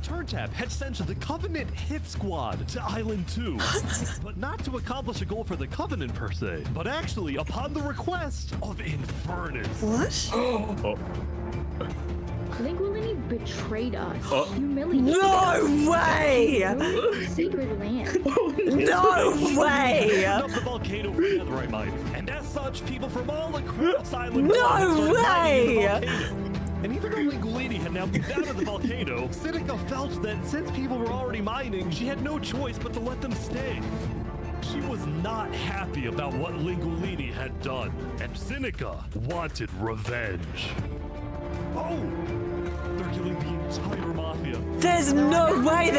Turntap had sent the Covenant hit squad to Island 2, but not to accomplish a goal for the Covenant per se, but actually upon the request of Infernus. What? Linguini betrayed us. Humiliated No way! Sacred land. No way! Up the volcano for netherite mine, and as such, people from all across Island No way! And even though Linguini had now moved out of the volcano, Sinica felt that since people were already mining, she had no choice but to let them stay. She was not happy about what Linguini had done, and Sinica wanted revenge. Oh! They're killing the entire mafia. There's no way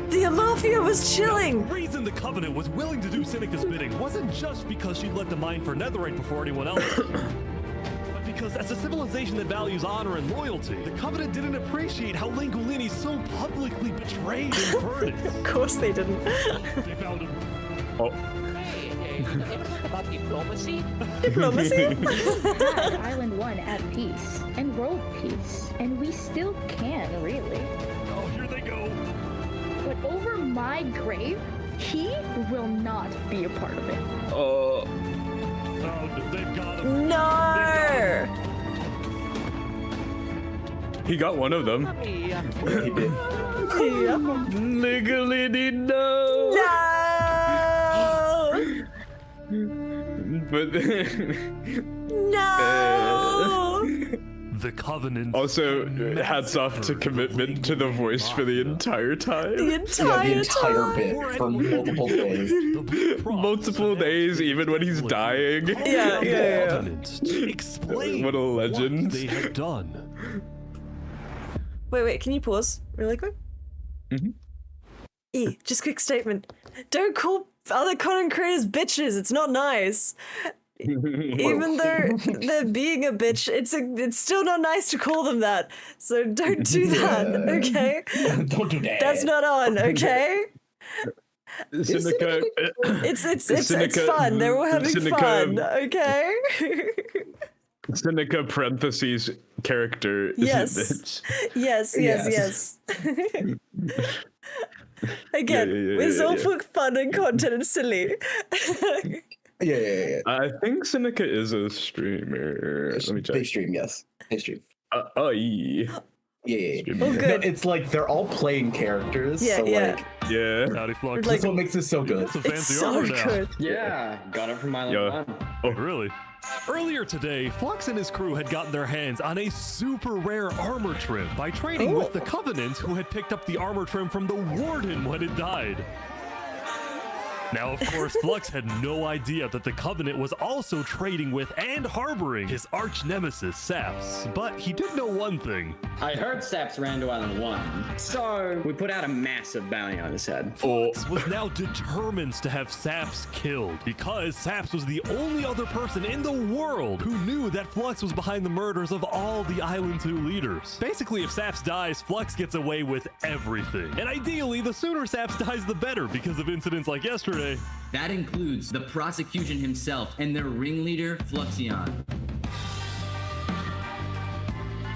the mafia was chilling! The reason the Covenant was willing to do Sinica's bidding wasn't just because she let them mine for netherite before anyone else. Because as a civilization that values honor and loyalty, the Covenant didn't appreciate how Linguini so publicly betrayed Infernus. Of course they didn't. They found him. Hey, about diplomacy? Diplomacy? Had Island 1 at peace and world peace, and we still can, really. Oh, here they go. But over my grave, he will not be a part of it. Oh, they've got him. No! He got one of them. He did. Linguini, no! No! But No! The Covenant. Also, hats off to commitment to the voice for the entire time. The entire bit for multiple days. Multiple days, even when he's dying. Yeah. Explain what a legend. what they had done. Wait, can you pause really quick? Just quick statement. Don't call other content creators bitches, it's not nice. Even though they're being a bitch, it's still not nice to call them that. So don't do that, okay? Don't do that. That's not on, okay? Sinica, It's fun. They're all having fun, okay? Sinica parentheses character is Yes. a bitch. Yes. Again, it's all for fun and content and silly. Yeah. I think Sinica is a streamer. Let me check. They stream, yes. They stream. Yeah. Oh, No, good. it's like they're all playing characters. Yeah, so yeah. like, Yeah. Howdy, Flux. that's what makes this so good. It's a It's fancy so armor now. good. Yeah, got it from Island 1. Oh, really? Earlier today, Flux and his crew had gotten their hands on a super rare armor trim by trading with the Covenant, who had picked up the armor trim from the Warden when it died. Now, of course, Flux had no idea that the Covenant was also trading with and harboring his arch nemesis, Saps. But he did know one thing. I heard Saps ran to Island 1, so we put out a massive bounty on his head. Flux was now determined to have Saps killed, because Saps was the only other person in the world who knew that Flux was behind the murders of all the Island 2 leaders. Basically, if Saps dies, Flux gets away with everything. And ideally, the sooner Saps dies, the better, because of incidents like yesterday. That includes the prosecution himself and their ringleader, Fluxion.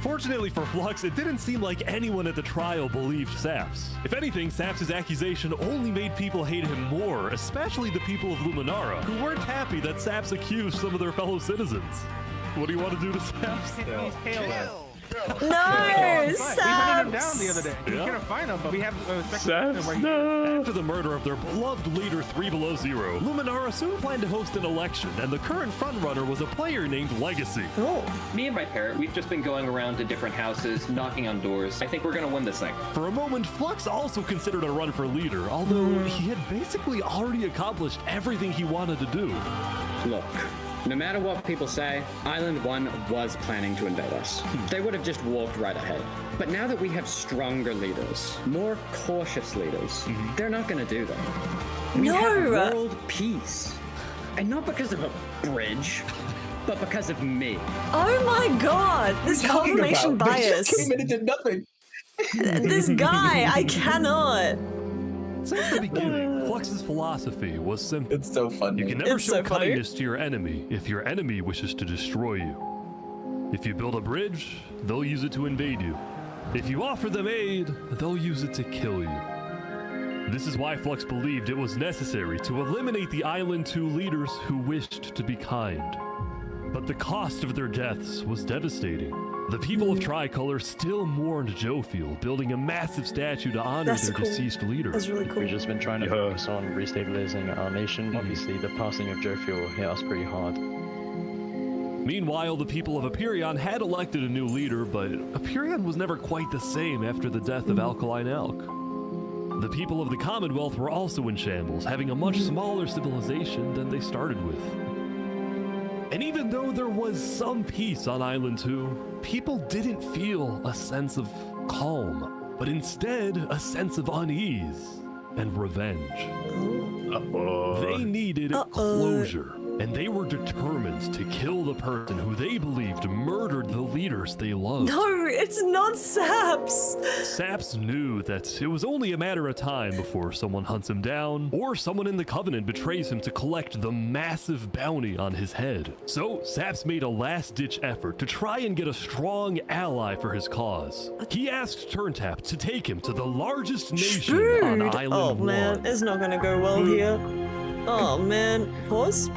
Fortunately for Flux, it didn't seem like anyone at the trial believed Saps. If anything, Saps' accusation only made people hate him more, especially the people of Luminara, who weren't happy that Saps accused some of their fellow citizens. What do you want to do to Saps? No, We hunted him down Saps! the other day. We Yeah. couldn't find him, but we have Saps, no. After the murder of their beloved leader 3 Below Zero, Luminara soon planned to host an election, and the current frontrunner was a player named Legacy. Me and my parrot, we've just been going around to different houses, knocking on doors. I think we're gonna win this thing. For a moment, Flux also considered a run for leader, although he had basically already accomplished everything he wanted to do. Look, no matter what people say, Island 1 was planning to invade us. They would have just walked right ahead. But now that we have stronger leaders, more cautious leaders, they're not going to do that. We have world peace. And not because of a bridge, but because of me. Oh my god, this confirmation bias. They just came in and did nothing. This guy, I cannot. Since the beginning, Flux's philosophy was simple. It's so funny. You can never It's show so funny. kindness to your enemy if your enemy wishes to destroy you. If you build a bridge, they'll use it to invade you. If you offer them aid, they'll use it to kill you. This is why Flux believed it was necessary to eliminate the Island 2 leaders who wished to be kind. But the cost of their deaths was devastating. The people of Tricolor still mourned Jofiel, building a massive statue to honor their deceased leader. That's really cool. We've just been trying to focus on restabilizing our nation. Obviously, the passing of Jofiel hit us pretty hard. Meanwhile, the people of Aperion had elected a new leader, but Aperion was never quite the same after the death of Alkaline Elk. The people of the Commonwealth were also in shambles, having a much smaller civilization than they started with. And even though there was some peace on Island 2, people didn't feel a sense of calm, but instead a sense of unease and revenge. They needed closure, and they were determined to kill the person who they believed murdered the leaders they loved. No, it's not Saps. Saps knew that it was only a matter of time before someone hunts him down, or someone in the Covenant betrays him to collect the massive bounty on his head. So Saps made a last-ditch effort to try and get a strong ally for his cause. He asked Turntap to take him to the largest nation on Island 1. Oh man, it's not gonna go well here. Oh man. Pause?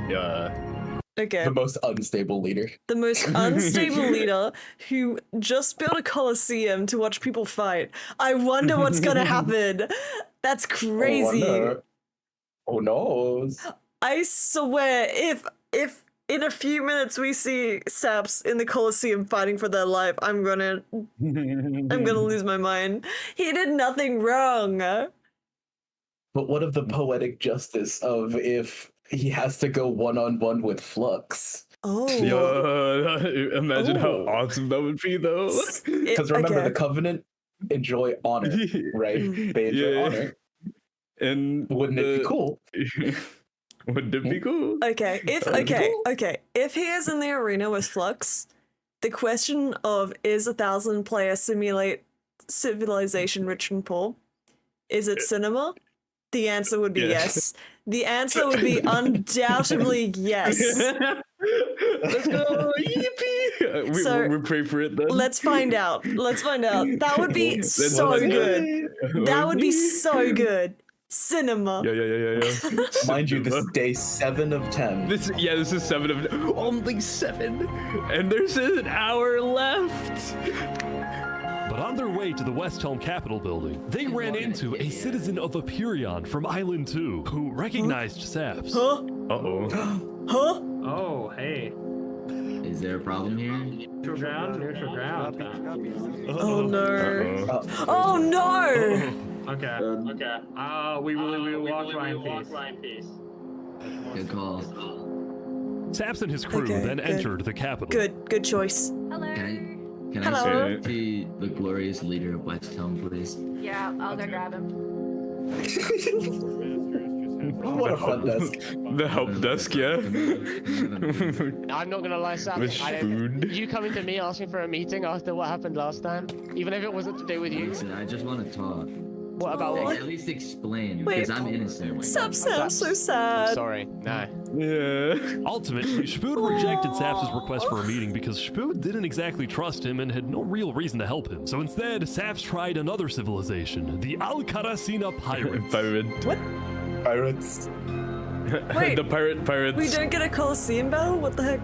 Yeah. Okay. The most unstable leader. The most unstable leader who just built a coliseum to watch people fight. I wonder what's gonna happen. That's crazy. Oh no. I swear, if in a few minutes we see Saps in the Coliseum fighting for their life, I'm gonna lose my mind. He did nothing wrong. But what of the poetic justice of if he has to go one-on-one with Flux? Oh. Yo, imagine how awesome that would be, though. Because remember, the Covenant enjoy honor, right? They enjoy honor. And wouldn't it be cool? Wouldn't it be cool? Okay, if he is in the arena with Flux, the question of is 1,000-player simulate civilization rich and poor? Is it cinema? The answer would be yes. The answer would be undoubtedly yes. Let's go! Yippee! We pray for it then. Let's find out. That would be so good. That would be so good. Cinema. Yeah. Mind you, this is day 7 of 10. This is 7 of only 7, and there's an hour left. But on their way to the West Helm Capitol building, they ran into a citizen of Aperion from Island 2 who recognized Saps. Uh-oh. Huh? Oh, hey. Is there a problem here? Neutral ground. Oh no. Oh no! Okay. We will walk by in peace. Good call. Saps and his crew then entered the Capitol. Good choice. Can I see the glorious leader of West Helm, please? Yeah, I'll go grab him. What a fun desk. The help desk, yeah. I'm not gonna lie, Sam. You coming to me asking for a meeting after what happened last time, even if it wasn't to do with you. Listen, I just want to talk. What about what? At least explain, because I'm innocent. Saps sounds so sad. Sorry, no. Yeah. Ultimately, Spood rejected Saps' request for a meeting because Spood didn't exactly trust him and had no real reason to help him. So instead, Saps tried another civilization, the Alcaracina Pirates. What? Pirates. Wait, the pirates. We don't get a Coliseum battle? What the heck?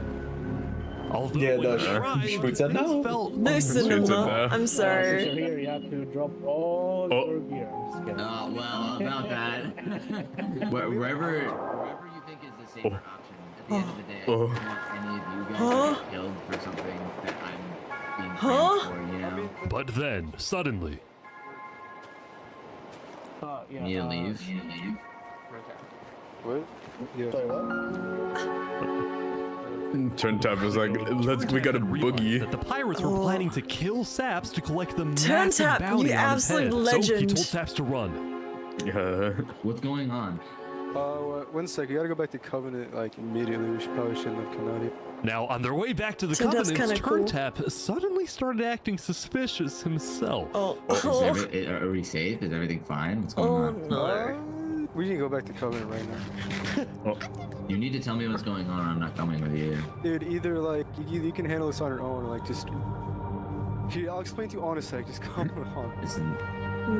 Although Spood said no. No cinema. I'm sorry. So here you have to drop all your gear. Well, about that. wherever you think is the safer option. At the end of the day, I don't want any of you guys to get killed for something that I'm being framed for, you know? But then, suddenly... Need to leave? What? Sorry, what? Turntap was like, we got a boogie. That the pirates were planning to kill Saps to collect the massive Turntap, bounty you on his head. absolute legend. So he told Saps to run. Yeah. What's going on? One sec, you gotta go back to Covenant like immediately. We probably shouldn't have come out here. Now, on their way back to the Turntaps Covenant, kinda cool. Turntap suddenly started acting suspicious himself. Are we safe? Is everything fine? What's going on? We can go back to Covenant right now. You need to tell me what's going on or I'm not coming with you. Dude, either like you can handle this on your own, or like just. I'll explain to you on a sec. Just come on.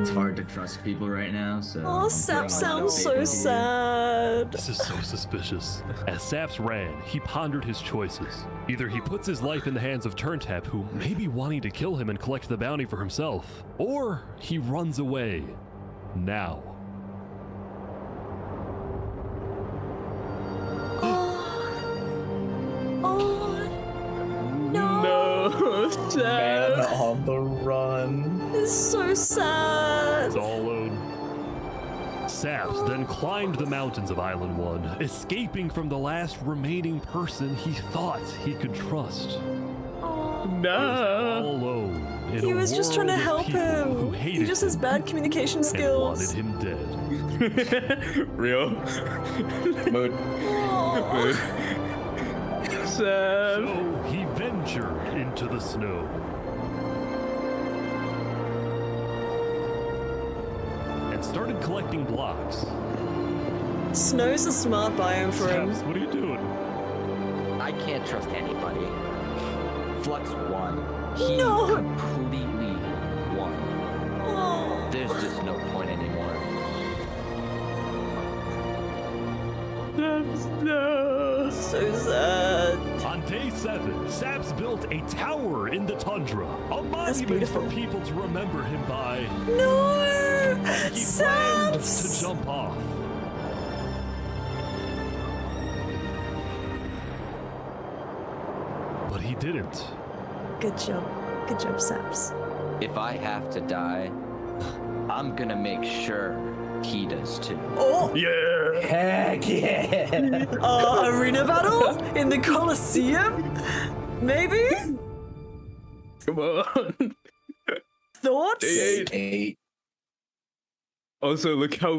It's hard to trust people right now, so. Oh, Sap sounds so sad. This is so suspicious. As Saps ran, he pondered his choices. Either he puts his life in the hands of Turntap, who may be wanting to kill him and collect the bounty for himself, or he runs away. Now. No, Man on the run. It's so sad. It's all alone. Saps then climbed the mountains of Island 1, escaping from the last remaining person he thought he could trust. No. All alone. In He a was just trying to world of help people who him. hated He just has him bad communication and skills. wanted him dead. Real. Mood. Mood. So he ventured into the snow. And started collecting blocks. Snow's a smart biome for him. Saps, what are you doing? I can't trust anybody. Flux won. He No. completely won. Oh. There's just no point anymore. No. So sad. On day 7, Saps built a tower in the tundra, a monument for people to remember him by. No! He planned Saps! to jump off. But he didn't. Good job. Good job, Saps. If I have to die, I'm gonna make sure he does too. Oh! Yeah! Heck yeah! Arena battle? In the Colosseum? Maybe? Come on. Thoughts? Eight. Also, look how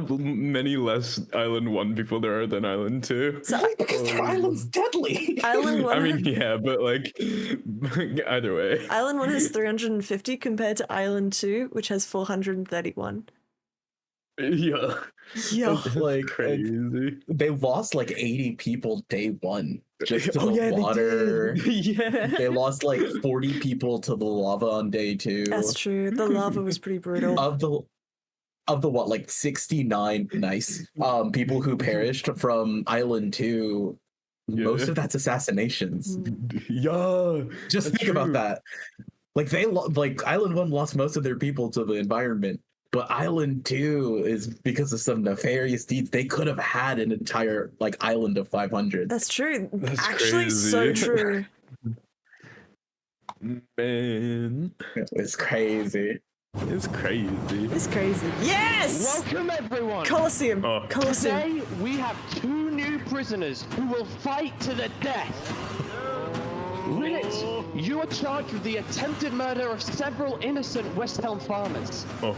many less Island 1 people there are than Island 2. Because their island's deadly. Island 1 I mean, yeah, but like, either way. Island 1 has 350 compared to Island 2, which has 431. Yeah. Yeah. Like crazy. They lost like 80 people day 1 just to Oh, the yeah, they water. Yeah. They lost like 40 people to the lava on day 2. That's true. The lava was pretty brutal. Of the what, like 69 people who perished from Island 2. Yeah. Most of that's assassinations. Yeah. Just think about that. Like like Island 1 lost most of their people to the environment. But Island 2 is because of some nefarious deeds. They could have had an entire like island of 500. That's true. That's Actually, crazy. so true. Man. It's crazy. It's crazy. It's crazy. Yes! Welcome everyone. Colosseum. Oh. Colosseum. Today we have 2 new prisoners who will fight to the death. Rinit, you are charged with the attempted murder of several innocent West Helm farmers. Oh.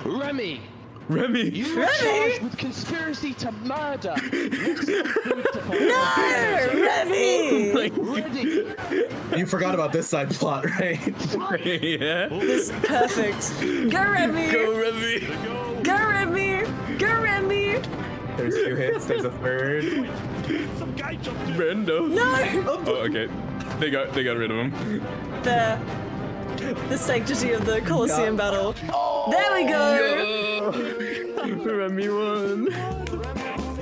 Remy, Remy! you are charged with conspiracy to murder. No! Remy! Ready. You forgot about this side plot, right? Yeah. This is perfect. Go Remy! Go, Remy! Go Remy! Go Remy! There's 2 hits, there's a third. Some guy jumped in. Brando. No! Oh, okay. They got rid of him. The sanctity of the Colosseum battle. There we go! Remy won.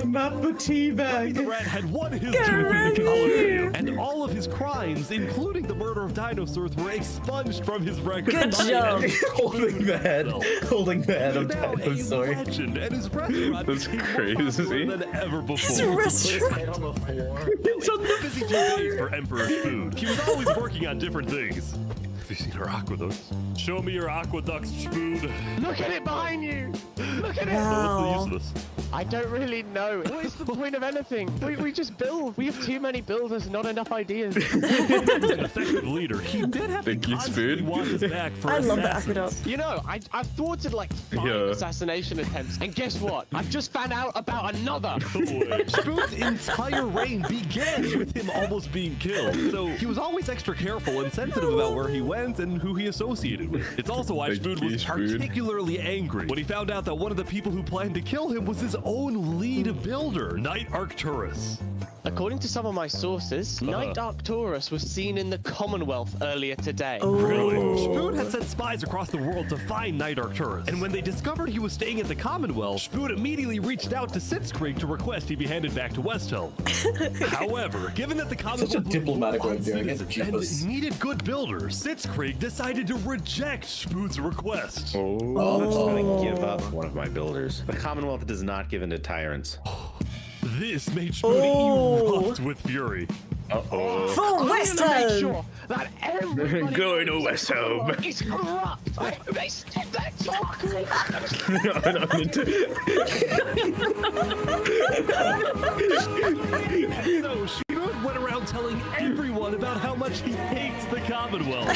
Not the teabag. The rat had won his tooth in the Colosseum, and all of his crimes, including the murder of dinosaurs, were expunged from his record. Good job. Holding the head of dinosaur. Legend, and his restaurant That's became crazy. more popular than ever before. His restaurant. It's a busy 2 days for Emperor's food. He was always working on different things. Have you seen our aqueducts? Show me your aqueducts, Spood. Look at it behind you. Look at it. Wow. What's the use of this? I don't really know. What is the point of anything? We just build. We have too many builders, not enough ideas. As an effective leader, he did have to constantly watch his back for I love that assassins. aqueduct. You know, I've thwarted like 5 assassination attempts, and guess what? I've just found out about another. Spoon's entire reign began with him almost being killed, so he was always extra careful and sensitive about where he went and who he associated with. It's also why Spoon was particularly angry when he found out that one of the people who planned to kill him was his own lead builder, Knight Arcturus. According to some of my sources, Knight Arcturus was seen in the Commonwealth earlier today. Really? Spoon had sent spies across the world to find Knight Arcturus, and when they discovered he was staying at the Commonwealth, Spoon immediately reached out to Sitzkrieg to request he be handed back to Westhelm. However, given that the Commonwealth Such a diplomatic way of doing it. and needed good builders, Sitzkrieg decided to reject Spoon's request. I'm just gonna give up one of my builders. The Commonwealth does not give in to tyrants. This made Spoon erupt with fury. For Westhelm! Sure that everybody Going to Westhelm. is corrupt. They said that talking. So Spoon went around telling everyone about how much he hates the Commonwealth.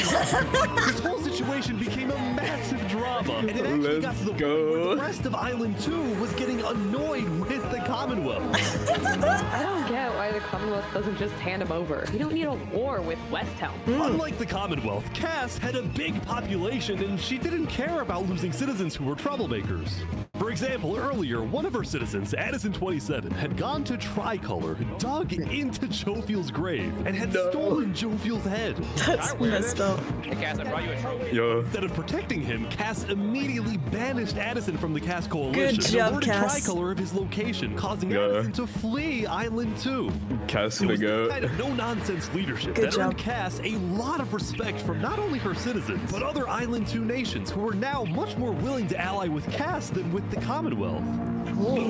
This whole situation became a massive drama, and it actually got to the point where the rest of Island 2 was getting annoyed with the Commonwealth. I don't get why the Commonwealth doesn't just hand him over. We don't need a war with Westhelm. Unlike the Commonwealth, Cass had a big population and she didn't care about losing citizens who were troublemakers. For example, earlier, one of her citizens, Addison27, had gone to Tricolor, dug into Jophiel's grave, and had stolen Jophiel's head. That's messed up. Hey, Cass, I brought you a trophy. Instead of protecting him, Cass immediately banished Addison from the Cass Coalition Good job, and alerted Cass. Tricolor of his location, causing Addison to flee Island 2. Cass It was the this goat. kind of no-nonsense leadership Good that job. earned Cass a lot of respect from not only her citizens, but other Island 2 nations who were now much more willing to ally with Cass than with the Commonwealth.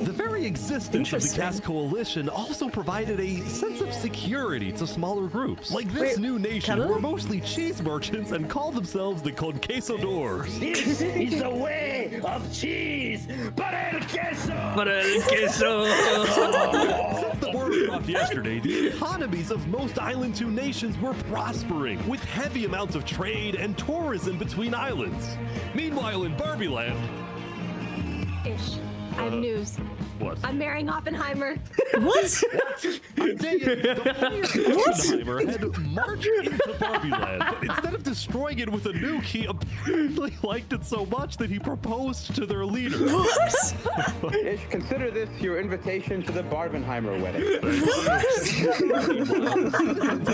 The very existence of the Cass Coalition also provided a sense of security to smaller groups. Like this new nation were mostly cheese merchants and called themselves the Conquistadors. This is the way of cheese. Para el queso. Para el queso. Since the border dropped yesterday, the economies of most Island 2 nations were prospering, with heavy amounts of trade and tourism between islands. Meanwhile, in Barbieland... Ish. I have news. What? I'm marrying Oppenheimer. What? I'm digging. The players Oppenheimer had marched into Barbieland, but instead of destroying it with a nuke, he apparently liked it so much that he proposed to their leader. What? Ish, consider this your invitation to the Barbenheimer wedding.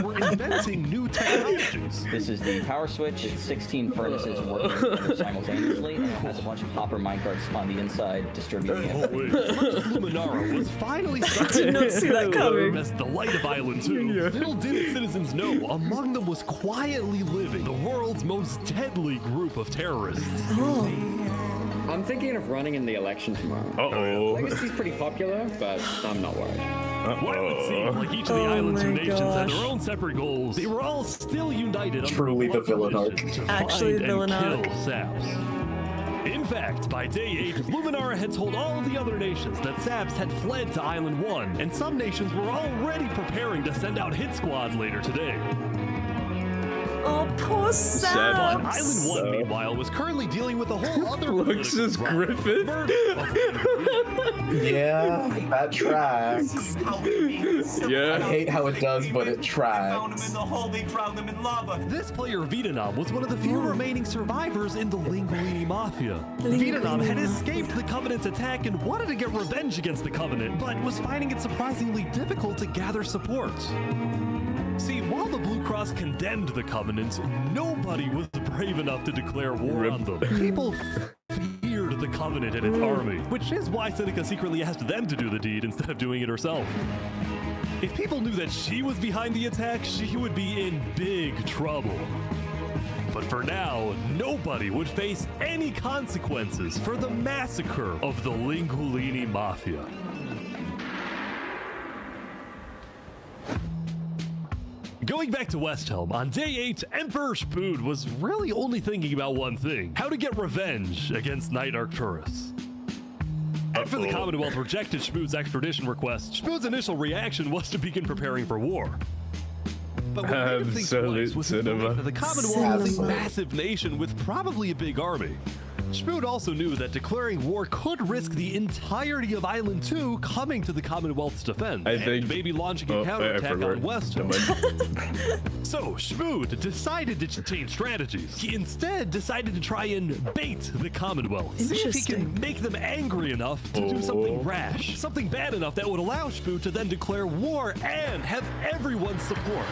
We're inventing new technologies. This is the power switch. It's 16 furnaces working together simultaneously, and it has a bunch of hopper minecarts on the inside distributing it. Luminara was finally Did not see that coming. as the light of Island 2. Little did its citizens know, among them was quietly living the world's most deadly group of terrorists. I'm thinking of running in the election tomorrow. Legacy's pretty popular, but I'm not worried. While it seemed like each of the Island 2 nations had their own separate goals, they were all still united under Truly the villain arc. to Actually, find the villain and arc. kill Saps. In fact, by day 8, Luminara had told all of the other nations that Saps had fled to Island 1, and some nations were already preparing to send out hit squads later today. Oh, poor Saps. But Island 1, meanwhile, was currently dealing with a whole other Fluxus Griffith. Yeah, that tracks. Yeah. I hate how it does, but it tracks. This player, Vietnam, was one of the few remaining survivors in the Linguini Mafia. Vietnam had escaped the Covenant's attack and wanted to get revenge against the Covenant, but was finding it surprisingly difficult to gather support. See, while the Blue Cross condemned the Covenant, nobody was brave enough to declare war on them. People feared the Covenant and its army, which is why Seneca secretly asked them to do the deed instead of doing it herself. If people knew that she was behind the attack, she would be in big trouble. But for now, nobody would face any consequences for the massacre of the Lingulini Mafia. Going back to Westhelm, on day 8, Emperor Spoon was really only thinking about one thing: how to get revenge against Knight Arcturus. At After the Commonwealth rejected Shmood's extradition request, Shmood's initial reaction was to begin preparing for war. But what made him think twice was his belief that the Commonwealth was a massive nation with probably a big army. Shmood also knew that declaring war could risk the entirety of Island 2 coming to the Commonwealth's defense, and maybe launching a counterattack on Westholm. So Shmood decided to change strategies. He instead decided to try and bait the Commonwealth, see if he can make them angry enough to do something rash, something bad enough that would allow Shmood to then declare war and have everyone's support.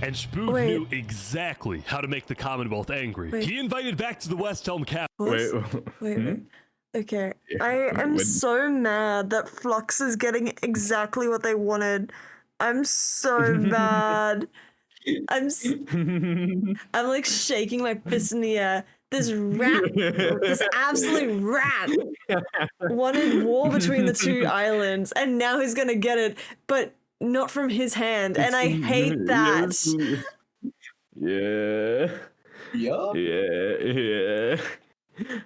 And Shmood knew exactly how to make the Commonwealth angry. He invited back to the Westhelm capital. Wait. Okay. I am so mad that Flux is getting exactly what they wanted. I'm so mad. I'm like shaking my fist in the air. This rat, this absolute rat, wanted war between the two islands, and now he's gonna get it, but not from his hand, and I hate that. Yeah.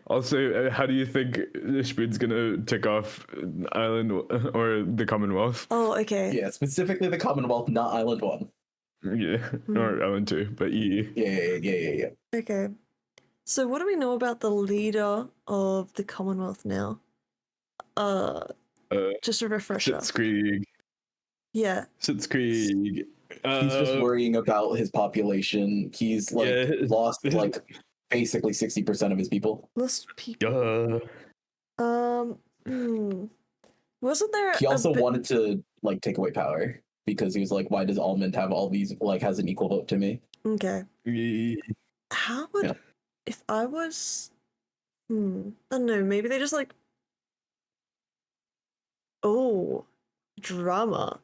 Also, how do you think Shmood's gonna tick off Island or the Commonwealth? Oh, okay. Yeah, specifically the Commonwealth, not Island 1. Yeah, or Island 2, but Yeah. Okay. So what do we know about the leader of the Commonwealth now? Just a refresher. Sitzkrieg. Yeah. Sitzkrieg. He's just worrying about his population. He's lost basically 60% of his people. Lost people. Wasn't there? He also wanted to take away power because he was like, "Why does Almond have all these? Has an equal vote to me?" Okay. How would if I was? I don't know. Maybe they just drama.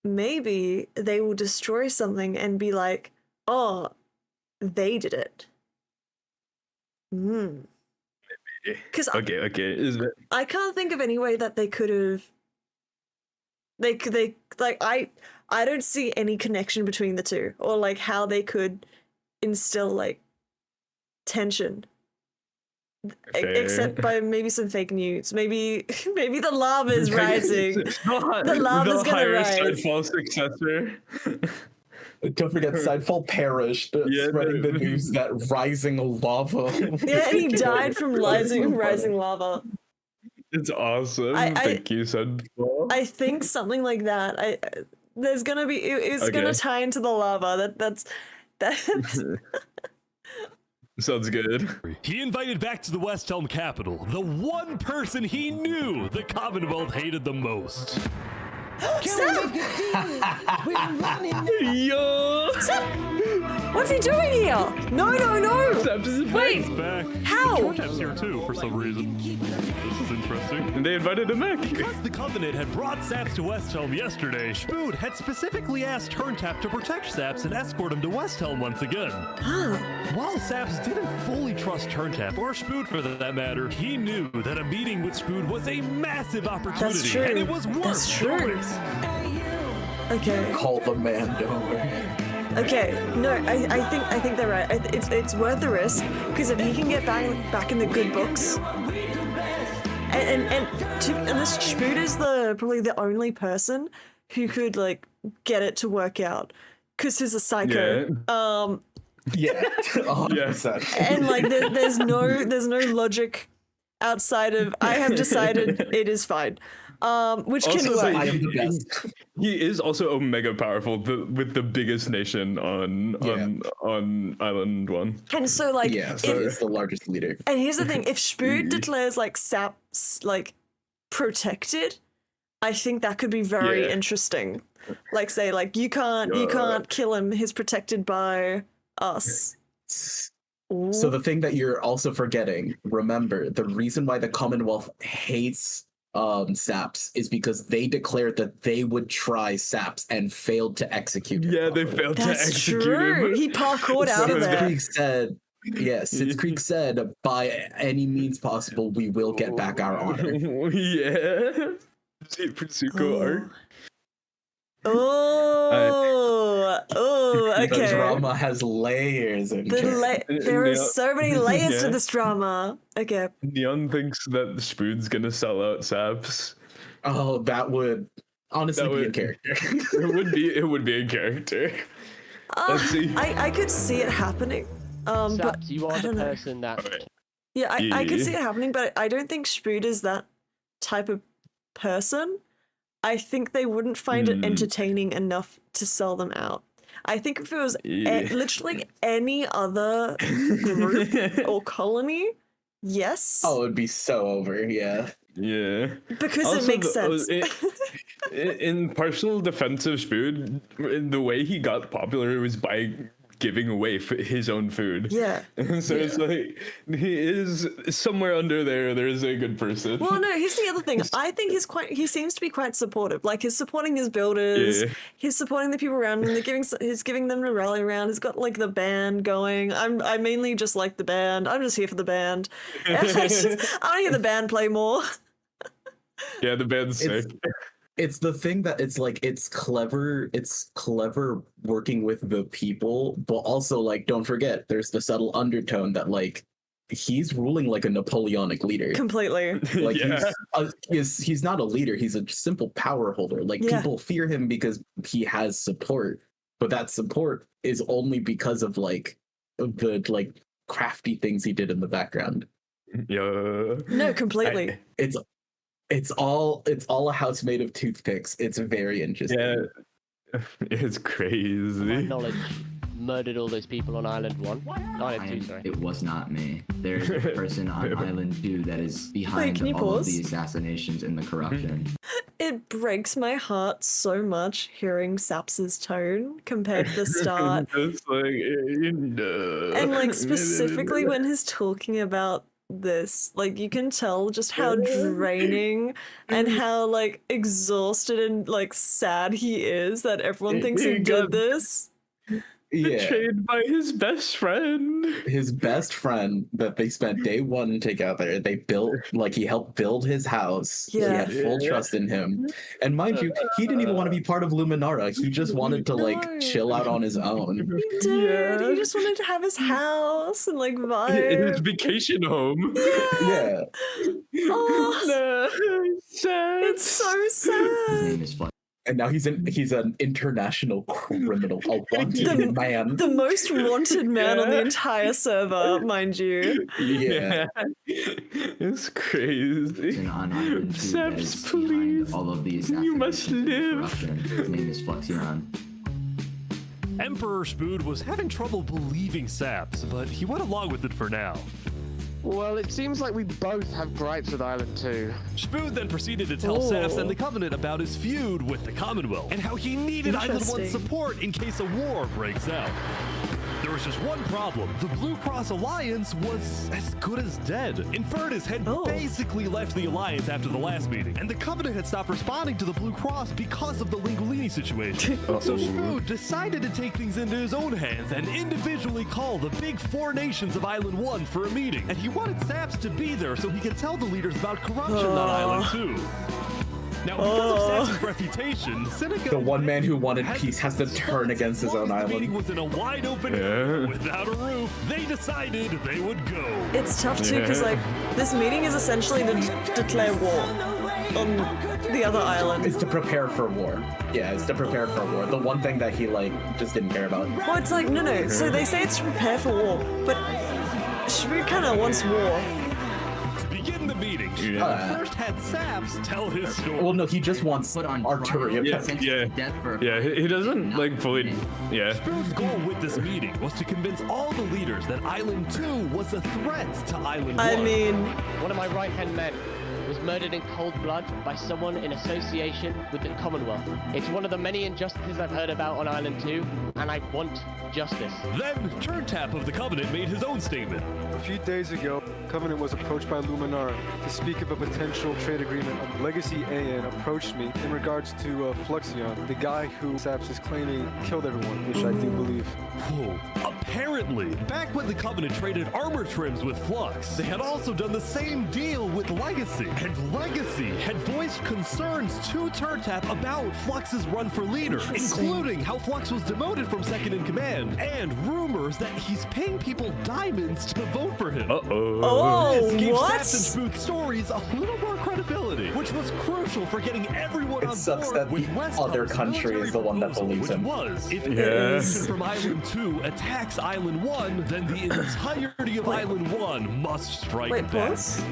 Maybe they will destroy something and be like, "Oh, they did it." Because okay. Is it? I can't think of any way that they could have. I don't see any connection between the two, or how they could instill tension. Except by maybe some fake news. Maybe the lava is rising. The lava's gonna rise. Sidefall successor. Don't forget, Sidefall perished spreading the news that rising lava. Yeah, and he died from rising lava. It's awesome. Thank you, Sidefall. I think something like that. There's gonna be. It's gonna tie into the lava. That's. Sounds good. He invited back to the Westhelm capital the one person he knew the Commonwealth hated the most. Sam! Yo! Sam! What's he doing here? No! Wait! Back. How? Turntab's here too for some reason. This is interesting. And they invited him back. Because the Covenant had brought Saps to Westhelm yesterday, Shmood had specifically asked Turntap to protect Saps and escort him to Westhelm once again. While Saps didn't fully trust Turntap, or Shmood for that matter, he knew that a meeting with Shmood was a massive opportunity. That's true. And it was worth going. Okay. Call the man over. Okay, no, I think they're right. It's worth the risk, because if he can get back in the good books, and this Shmood is probably the only person who could get it to work out, because he's a psycho. Yeah. 100%. And there's no logic outside of I have decided it is fine. Which also, can work. I am the best. He is also omega powerful with the biggest nation on Island 1. And so it's the largest leader. And here's the thing: if Shmood declares Saps protected, I think that could be very interesting. Say you can't kill him. He's protected by us. So the thing that you're also forgetting, remember, the reason why the Commonwealth hates Saps is because they declared that they would try Saps and failed to execute him. Yeah, they failed to execute him. He parkoured out of there. Sitzkrieg said, by any means possible, we will get back our honor. Yeah. Super arc. Oh, okay. The drama has layers. There are so many layers to this drama. Okay. Neon thinks that the Spoon's gonna sell out Saps. Oh, that would honestly be in character. It would be in character. Let's see. I could see it happening. Saps, but you are I the don't know. person that. Yeah, I could see it happening, but I don't think Spood is that type of person. I think they wouldn't find it entertaining enough to sell them out. I think if it was literally any other group or colony, yes. Oh, it would be so over, yeah. Yeah. Because also, it makes sense. In partial defense of Spood, the way he got popular was by giving away his own food. Yeah. So it's like, he is somewhere under there. There's a good person. Well, no, here's the other thing. I think he seems to be quite supportive. Like, he's supporting his builders. Yeah. He's supporting the people around him. He's giving them a rally around. He's got, like, the band going. I mainly just like the band. I'm just here for the band. I want to hear the band play more. Yeah, the band's sick. It's the thing that it's like, it's clever working with the people, but also, like, don't forget, there's the subtle undertone that, like, he's ruling like a Napoleonic leader. Completely. Like, he's not a leader, he's a simple power holder. Like, people fear him because he has support, but that support is only because of, like, the, like, crafty things he did in the background. Yeah. No, completely. It's all a house made of toothpicks. It's very interesting. Yeah, it's crazy. My knowledge murdered all those people on Island 1. Island 2, sorry. It was not me. There's a person on Island 2 that is behind all of the assassinations and the corruption. It breaks my heart so much hearing Saps's tone compared to the start. It's like, and, like, specifically when he's talking about this, like, you can tell just how draining and how, like, exhausted and, like, sad he is that everyone thinks he did this. Betrayed by his best friend. His best friend that they spent day one together. They built, like, he helped build his house. He had full trust in him. And mind you, he didn't even want to be part of Luminara. He just wanted to, like, chill out on his own. He did. He just wanted to have his house and, like, vibe. His vacation home. Yeah. Oh, no, sad. It's so sad. And now he's an international criminal, a wanted man. The most wanted man on the entire server, mind you. Yeah. It's crazy. Saps, please. All of these you must live. His name is Fluxion. Emperor Spood was having trouble believing Saps, but he went along with it for now. Well, it seems like we both have gripes with Island 2. Spood then proceeded to tell Saps and the Covenant about his feud with the Commonwealth and how he needed Island 1's support in case a war breaks out. There was just one problem. The Blue Cross Alliance was as good as dead. Infernus had basically left the Alliance after the last meeting, and the Covenant had stopped responding to the Blue Cross because of the Linguini situation. So Spood decided to take things into his own hands and individually call the big 4 nations of Island 1 for a meeting. And he wanted Saps to be there so he could tell the leaders about corruption on Island 2. Now, because of Saps' reputation, Seneca, the one man who wanted peace, has to turn against his own island. The meeting was in a wide open area without a roof. They decided they would go. It's tough too, because, like, this meeting is essentially to declare war on the other island. It's to prepare for war. Yeah, it's to prepare for war. The one thing that he, like, just didn't care about. Well, it's like, no. So they say it's to prepare for war, but Shrew kind of wants war. Begin the meeting. First had Saps tell his story. Well, no, he just wants Arturian. Yeah, he doesn't, like, fully. Yeah. Spood's goal with this meeting was to convince all the leaders that Island 2 was a threat to Island 1. I mean, one of my right-hand men was murdered in cold blood by someone in association with the Commonwealth. It's one of the many injustices I've heard about on Island 2, and I want justice. Then, Turntap of the Covenant made his own statement. A few days ago, Covenant was approached by Luminara to speak of a potential trade agreement. Legacy AN approached me in regards to Fluxion, the guy who Saps is claiming killed everyone, which I do believe. Whoa. Apparently, back when the Covenant traded armor trims with Flux, they had also done the same deal with Legacy. And and Legacy had voiced concerns to TurnTap about Flux's run for leader, including how Flux was demoted from second in command, and rumors that he's paying people diamonds to vote for him. This gave Saps and Spoot's stories a little more credibility, which was crucial for getting everyone on sucks board that with the West other Coast's country is the one that believes which him. was, if an from Island 2 attacks Island 1, then the entirety of Island 1 must strike back. Pause?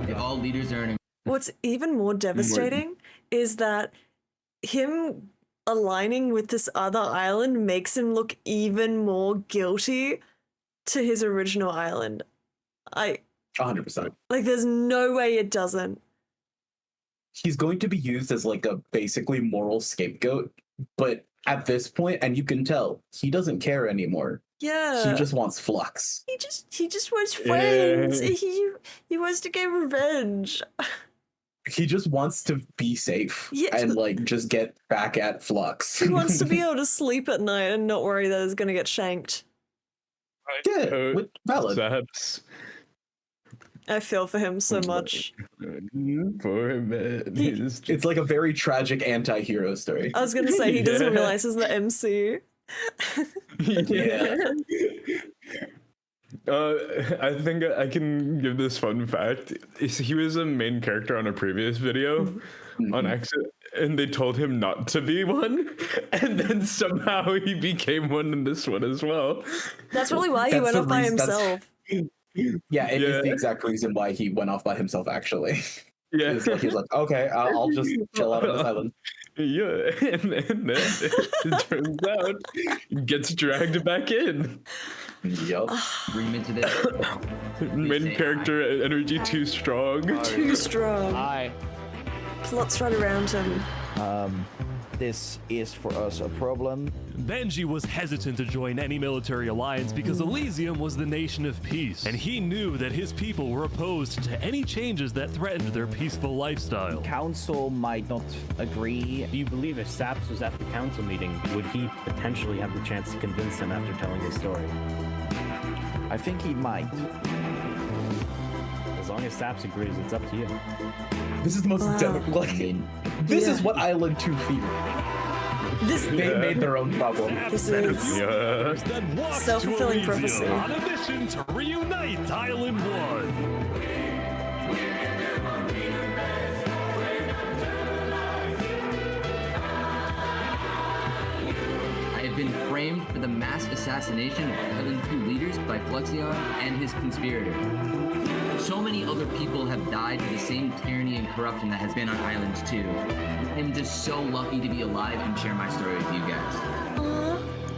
If all leaders are in What's even more devastating is that him aligning with this other island makes him look even more guilty to his original island. 100%. Like, there's no way it doesn't. He's going to be used as like a basically moral scapegoat, but at this point, and you can tell, he doesn't care anymore. Yeah. He just wants Flux. He just wants friends. He wants to get revenge. He just wants to be safe and like just get back at Flux. He wants to be able to sleep at night and not worry that he's gonna get shanked. Yeah, valid. Saps. I feel for him so much. Poor man. It's like a very tragic anti-hero story. I was gonna say he doesn't realize he's the MC. Yeah. I think I can give this fun fact. He was a main character on a previous video on accident, and they told him not to be one, and then somehow he became one in this one as well. That's probably why he went off by himself. Yeah, it is the exact reason why he went off by himself, actually. Yeah. He's like, okay, I'll just chill out on this island. Yeah, and then it turns out he gets dragged back in. Yup. Bring him into this. Main character energy too strong. Too strong. Plots right around him. This is for us a problem. Benji was hesitant to join any military alliance because Elysium was the nation of peace, and he knew that his people were opposed to any changes that threatened their peaceful lifestyle. Council might not agree. Do you believe if Saps was at the council meeting, would he potentially have the chance to convince them after telling his story? I think he might. As long as Saps agrees, it's up to you. This is the most democratic. This is what Island 2 feared. They made their own problem. This is self-fulfilling prophecy. On a mission to reunite Island 1. I have been framed for the mass assassination of Island 2 leaders by Fluxion and his conspirator. So many other people have died to the same tyranny and corruption that has been on Island 2. I'm just so lucky to be alive and share my story with you guys.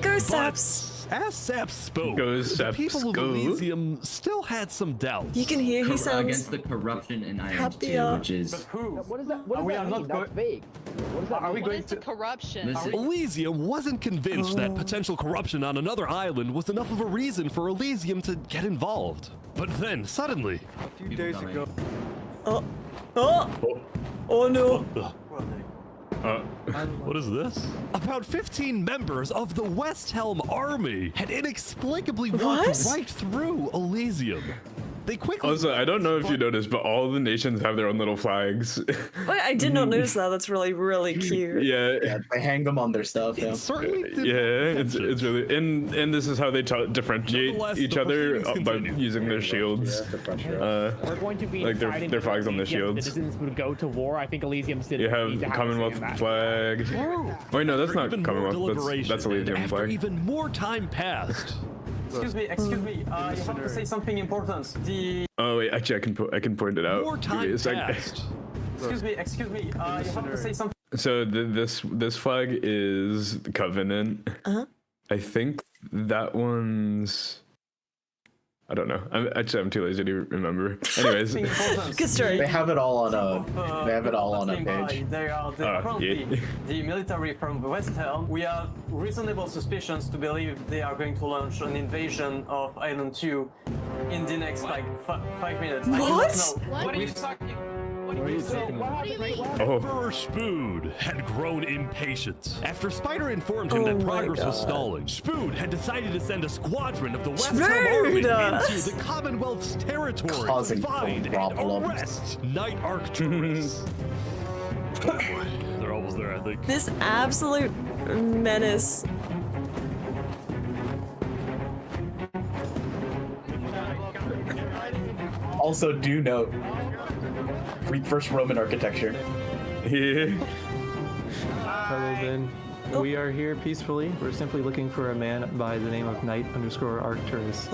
Go Saps! As Saps spoke, Saps, the people of Elysium still had some doubts. You can hear he sounds against the corruption in Island happier. 2, which is... What does that mean? That's vague. What does that mean? Are we going to corruption? Elysium wasn't convinced that potential corruption on another island was enough of a reason for Elysium to get involved. But then, suddenly... A few days ago... Oh no! What is this? About 15 members of the West Helm army had inexplicably walked right through Elysium. They quickly... Also, I don't know if you noticed, but all the nations have their own little flags. Wait, I did not notice that. That's really, really cute. Yeah, they hang them on their stuff. It certainly did. Yeah, it's really... And this is how they differentiate each other by using their shields. We're going to be like their flags on the shields. Citizens would go to war. I think Elysium didn't You have need to Commonwealth flag. Wait, no, that's not Commonwealth. That's Elysium flag. Even more time passed. Excuse me. You have to say something important. Oh wait, actually, I can point it out. More time passed. Excuse me. You have to say something. So this flag is the Covenant. I think that one's... I don't know. I'm too lazy to remember. Anyways, good story. They have it all on a page. They are currently the military from the West Helm. We have reasonable suspicions to believe they are going to launch an invasion of Island 2 in the next 5 minutes. What? What are you talking? Emperor Spood had grown impatient. After Spider informed him that progress was stalling, Spood had decided to send a squadron of the West Helm Army into the Commonwealth's territory to find and arrest Night Arcturus. Oh boy, they're almost there, I think. This absolute menace. Also, do note, Greek versus Roman architecture. Yeah. Hello, Ben. We are here peacefully. We're simply looking for a man by the name of Knight_Arcturus.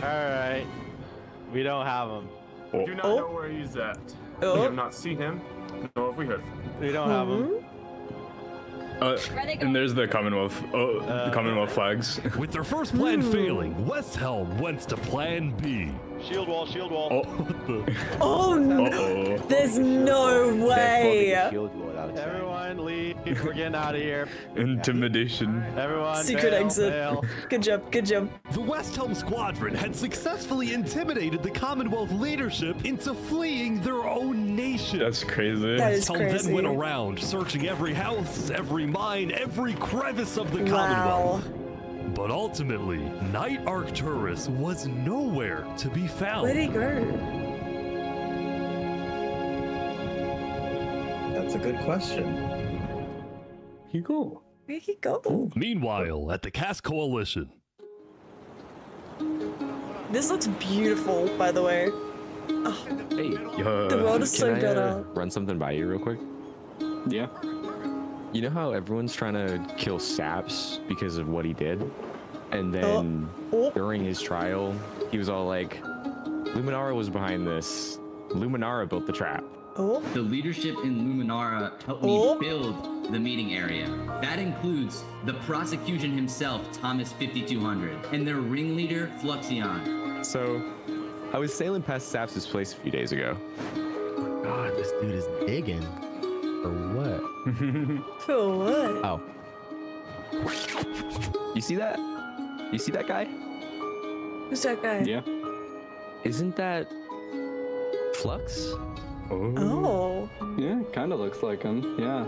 Alright. We don't have him. We do not know where he's at. We have not seen him, nor have we heard. We don't have him. And there's the Commonwealth. The Commonwealth flags. With their first plan failing, West Helm went to plan B. Shield wall, shield wall. Oh, what the? Oh no! There's no way! Everyone leave. We're getting out of here. Intimidation. Everyone Secret bail, exit. bail. Good job, good job. The West Helm Squadron had successfully intimidated the Commonwealth leadership into fleeing their own nation. That's crazy. That is West Helm crazy. then went around searching every house, every mine, every crevice of the Commonwealth. But ultimately, Night Arcturus was nowhere to be found. Where'd he go? That's a good question. He go. Where'd he go? Meanwhile, at the Cass Coalition. This looks beautiful, by the way. Oh, Hey, the world is so can I, better. run something by you real quick? Yeah. You know how everyone's trying to kill Saps because of what he did? And then during his trial, he was all like, Luminara was behind this. Luminara built the trap. The leadership in Luminara helped me build the meeting area. That includes the prosecution himself, Thomas 5200, and their ringleader, Fluxion. So, I was sailing past Saps' place a few days ago. God, this dude is digging. For what? For what? Oh. You see that? You see that guy? Who's that guy? Yeah. Isn't that Flux? Oh. Yeah, kind of looks like him. Yeah.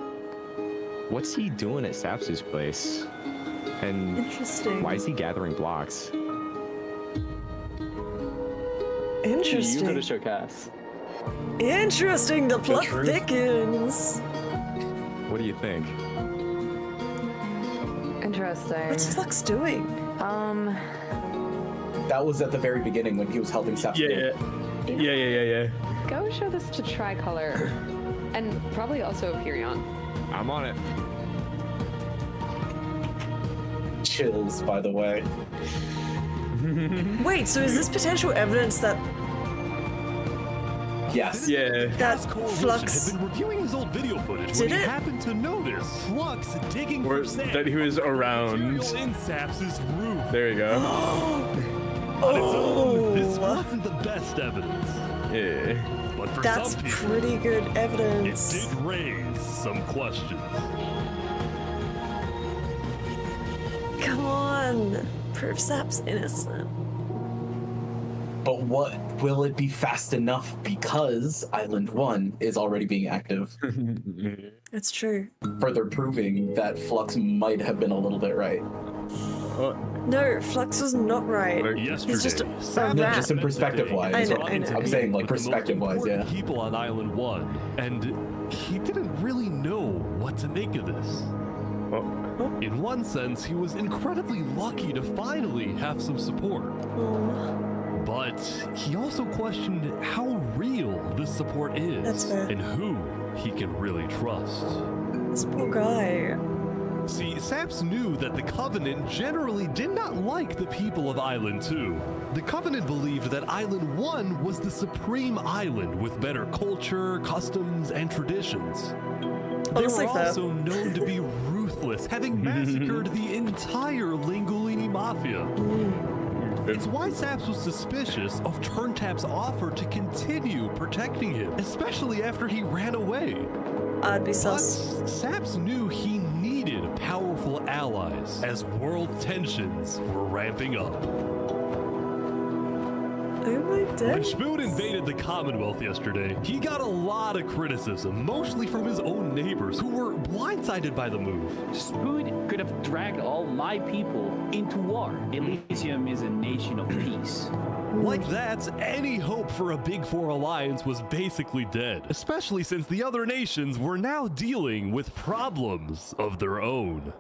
What's he doing at Saps' place? And Interesting. why is he gathering blocks? Interesting. You go to show Cass. Interesting. The plot truth. thickens. What do you think? Interesting. What's Flux doing? That was at the very beginning when he was helping Saps. Yeah. Go show this to Tricolor. And probably also Hyperion. I'm on it. Chills, by the way. Wait, so is this potential evidence that Yes. Yeah. that Flux Flux had been reviewing his old video footage Did when he it? happened to notice Flux digging Or for sand. that he was around. Material in Saps' roof. There you go. On its own, this wasn't the best evidence. Yeah. But for That's some people, pretty good evidence. it did raise some questions. Come on. Prove Sap's innocent. But what will it be fast enough because Island 1 is already being active? That's true. Further proving that Flux might have been a little bit right. No, Flux was not right. Yesterday, He's just a No, rat. just in perspective-wise. I know. I'm saying, like, perspective-wise, yeah. People on Island 1, and he didn't really know what to make of this. In one sense, he was incredibly lucky to finally have some support. But he also questioned how real this support is That's fair. and who he can really trust. This poor guy. See, Saps knew that the Covenant generally did not like the people of Island 2. The Covenant believed that Island 1 was the supreme island with better culture, customs, and traditions. They Honestly, were fair. also known to be ruthless, having massacred the entire Lingolini Mafia. It's why Saps was suspicious of Turntap's offer to continue protecting him, especially after he ran away. I'd be But sus. Saps knew he needed powerful allies as world tensions were ramping up. Really dead? When Spoon invaded the Commonwealth yesterday, he got a lot of criticism, mostly from his own neighbors who were blindsided by the move. Spoon could have dragged all my people into war. Elysium is a nation of peace. Like that, any hope for a Big Four alliance was basically dead, especially since the other nations were now dealing with problems of their own.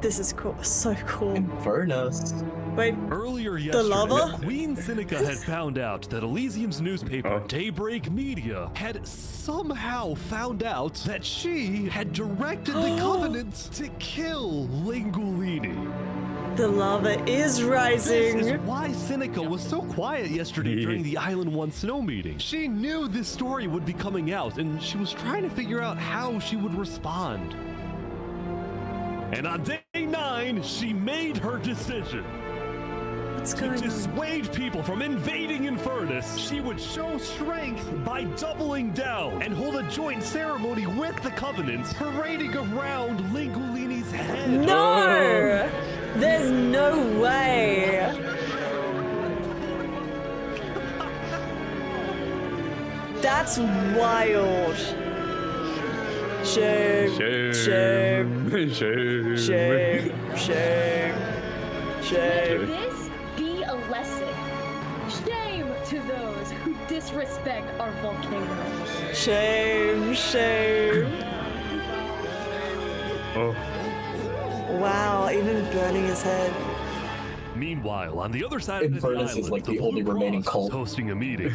This is cool. So cool. Infernus. Wait. Earlier The yesterday, lava? Queen Seneca had found out that Elysium's newspaper, Daybreak Media, had somehow found out that she had directed the Covenant to kill Lingulini. The lava is rising. This is why Seneca was so quiet yesterday during the Island 1 snow meeting. She knew this story would be coming out, and she was trying to figure out how she would respond. And on day 9, she made her decision. To dissuade people from invading Infernus, she would show strength by doubling down and hold a joint ceremony with the Covenant, parading around Lingulini's head. No! There's no way. That's wild. Shame. Shame. Shame. Shame. Shame. Shame. Shame. May this be a lesson. Shame to those who disrespect our volcano. Shame. Shame. Oh. Wow, even burning his head. Meanwhile, on the other side of the Infernus island, is like the only Blue remaining Cross cult. is hosting a meeting.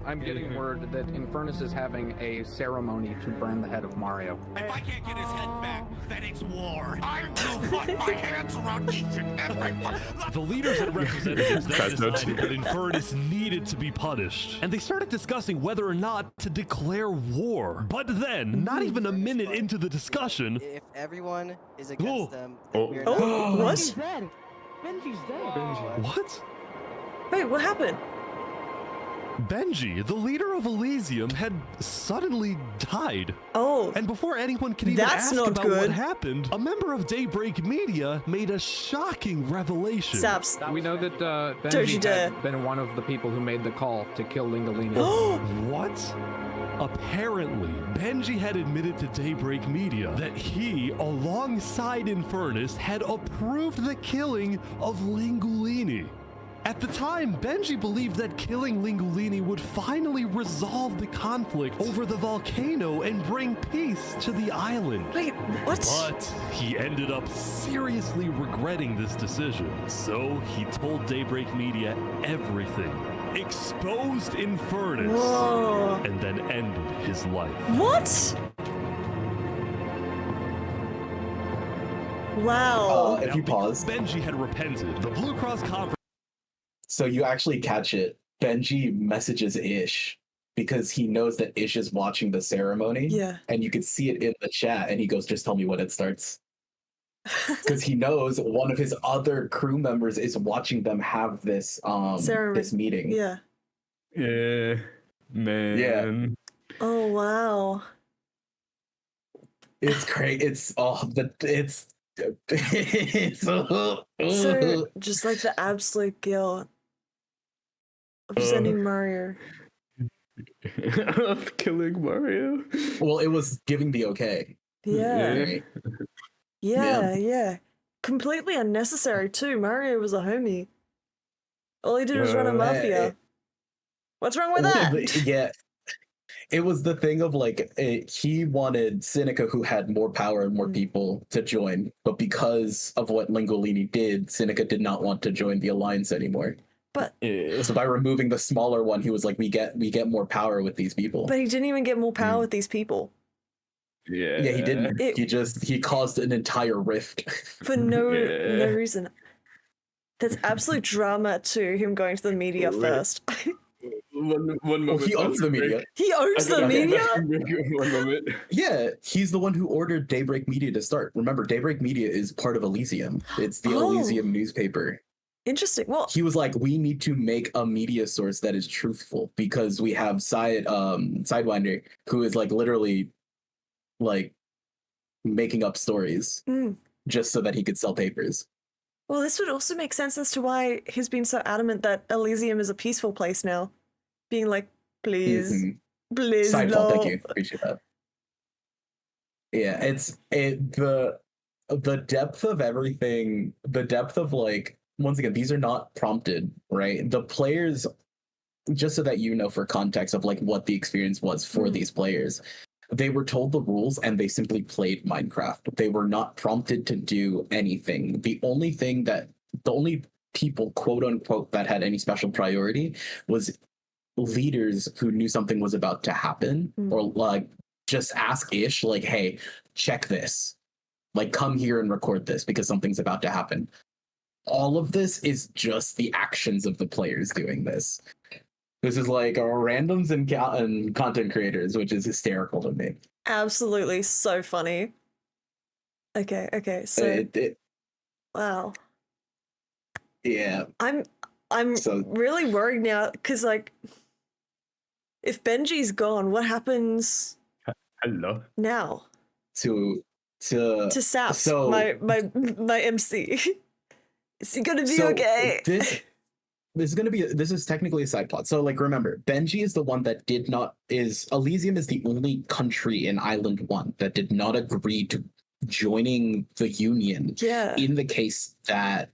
I'm getting word that Infernus is having a ceremony to burn the head of Mario. If I can't get his head back, then it's war. I will put my hands around each and every one. The leaders and representatives then decided that Infernus needed to be punished, and they started discussing whether or not to declare war. But then, not even a minute into the discussion, If everyone is against them, Oh. we're Oh, not. what? Benji's dead. Benji's dead. What? Wait, what happened? Benji, the leader of Elysium, had suddenly died. Oh. And before anyone could even That's ask not about good. what happened, a member of Daybreak Media made a shocking revelation. Saps. We know that Don't you Benji dare. had been one of the people who made the call to kill Lingolini. What? Apparently, Benji had admitted to Daybreak Media that he, alongside Infernus, had approved the killing of Lingulini. At the time, Benji believed that killing Lingulini would finally resolve the conflict over the volcano and bring peace to the island. Wait, what? But he ended up seriously regretting this decision. So he told Daybreak Media everything, exposed Infernus, Whoa. and then ended his life. What? Wow. If you pause. Benji had repented. The Blue Cross conference. So you actually catch it. Benji messages Ish because he knows that Ish is watching the ceremony. Yeah. And you can see it in the chat, and he goes, "Just tell me when it starts." Because he knows one of his other crew members is watching them have this Ceremony. this meeting. Yeah. Yeah, man. Yeah. Oh, wow. It's great. It's it's So, just like the absolute guilt of sending Mario. Of killing Mario. Well, it was giving the okay. Yeah. Right? Yeah. Completely unnecessary, too. Mario was a homie. All he did was run a mafia. What's wrong with that? Yeah. It was the thing of like, he wanted Seneca, who had more power and more people, to join. But because of what Lingolini did, Seneca did not want to join the alliance anymore. But so by removing the smaller one, he was like, we get more power with these people. But he didn't even get more power with these people. Yeah. Yeah, he didn't. He caused an entire rift. For no reason. There's absolute drama to him going to the media first. One moment. He owns the media. He owns the media? One moment. Yeah, he's the one who ordered Daybreak Media to start. Remember, Daybreak Media is part of Elysium. It's the Elysium newspaper. Interesting. Well, he was like, we need to make a media source that is truthful because we have Sidewinder, who is like literally like making up stories just so that he could sell papers. Well, this would also make sense as to why he's been so adamant that Elysium is a peaceful place now. Being like, please, please, Side no. Thank you. Appreciate that. Yeah, the depth of everything, the depth of like, once again, these are not prompted, right? The players, just so that you know for context of like what the experience was for these players, they were told the rules and they simply played Minecraft. They were not prompted to do anything. The only people, quote unquote, that had any special priority was leaders who knew something was about to happen, or like just ask Ish, like, hey, check this. Like, come here and record this because something's about to happen. All of this is just the actions of the players doing this. This is like randoms and content creators, which is hysterical to me. Absolutely, so funny. Okay, so wow. Yeah. I'm really worried now because like, if Benji's gone, what happens? Hello. Now. To Saps, so my MC. Is he gonna be okay? This is technically a side plot. So like, remember, Benji is the one that Elysium is the only country in Island 1 that did not agree to joining the Union. Yeah. In the case that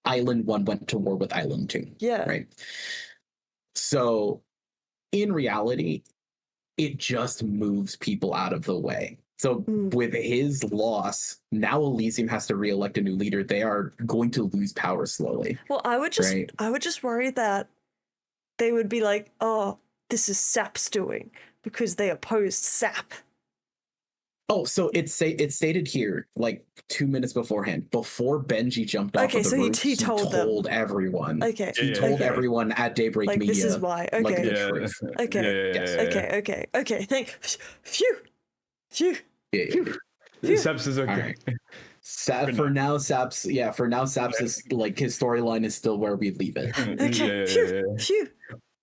Island 1 went to war with Island 2. Yeah. Right. So in reality, it just moves people out of the way. So with his loss, now Elysium has to re-elect a new leader. They are going to lose power slowly. Well, I would just worry that they would be like, oh, this is Sap's doing because they opposed Sap. Oh, so it's stated here, like 2 minutes beforehand, before Benji jumped off of the roof, he told everyone. Okay. He told everyone at Daybreak like, Media. This is why. Okay. Like, the truth. Okay. Phew. Saps is okay. Right. For now, Saps is like, his storyline is still where we leave it. Phew.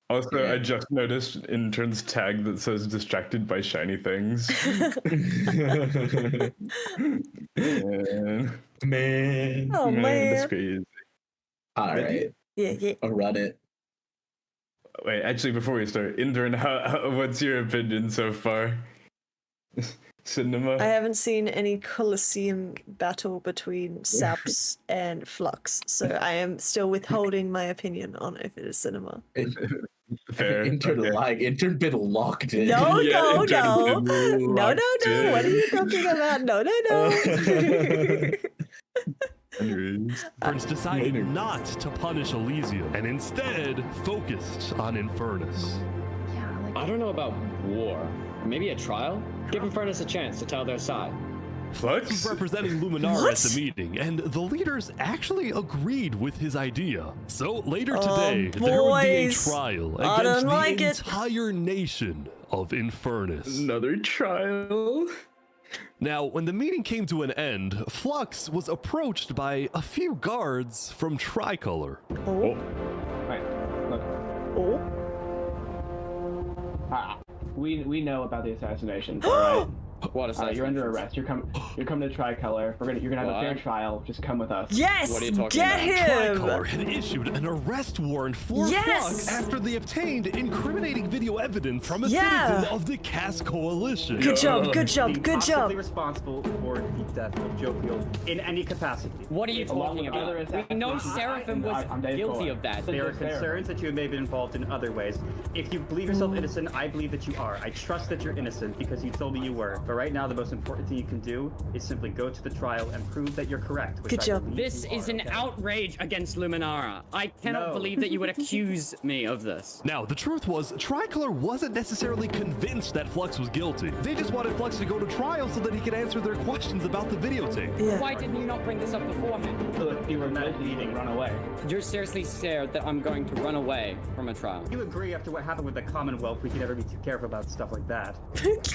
Also, I just noticed Intern's tag that says distracted by shiny things. Man. Oh, man. That's crazy. All right. Yeah. I'll run it. Wait, actually, before we start, Intern, what's your opinion so far? Cinema? I haven't seen any Colosseum battle between Saps and Flux, so I am still withholding my opinion on if it is cinema. Fair. Intern been locked in. No. What are you talking about? No. Prince decided not to punish Elysium and instead focused on Infernus. I don't know about war. Maybe a trial? Give Infernus a chance to tell their side. Flux was representing Luminara at the meeting, and the leaders actually agreed with his idea. So later today, there would be a trial against the entire nation of Infernus. Another trial? Now, when the meeting came to an end, Flux was approached by a few guards from Tricolor. We know about the assassinations, all right? What assassination? You're under arrest. You're coming to Tricolor. You're gonna have a fair trial. Just come with us. Yes. What are you talking get about? him. Tricolor had issued an arrest warrant for Flux after they obtained incriminating video evidence from a citizen of the Cass Coalition. Good job. Possibly responsible for the death of Jovial in any capacity. What are you talking about? We know Seraphim was guilty of that. There are concerns that you may have been involved in other ways. If you believe yourself innocent, I believe that you are. I trust that you're innocent because you told me you were. But right now, the most important thing you can do is simply go to the trial and prove that you're correct. Good job. This is an outrage against Luminara. I cannot believe that you would accuse me of this. Now, the truth was, Tricolor wasn't necessarily convinced that Flux was guilty. They just wanted Flux to go to trial so that he could answer their questions about the videotape. Yeah. Why didn't you not bring this up beforehand? Look, you were not leading. Run away. You're seriously scared that I'm going to run away from a trial. You agree after what happened with the Commonwealth, we can never be too careful about stuff like that.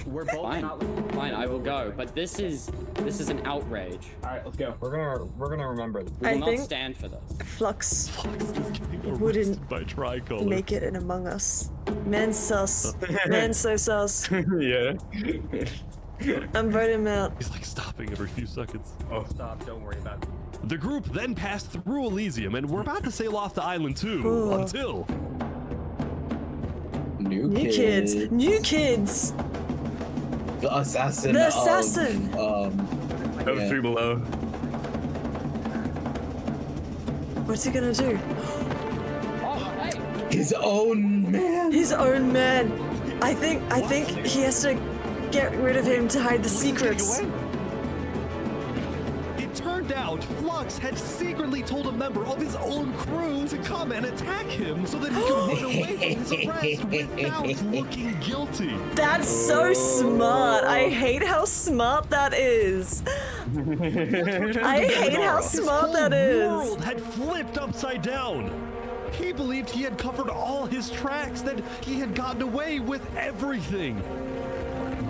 We're both Fine, I will go. But this is an outrage. All right, let's go. We're gonna remember this. We will not stand for this. Flux wouldn't by Tricolor. make it in Among Us. Man sus. Man so sus. Yeah. I'm voting him out. He's like stopping every few seconds. Oh. Stop, don't worry about it. The group then passed through Elysium and were about to sail off to Island 2 until... New kids. New kids. The assassin. The assassin. Of Three Below. What's he gonna do? His own man. His own man. I think he has to get rid of him to hide the secrets. It turned out Flux had secretly told a member of his own crew to come and attack him so that he could run away from his arrest without looking guilty. That's so smart. I hate how smart that is. I hate how smart that is. The world had flipped upside down. He believed he had covered all his tracks, that he had gotten away with everything.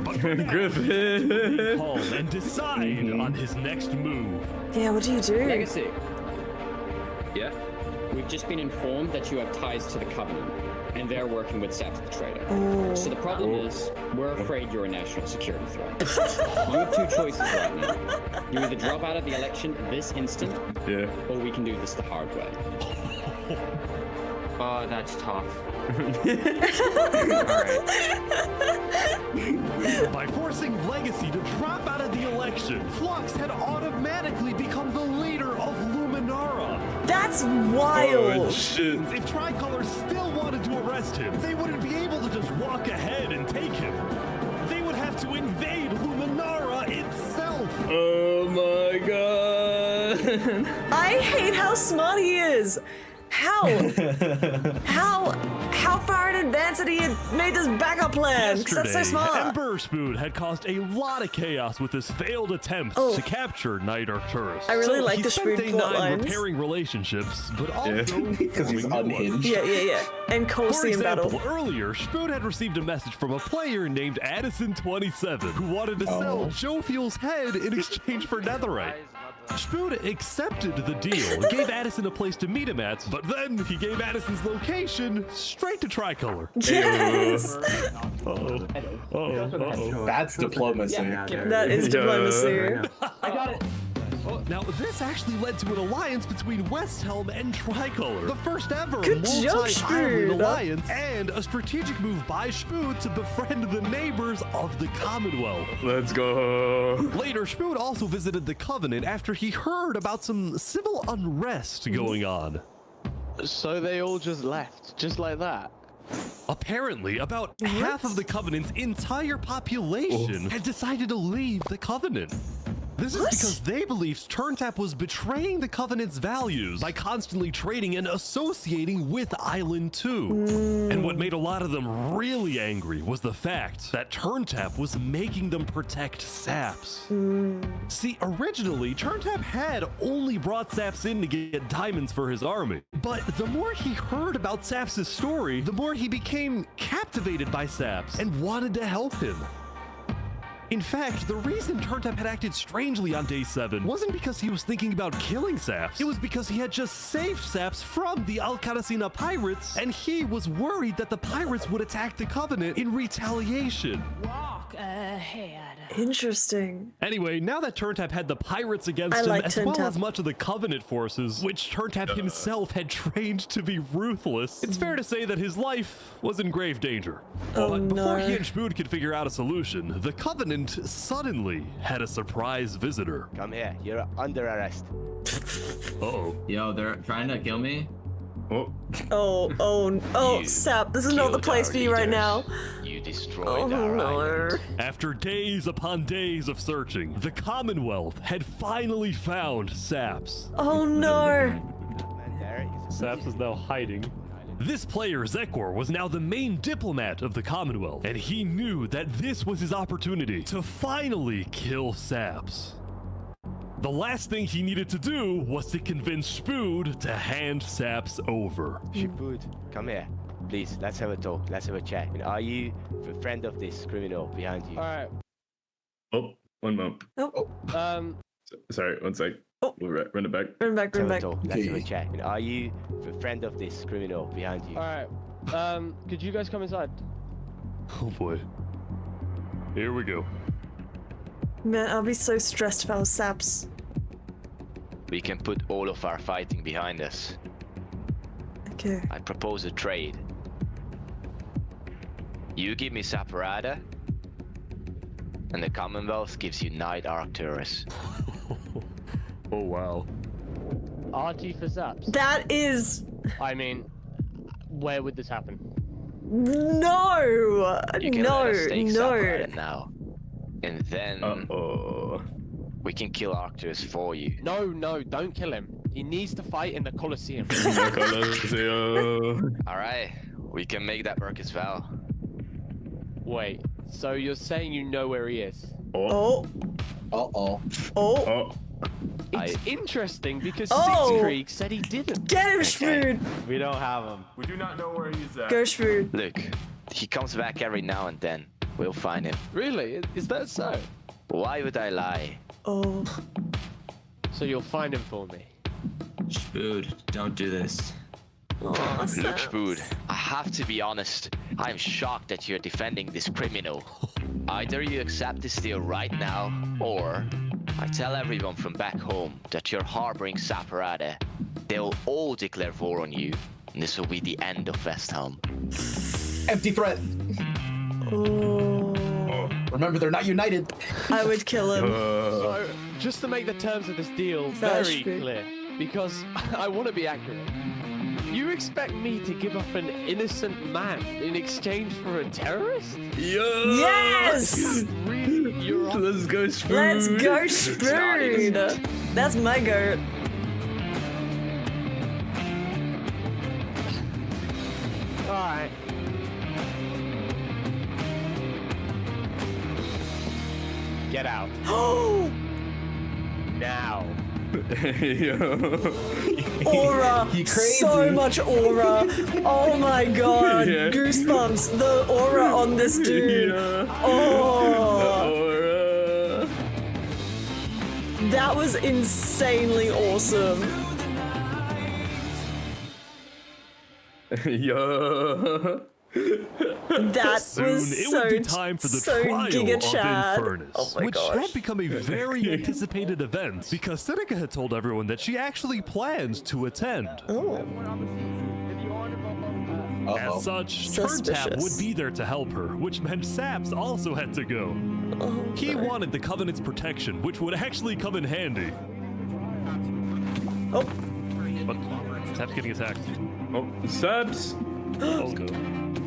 But Griffin calm and decide on his next move. Yeah, what do you do? Legacy. Yeah? We've just been informed that you have ties to the Covenant, and they're working with Saps the Trader. So the problem is, we're afraid you're a national security threat. You have two choices right now. You either drop out of the election this instant, or we can do this the hard way. Oh, that's tough. By forcing Legacy to drop out of the election, Flux had automatically become the leader of Luminara. That's wild. Oh, shit. If Tricolor still wanted to arrest him, they wouldn't be able to just walk ahead and take him. They would have to invade Luminara itself. Oh my god. I hate how smart he is. How far in advance had he made this backup plan? Because that's so smart. Ember Spoon had caused a lot of chaos with his failed attempt to capture Night Arcturus. I really like the Spoon spent day plot 9 lines. repairing relationships, but also because he's unhinged. Yeah. And For Colosseum example, battle. earlier, Spoon had received a message from a player named Addison27 who wanted to sell Joe Fuel's head in exchange for netherite. Spoon accepted the deal, gave Addison a place to meet him at, but then he gave Addison's location straight to Tricolor. Yes! That's diplomacy. That is diplomacy. I got it. Now, this actually led to an alliance between West Helm and Tricolor. The first ever Good job, multi-island Spoon. alliance, and a strategic move by Spoon to befriend the neighbors of the Commonwealth. Let's go. Later, Spoon also visited the Covenant after he heard about some civil unrest going on. So they all just left, just like that? Apparently, about half of the Covenant's entire population had decided to leave the Covenant. This is because they believed Turntap was betraying the Covenant's values by constantly trading and associating with Island 2. And what made a lot of them really angry was the fact that Turntap was making them protect Saps. See, originally, Turntap had only brought Saps in to get diamonds for his army. But the more he heard about Saps' story, the more he became captivated by Saps and wanted to help him. In fact, the reason Turntap had acted strangely on day 7 wasn't because he was thinking about killing Saps. It was because he had just saved Saps from the Alcaracina pirates, and he was worried that the pirates would attack the Covenant in retaliation. Walk ahead. Interesting. Anyway, now that Turntap had the pirates against him, as well as much of the Covenant forces, which Turntap himself had trained to be ruthless, it's fair to say that his life was in grave danger. But before he and Spoon could figure out a solution, the Covenant suddenly had a surprise visitor. Come here, you're under arrest. Uh-oh. Yo, they're trying to kill me? Sap, this is not the place for you right now. You destroyed our island. After days upon days of searching, the Commonwealth had finally found Saps. Oh no! Saps is now hiding. This player, Zekor, was now the main diplomat of the Commonwealth, and he knew that this was his opportunity to finally kill Saps. The last thing he needed to do was to convince Spood to hand Saps over. Spood, come here. Please, let's have a talk. Let's have a chat. And are you a friend of this criminal behind you? Oh, 1 moment. Sorry, 1 sec. We'll run it back. Run back. Let's have a chat. And are you a friend of this criminal behind you? Alright. Could you guys come inside? Oh boy. Here we go. Man, I'll be so stressed if I was Saps. We can put all of our fighting behind us. Okay. I propose a trade. You give me Saparada, and the Commonwealth gives you Night Arcturus. Oh wow. RG for Zaps. That is... I mean, where would this happen? No! You can No, let us take no. Saparada now. And then we can kill Arcturus for you. No, no, don't kill him. He needs to fight in the Colosseum. Alright, we can make that work as well. Wait, so you're saying you know where he is? Oh. Uh-oh. Oh. It's interesting because Oh. Six Creek said he didn't. Get him, Schmood! We don't have him. We do not know where he's at. Go, Schmood. Look, he comes back every now and then. We'll find him. Really? Is that so? Why would I lie? Oh. So you'll find him for me? Spood, don't do this. Look, Spood, I have to be honest. I'm shocked that you're defending this criminal. Either you accept this deal right now, or I tell everyone from back home that you're harboring Saparada. They'll all declare war on you, and this will be the end of Westhelm. Empty threat. Oh. Remember, they're not united. I would kill him. So, just to make the terms of this deal very clear, because I want to be accurate. You expect me to give up an innocent man in exchange for a terrorist? Yes! Really? Let's go, Spood. Let's go, Spood! That's my goat. Alright. Get out. Oh! Now. Aura! So much aura! Oh my god! Yeah. Goosebumps! The aura on this dude! Oh! That was insanely awesome! Yo. That Soon was it so, would be time for the so trial Giga of Chad. Infernus, Oh my which gosh. had become a very anticipated event because Seneca had told everyone that she actually planned to attend. Oh. As such, Turntap would be there to help her, which meant Saps also had to go. He wanted the Covenant's protection, which would actually come in handy. Oh. But Saps getting attacked. Oh, Saps! Oh no.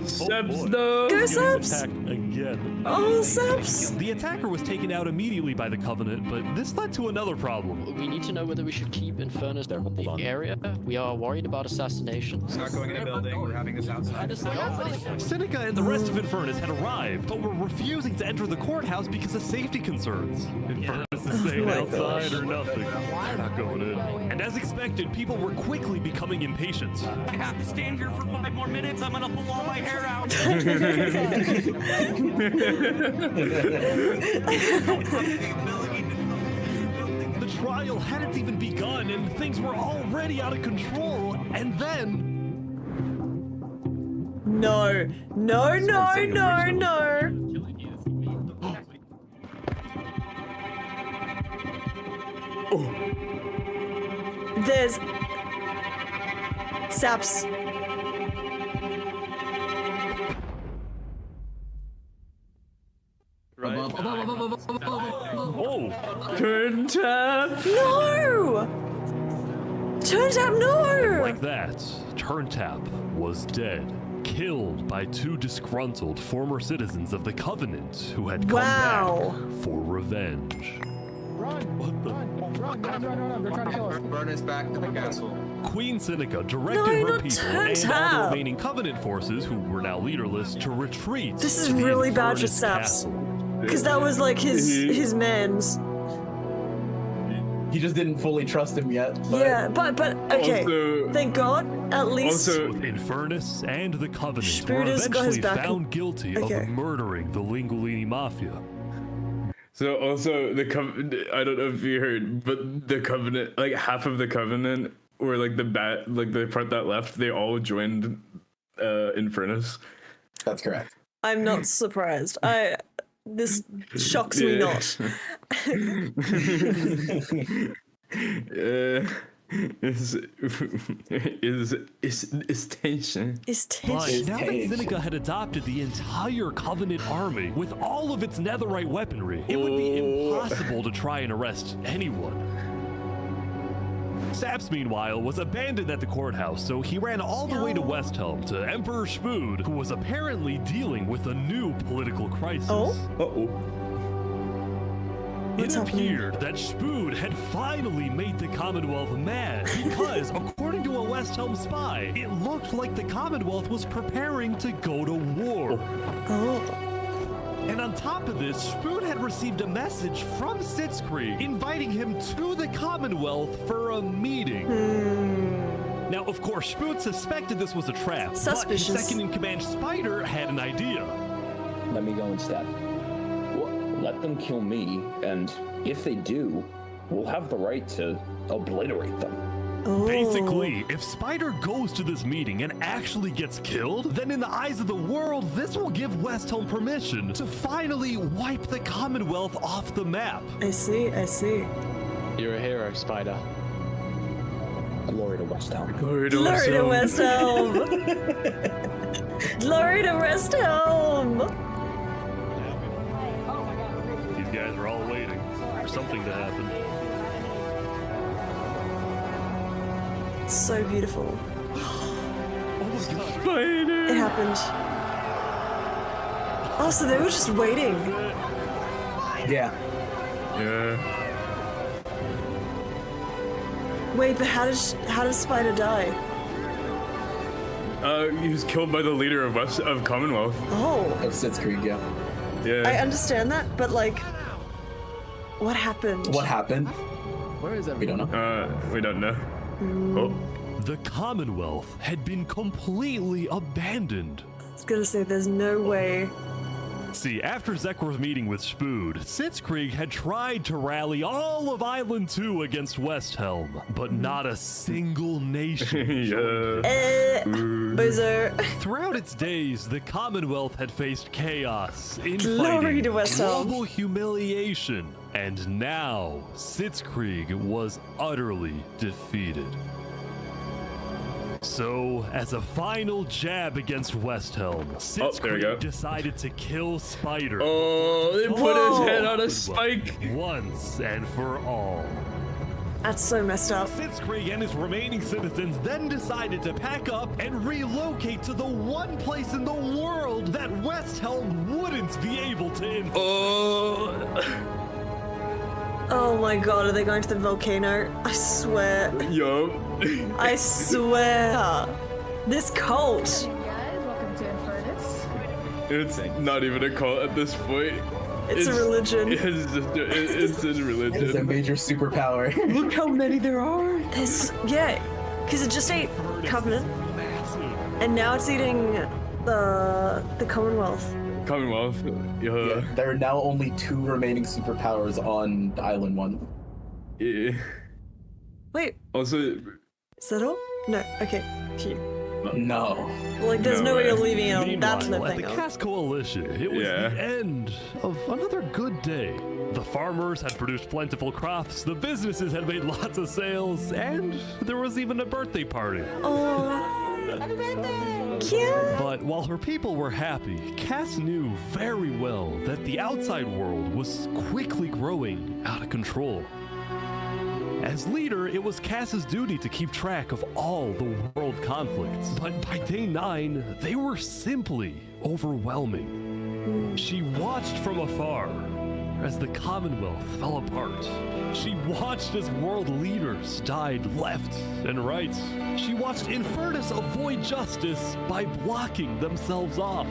Saps, no! Go, Saps! Attacked again. Oh, Saps! The attacker was taken out immediately by the Covenant, but this led to another problem. We need to know whether we should keep Infernus there in the area. We are worried about assassinations. Not going in a building, we're having this outside. Seneca and the rest of Infernus had arrived, but were refusing to enter the courthouse because of safety concerns. Infernus is staying outside or nothing. They're not going in. And as expected, people were quickly becoming impatient. I have to stand here for 5 more minutes. I'm gonna pull all my hair out. The trial hadn't even begun and things were already out of control, and then... No. No, no, no, no. There's... Saps. Oh! Turntap! No! Turntap, no! Like that, Turntap was dead, killed by 2 disgruntled former citizens of the Covenant who had come back for revenge. Run! What the? Run! They're trying to kill us. Burn us back to the castle. Queen Seneca directed her people and all the remaining Covenant forces, who were now leaderless, to retreat. This is to the really bad for Infernus Saps. Castle. Because that was like his mans. He just didn't fully trust him yet. Yeah, but okay. Also- Thank God, at least. Both Infernus and the Covenant were Spiritus got his eventually back. found guilty Okay. of murdering the Lingolini Mafia. So also the Covenant, I don't know if you heard, but the Covenant, like half of the Covenant, or like the part that left, they all joined Infernus. That's correct. I'm not surprised. This shocks me not. Is tension. Is But tension. now that Seneca had adopted the entire Covenant army with all of its netherite weaponry, it would be impossible to try and arrest anyone. Saps, meanwhile, was abandoned at the courthouse, so he ran all the way to Westhelm to Emperor Spood, who was apparently dealing with a new political crisis. It appeared that Spood had finally made the Commonwealth mad because, according to a Westhelm spy, it looked like the Commonwealth was preparing to go to war. And on top of this, Spood had received a message from Sitzkrieg inviting him to the Commonwealth for a meeting. Now, of course, Spood suspected this was a trap, but his second-in-command Spider had an idea. Let me go instead. Let them kill me, and if they do, we'll have the right to obliterate them. Basically, if Spider goes to this meeting and actually gets killed, then in the eyes of the world, this will give Westhelm permission to finally wipe the Commonwealth off the map. I see. You're a hero, Spider. Glory to Westhelm. Glory to Westhelm. Glory to Westhelm. These guys are all waiting for something to happen. It's so beautiful. Oh my god. Spider. It happened. Oh, so they were just waiting. Yeah. Wait, but how does Spider die? He was killed by the leader of Commonwealth. Oh. Of Sitzkrieg, yeah. Yeah. I understand that, but like, what happened? What happened? Where is We don't know. We don't know. The Commonwealth had been completely abandoned. I was gonna say, there's no way. See, after Zekor's meeting with Spood, Sitzkrieg had tried to rally all of Island 2 against Westhelm, but not a single nation joined him. Bozo. Throughout its days, the Commonwealth had faced chaos, Glory infighting, to Westhelm. global humiliation, and now Sitzkrieg was utterly defeated. So, as a final jab against Westhelm, Sitzkrieg decided to kill Spider. Oh, they put his head on a spike. Once and for all. That's so messed up. Sitzkrieg and his remaining citizens then decided to pack up and relocate to the one place in the world that Westhelm wouldn't be able to influence. Oh my god, are they going to the volcano? I swear. Yup. I swear. This cult. Guys, welcome to Infernus. It's not even a cult at this point. It's a religion. It's a religion. It's a major superpower. Look how many there are. Yeah, because it just ate Covenant, and now it's eating the Commonwealth. Yeah, there are now only 2 remaining superpowers on Island 1. Yeah. Wait. Also, is that all? No. Okay. Phew. No. Like, there's no way you're leaving it on that Meanwhile, at thing. the Cass Coalition, it was the end of another good day. The farmers had produced plentiful crops, the businesses had made lots of sales, and there was even a birthday party. Oh. Happy birthday! Cute! But while her people were happy, Cass knew very well that the outside world was quickly growing out of control. As leader, it was Cass's duty to keep track of all the world conflicts, but by day 9, they were simply overwhelming. She watched from afar as the Commonwealth fell apart. She watched as world leaders died left and right. She watched Infernus avoid justice by blocking themselves off,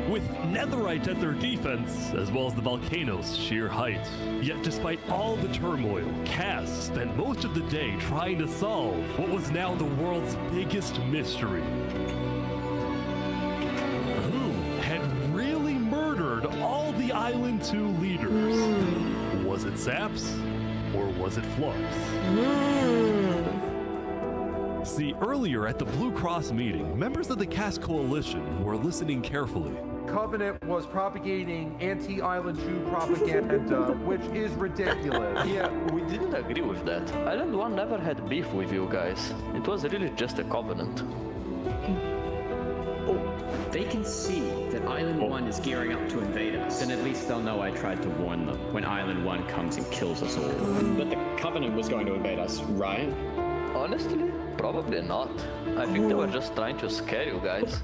with netherite at their defense, as well as the volcano's sheer height. Yet despite all the turmoil, Cass spent most of the day trying to solve what was now the world's biggest mystery. Who had really murdered all the Island 2 leaders? Was it Saps, or was it Flux? See, earlier at the Blue Cross meeting, members of the Cass Coalition were listening carefully. Covenant was propagating anti-Island Jew propaganda, which is ridiculous. Yeah, we didn't agree with that. Island 1 never had beef with you guys. It was really just a covenant. They can see that Island 1 is gearing up to invade us. Then at least they'll know I tried to warn them when Island 1 comes and kills us all. But the Covenant was going to invade us, right? Honestly, probably not. I think they were just trying to scare you guys.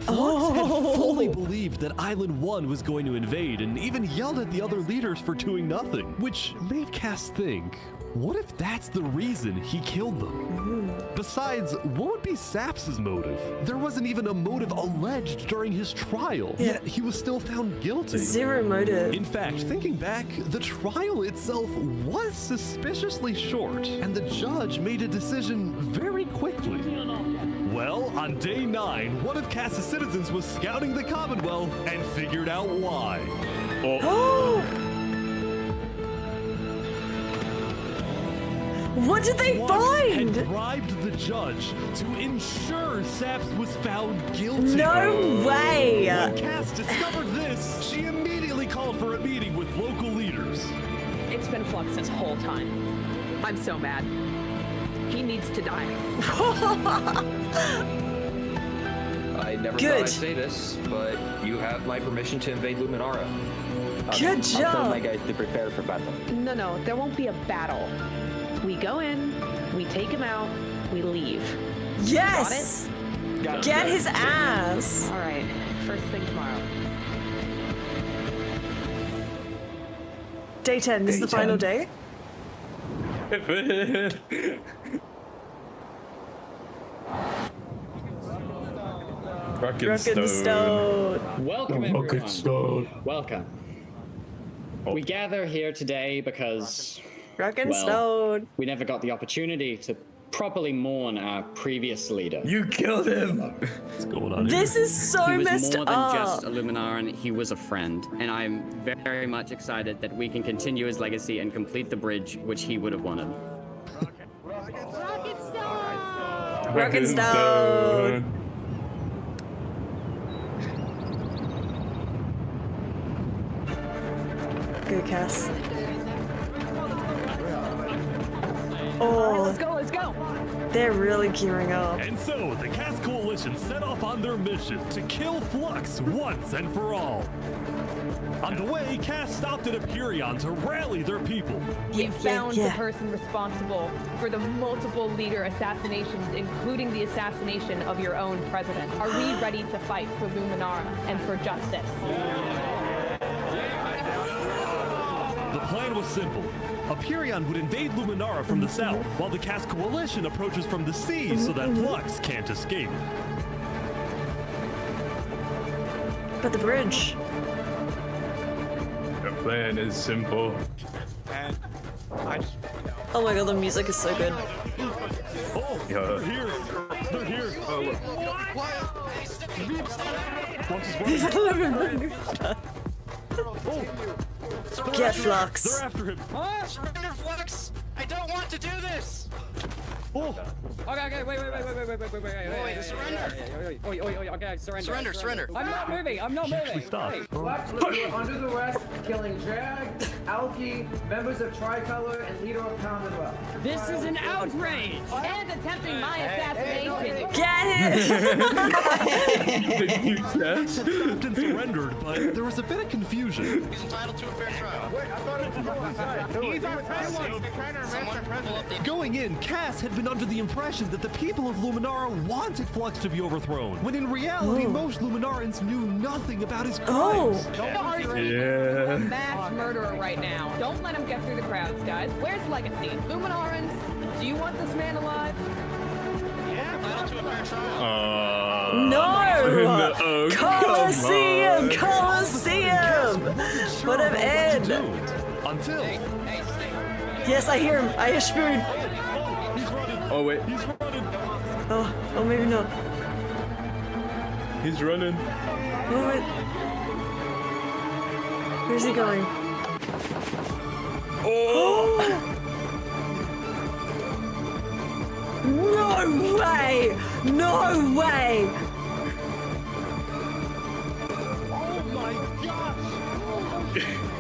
Flux had fully believed that Island 1 was going to invade and even yelled at the other leaders for doing nothing, which made Cass think, what if that's the reason he killed them? Besides, what would be Saps' motive? There wasn't even a motive alleged during his trial, yet he was still found guilty. Zero motive. In fact, thinking back, the trial itself was suspiciously short, and the judge made a decision very quickly. Well, on day 9, one of Cass's citizens was scouting the Commonwealth and figured out why. What did they find? Had bribed the judge to ensure Saps was found guilty. No way! When Cass discovered this, she immediately called for a meeting with local leaders. It's been Flux this whole time. I'm so mad. He needs to die. I never thought I'd say this, but you have my permission to invade Luminara. Good job. I'll tell my guys to prepare for battle. No, there won't be a battle. We go in, we take him out, we leave. Yes! Got it? Get his ass! All right, first thing tomorrow. Day 10, this is the final day? Rock and Stone. Welcome, everyone. Welcome. We gather here today because... Rock and Stone. We never got the opportunity to properly mourn our previous leader. You killed him! What's going on This is so messed He was more up. than just a Luminaran, he was a friend. And I'm very much excited that we can continue his legacy and complete the bridge which he would have wanted. Rock and Stone. Go, Cass. Oh, let's go. They're really gearing up. And so, the Cass Coalition set off on their mission to kill Flux once and for all. On the way, Cass stopped at Empyrean to rally their people. You found the person responsible for the multiple leader assassinations, including the assassination of your own president. Are we ready to fight for Luminara and for justice? The plan was simple. Empyrean would invade Luminara from the south, while the Cass Coalition approaches from the sea so that Flux can't escape. But the bridge. The plan is simple. And I just... Oh my god, the music is so good. Oh, they're here. They're here. Get Flux. They're after him. Surrender, Flux! I don't want to do this! Okay, wait. Surrender! Okay, Surrender. I'm not moving. Stop. Flux was under the arrest, killing Jag, Alki, members of Tricolor, and leader of Commonwealth. This is an outrage! And attempting my assassination. Get it! Stopped and surrendered, but there was a bit of confusion. He's entitled to a fair trial. Wait, I thought it was on side. He's our president. Someone pull up the... Going in, Cass had been under the impression that the people of Luminara wanted Flux to be overthrown, when in reality, most Luminarans knew nothing about his crimes. A mass murderer right now. Don't let him get through the crowds, guys. Where's Legacy? Luminarans, do you want this man alive? Entitled to a fair trial. No! Coliseum! Put him in! Until... Yes, I hear him. I hear Spoon. Oh, wait. He's running. Oh, maybe not. He's running. Oh, wait. Where's he going? Oh! No way! No way!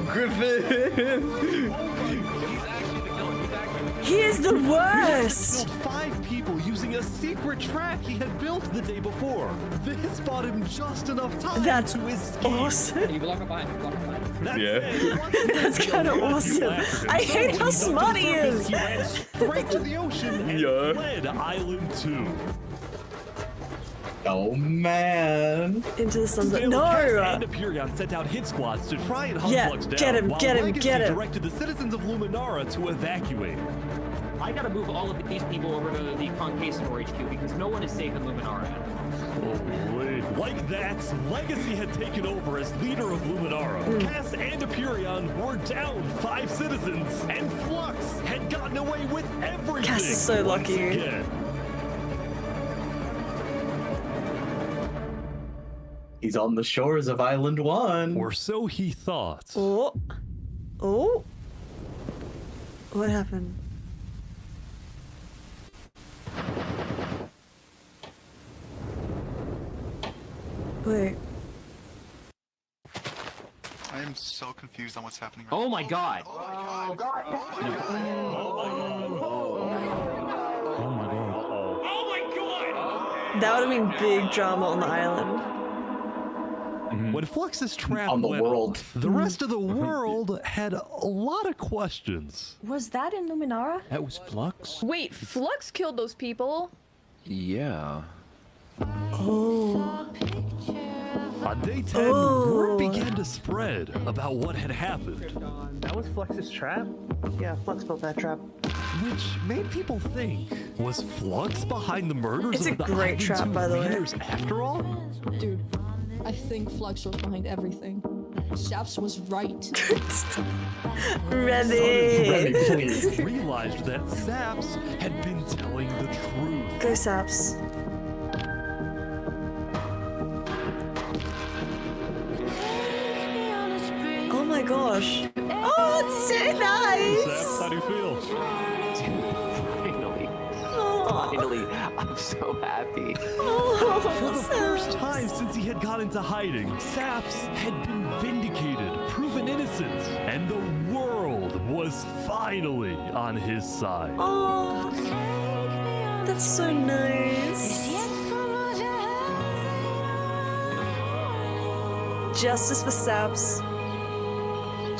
Griffin! He is the worst! Killed 5 people using a secret trap he had built the day before. This bought him just enough time to escape. Awesome. You block up behind him, block up behind him. Yeah. That's kind of awesome. I hate how smart he is. He ran straight to the ocean and fled Island 2. Oh man! Into the sunset. No! No! And Aperion sent out hit squads to try and hunt Flux down. Get him, while get him, Legacy get him. directed the citizens of Luminara to evacuate. I gotta move all of these people over to the Conquistador HQ because no one is safe in Luminara at the moment. Holy. Like that, Legacy had taken over as leader of Luminara. Cass and Aperion were down 5 citizens, and Flux had gotten away with everything. Cass is so lucky. Again. He's on the shores of Island 1. Or so he thought. Oh. Oh. What happened? Wait. I am so confused on what's happening right Oh my god! Oh my god. That would have been big drama on the island. When Flux's trap on the went world, off, the rest of the world had a lot of questions. Was that in Luminara? That was Flux? Wait, Flux killed those people? Yeah. Oh. On day 10, word began to spread about what had happened. That was Flux's trap? Yeah, Flux built that trap. Which made people think, was Flux behind the murders It's of a the great trap, Island 2 by the way. leaders after all? Dude, I think Flux was behind everything. Saps was right. Remy, please. Realized that Saps had been telling the truth. Go Saps. Oh my gosh. Oh, it's so nice. Saps, how do you feel? Finally, I'm so happy. For the first time since he had gone into hiding, Saps had been vindicated, proven innocent, and the world was finally on his side. Oh, that's so nice. Justice for Saps.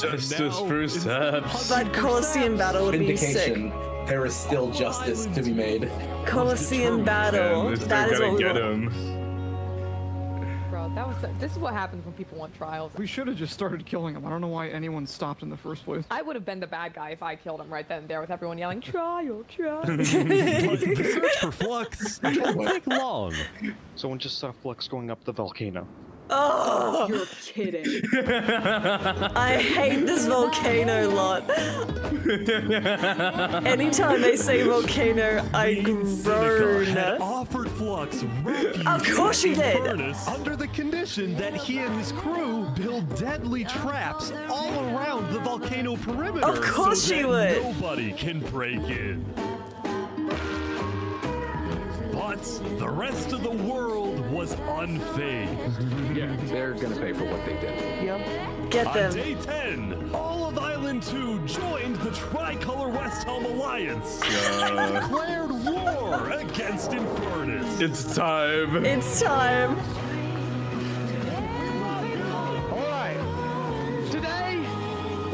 Justice for Saps. That Colosseum battle would be sick. Vindication. There is still justice to be made. Colosseum battle. Man, That is what we get want. him. Bro, this is what happens when people want trials. We should have just started killing him. I don't know why anyone stopped in the first place. I would have been the bad guy if I killed him right then and there with everyone yelling, trial, trial. But the search for Flux didn't take long. Someone just saw Flux going up the volcano. Oh, you're kidding. I hate this volcano lot. Anytime they say volcano, I groan. Had offered Flux refuge Of course she in the did. furnace under the condition that he and his crew build deadly traps all around the volcano perimeter. Of course so she that would. Nobody can break in. But the rest of the world was unfazed. Yeah, they're gonna pay for what they did. Yep. Get On them. day 10, all of Island 2 joined the Tricolor West Helm Alliance and declared war against Infernus. It's time. It's time. Alright. Today,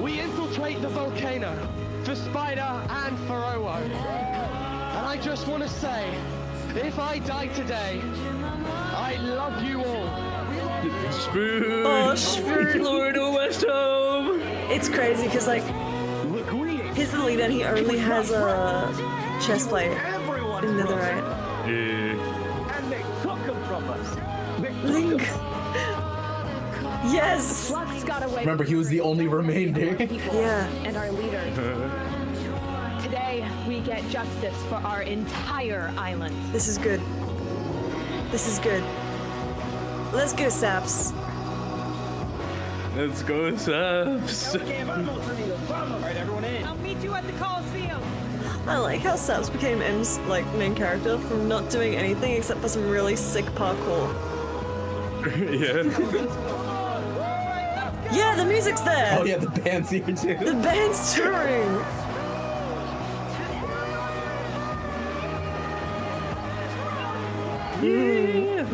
we infiltrate the volcano for Spider and for Owo. And I just want to say, if I die today, I love you all. Spoon. Oh, Spoon Lord of West Home. It's crazy because, like, he's the leader and he only has a chest plate in netherite. Yeah. And they took him from us. Link. Yes. Flux got away. Remember, he was the only remainder. Yeah. And our leaders. Today, we get justice for our entire island. This is good. This is good. Let's go, Saps. Let's go, Saps. Alright, everyone in. I'll meet you at the Coliseum. I like how Saps became M's main character from not doing anything except for some really sick parkour. Yeah. Yeah, the music's there. Oh yeah, the band's here too. The band's touring.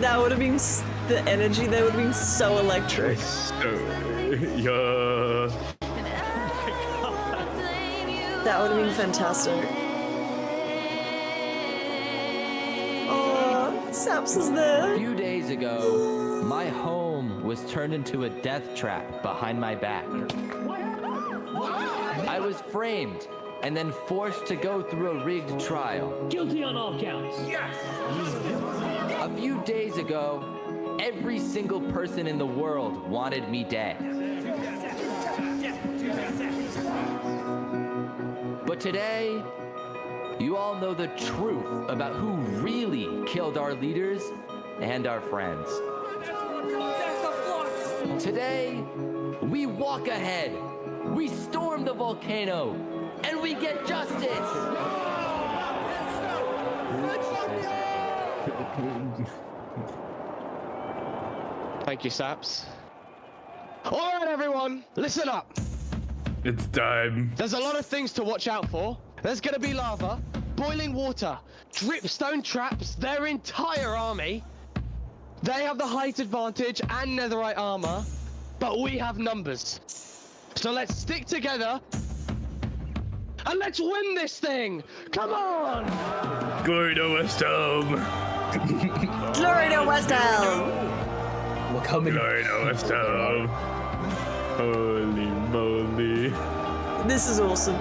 That would have been the energy. There would have been so electric. Yeah. That would have been fantastic. Oh, Saps is there. A few days ago, my home was turned into a death trap behind my back. I was framed and then forced to go through a rigged trial. Guilty on all counts. Yes! A few days ago, every single person in the world wanted me dead. But today, you all know the truth about who really killed our leaders and our friends. Today, we walk ahead, we storm the volcano, and we get justice! Thank you, Saps. All right, everyone, listen up. It's time. There's a lot of things to watch out for. There's gonna be lava, boiling water, dripstone traps, their entire army. They have the height advantage and netherite armor, but we have numbers. So let's stick together and let's win this thing! Come on! Glory to West Elm! Glory to West Elm! We're coming. Glory to West Elm! Holy moly. This is awesome.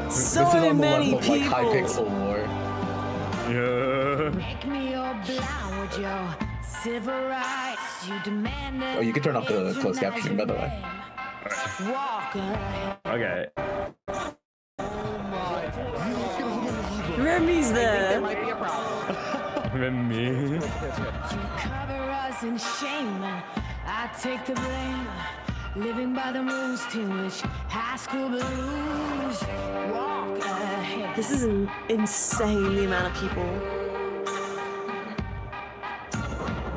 So this is on the many level of, like, people. Hypixel War. Yeah. Make me your blind with your civil rights. You demand Oh, you can turn off the closed captioning, by the way. walk ahead. Okay. Remy's there. Remy. You cover us in shame, and I take the blame. Living by the rules, English high school blues. Walk ahead. This is insane, the amount of people.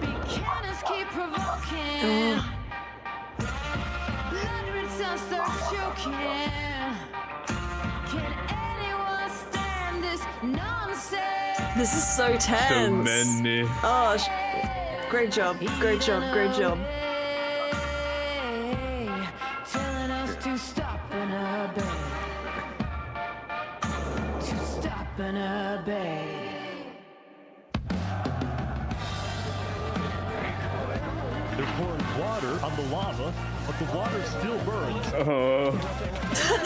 Beginners keep provoking. Blood returns start choking. Can anyone stand this nonsense? This is so tense. So many. Oh, great job, great job, great job. Telling us to stop and obey. To stop and obey. They're pouring water on the lava, but the water still burns. Oh.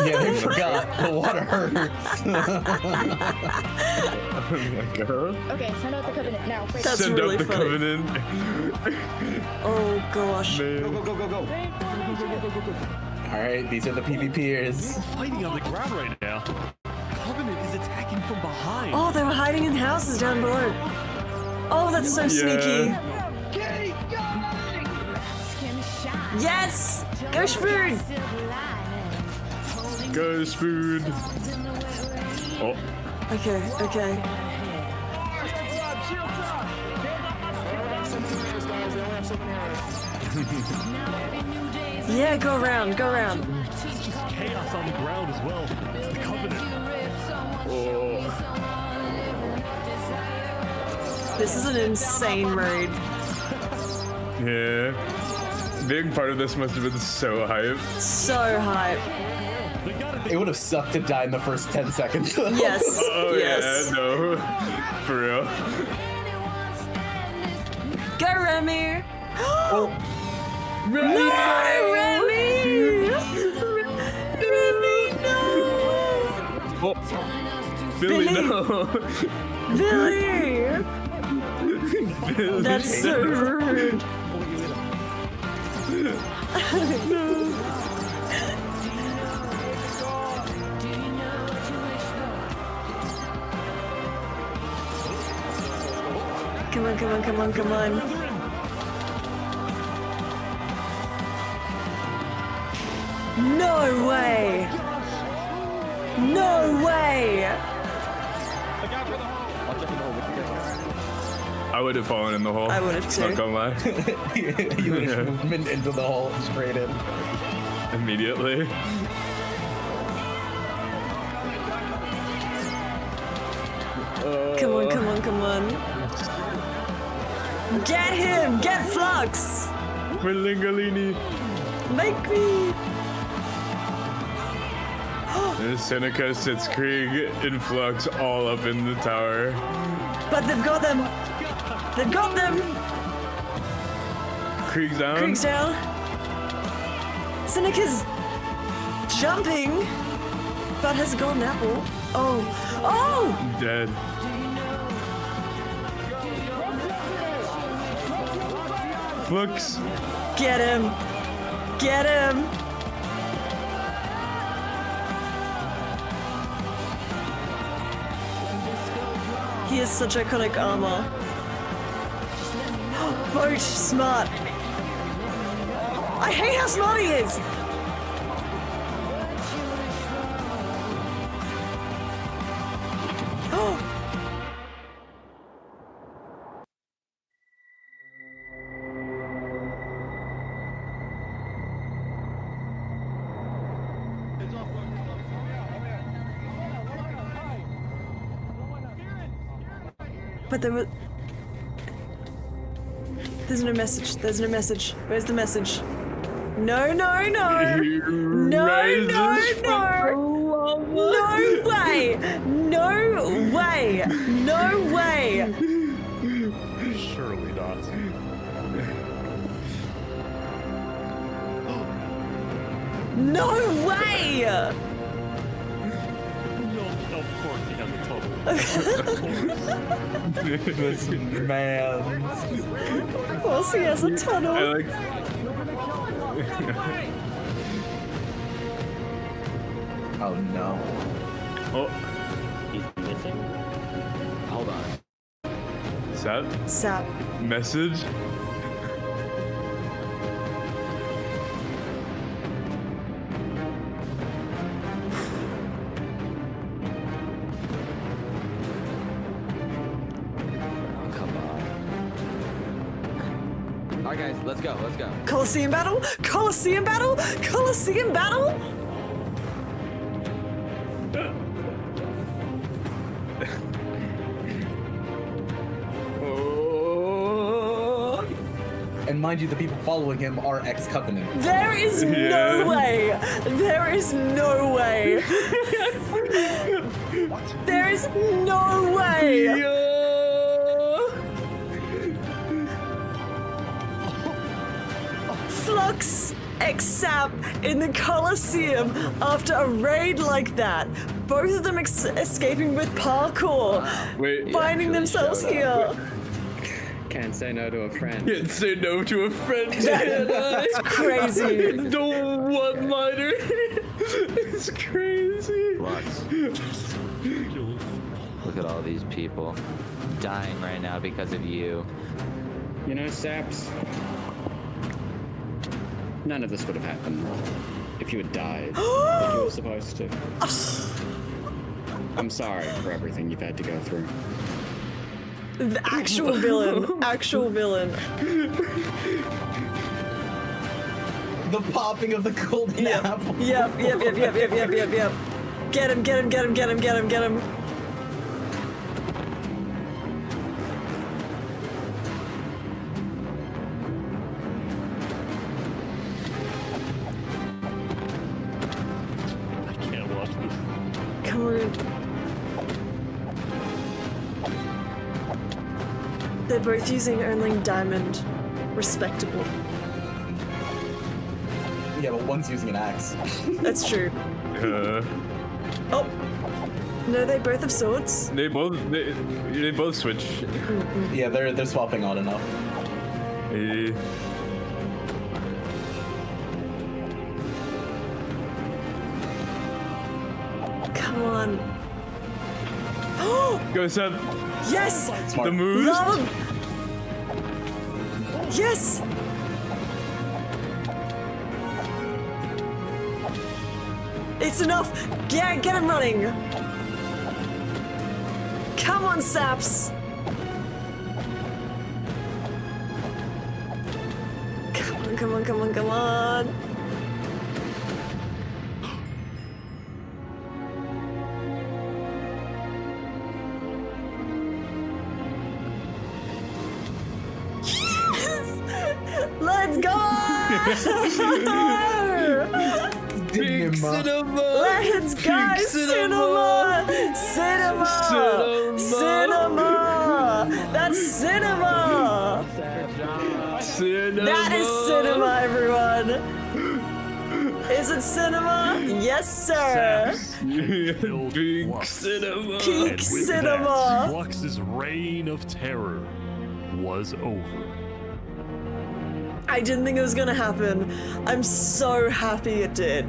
Yeah, they forgot. The water hurts. Oh my god. Okay, send out the covenant now. Quick. That's Send really out the funny. covenant. Oh gosh. Man. Go. Alright, these are the PvPers. Fighting on the ground right now. Covenant is attacking from behind. Oh, they were hiding in houses down below. Oh, that's so sneaky. Yes! Go Spoon! Go Spoon. Oh. Okay. Yeah, go around. It's just chaos on the ground as well. It's the Covenant. Oh. This is an insane raid. Yeah. Being part of this must have been so hype. So hype. It would have sucked to die in the first 10 seconds. Yes. Oh yes. yeah, no. For real. Go Remy! Oh. Remy! No, Remy! Remy, no! Oh. Billy, no. Billy! Billy. That's so rude. Come on. No way! No way! I would have fallen in the hole. I would have too. Not gonna lie. You would have moved into the hole straight in. Immediately. Come on, come on, come on. Get him! Get Flux! Merlingalini. Make me! Seneca sits Krieg in Flux all up in the tower. But they've got them! They've got them! Krieg's down. Krieg's down. Seneca's jumping, but has a golden apple. Oh! Oh! Dead. Flux. Get him! Get him! He has such iconic armor. Boat, smart. I hate how smart he is! But there was... There's no message. There's no message. Where's the message? No, no, no! No, no, no! No way! No way! No way! Surely not. No way! Of course he has a tunnel. This man. Of course he has a tunnel. I like... Oh no. Oh. He's missing? Hold on. Sap? Sap. Message? Alright guys, let's go, let's go. Colosseum battle? Colosseum battle? Colosseum battle? And mind you, the people following him are ex-Covenant. There is no way. There is no way. There is no way. Flux ex-Sap in the Colosseum after a raid like that. Both of them escaping with parkour. Wait. Finding themselves here. Can't say no to a friend. Can't say no to a friend. That's crazy. The one-liner. It's crazy. Flux. Look at all these people dying right now because of you. You know, Saps, none of this would have happened if you had died like you were supposed to. I'm sorry for everything you've had to go through. The actual villain. Actual villain. The popping of the golden apple. Yep. Get him, get him, get him, get him, get him, get him. I can't watch this. Come on. They're both using only diamond. Respectable. Yeah, but one's using an axe. That's true. Oh. No, they both have swords. They both switch. Yeah, they're swapping on and off. Come on. Go, Seb. Yes! The moves. Love. Yes! It's enough! Yeah, get him running! Come on, Saps! on, come on, come on, come on. Let's go! Cinema. Let's go! Cinema! Cinema! Cinema! That's cinema! That is cinema, everyone! Is it cinema? Yes, sir! Peak cinema! Peak cinema! That, Flux's reign of terror was over. I didn't think it was gonna happen. I'm so happy it did.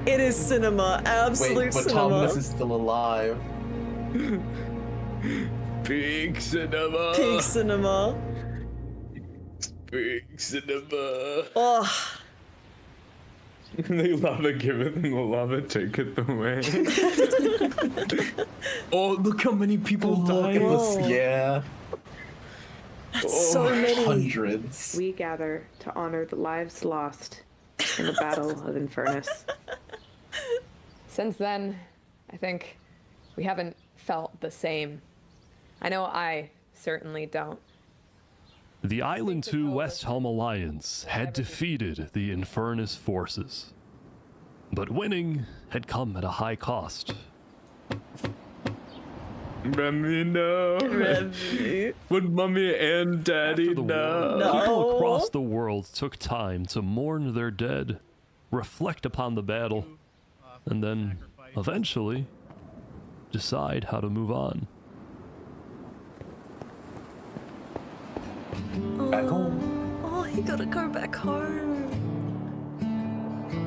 It is cinema, absolute but cinema. Thomas is still alive. Peak cinema! Peak cinema. Peak cinema! Oh. They lava give it and the lava take it away. Oh, look how many people died. Yeah. That's so many. Hundreds. We gather to honor the lives lost in the Battle of Infernus. Since then, I think we haven't felt the same. I know I certainly don't. The Island 2 West Helm Alliance had defeated the Infernus forces. But winning had come at a high cost. Remy, no. Remy. Would mommy and daddy know? People across the world took time to mourn their dead, reflect upon the battle, and then, eventually, decide how to move on. Back home. Oh, he gotta go back home.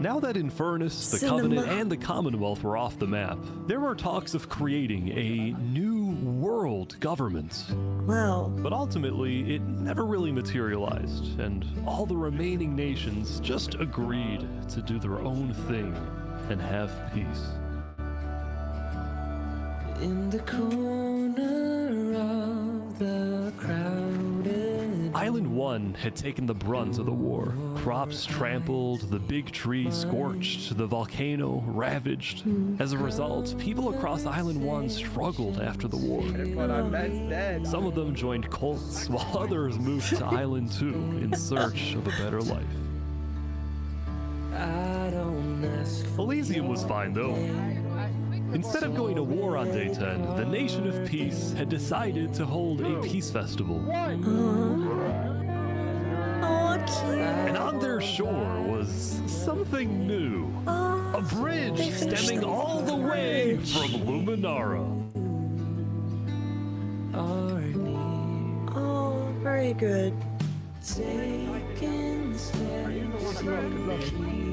Now that Infernus, the Cinema. Covenant, and the Commonwealth were off the map, there were talks of creating a new world government. Wow. But ultimately, it never really materialized, and all the remaining nations just agreed to do their own thing and have peace. In the corner of the crowded Island 1 had taken the brunt of the war. Crops trampled, the big tree scorched, the volcano ravaged. As a result, people across Island 1 struggled after the war. Some of them joined cults, while others moved to Island 2 in search of a better life. Elysium was fine though. Instead of going to war on day 10, the Nation of Peace had decided to hold a peace festival. Oh, cute. And on their shore was something new. A bridge stemming all the way from Luminara. Oh, very good.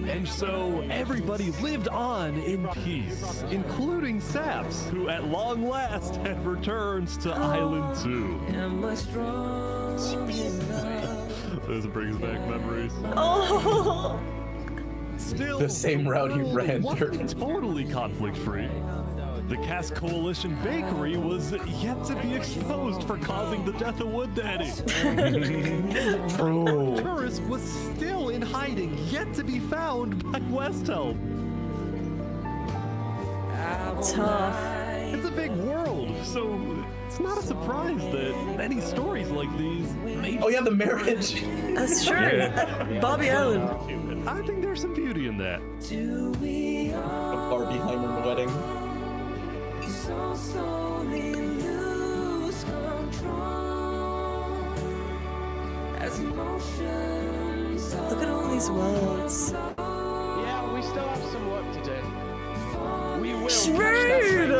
And so everybody lived on in peace, including Saps, who at long last had returned to Island 2. This brings back memories. Oh! Still, the same route he ran through. Wasn't totally conflict-free. The Cask Coalition Bakery was yet to be exposed for causing the death of Wood Daddy. True. Tourist was still in hiding, yet to be found by Westhelm. Tough. It's a big world, so it's not a surprise that many stories like these made. Oh yeah, the marriage. That's true. Yeah. Bobby Allen. I think there's some beauty in that. A Barbieheimer wedding. Look at all these worlds. Yeah, we still have some work to do. We will. Shrewd!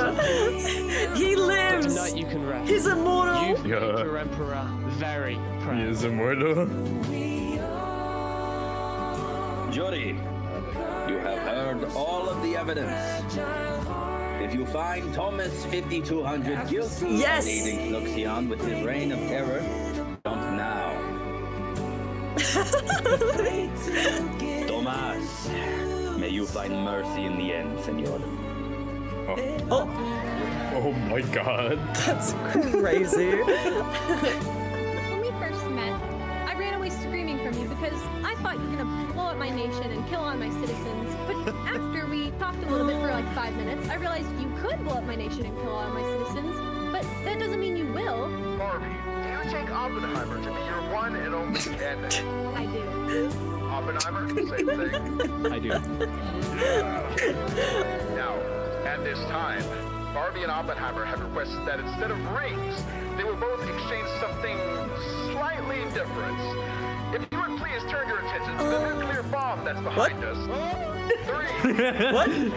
He lives! Tonight you can rest. He's immortal! You've made your emperor very proud. He is immortal. Jury, you have heard all of the evidence. If you find Thomas 5200 guilty of aiding Fluxion with his reign of terror, jump now. Thomas, may you find mercy in the end, senor. Oh my god. That's crazy. When we first met, I ran away screaming from you because I thought after we talked a little bit for like 5 minutes, I realized you could blow up my nation and kill all of my citizens, but that doesn't mean you will. Barbie, do you take Oppenheimer to be your one and only ending? I do. Oppenheimer, same thing. I do. Now, at this time, Barbie and Oppenheimer have requested that instead of rings, they will both exchange something slightly different. If you would please turn your attention to the nuclear bomb that's behind us. 3, 2, 1.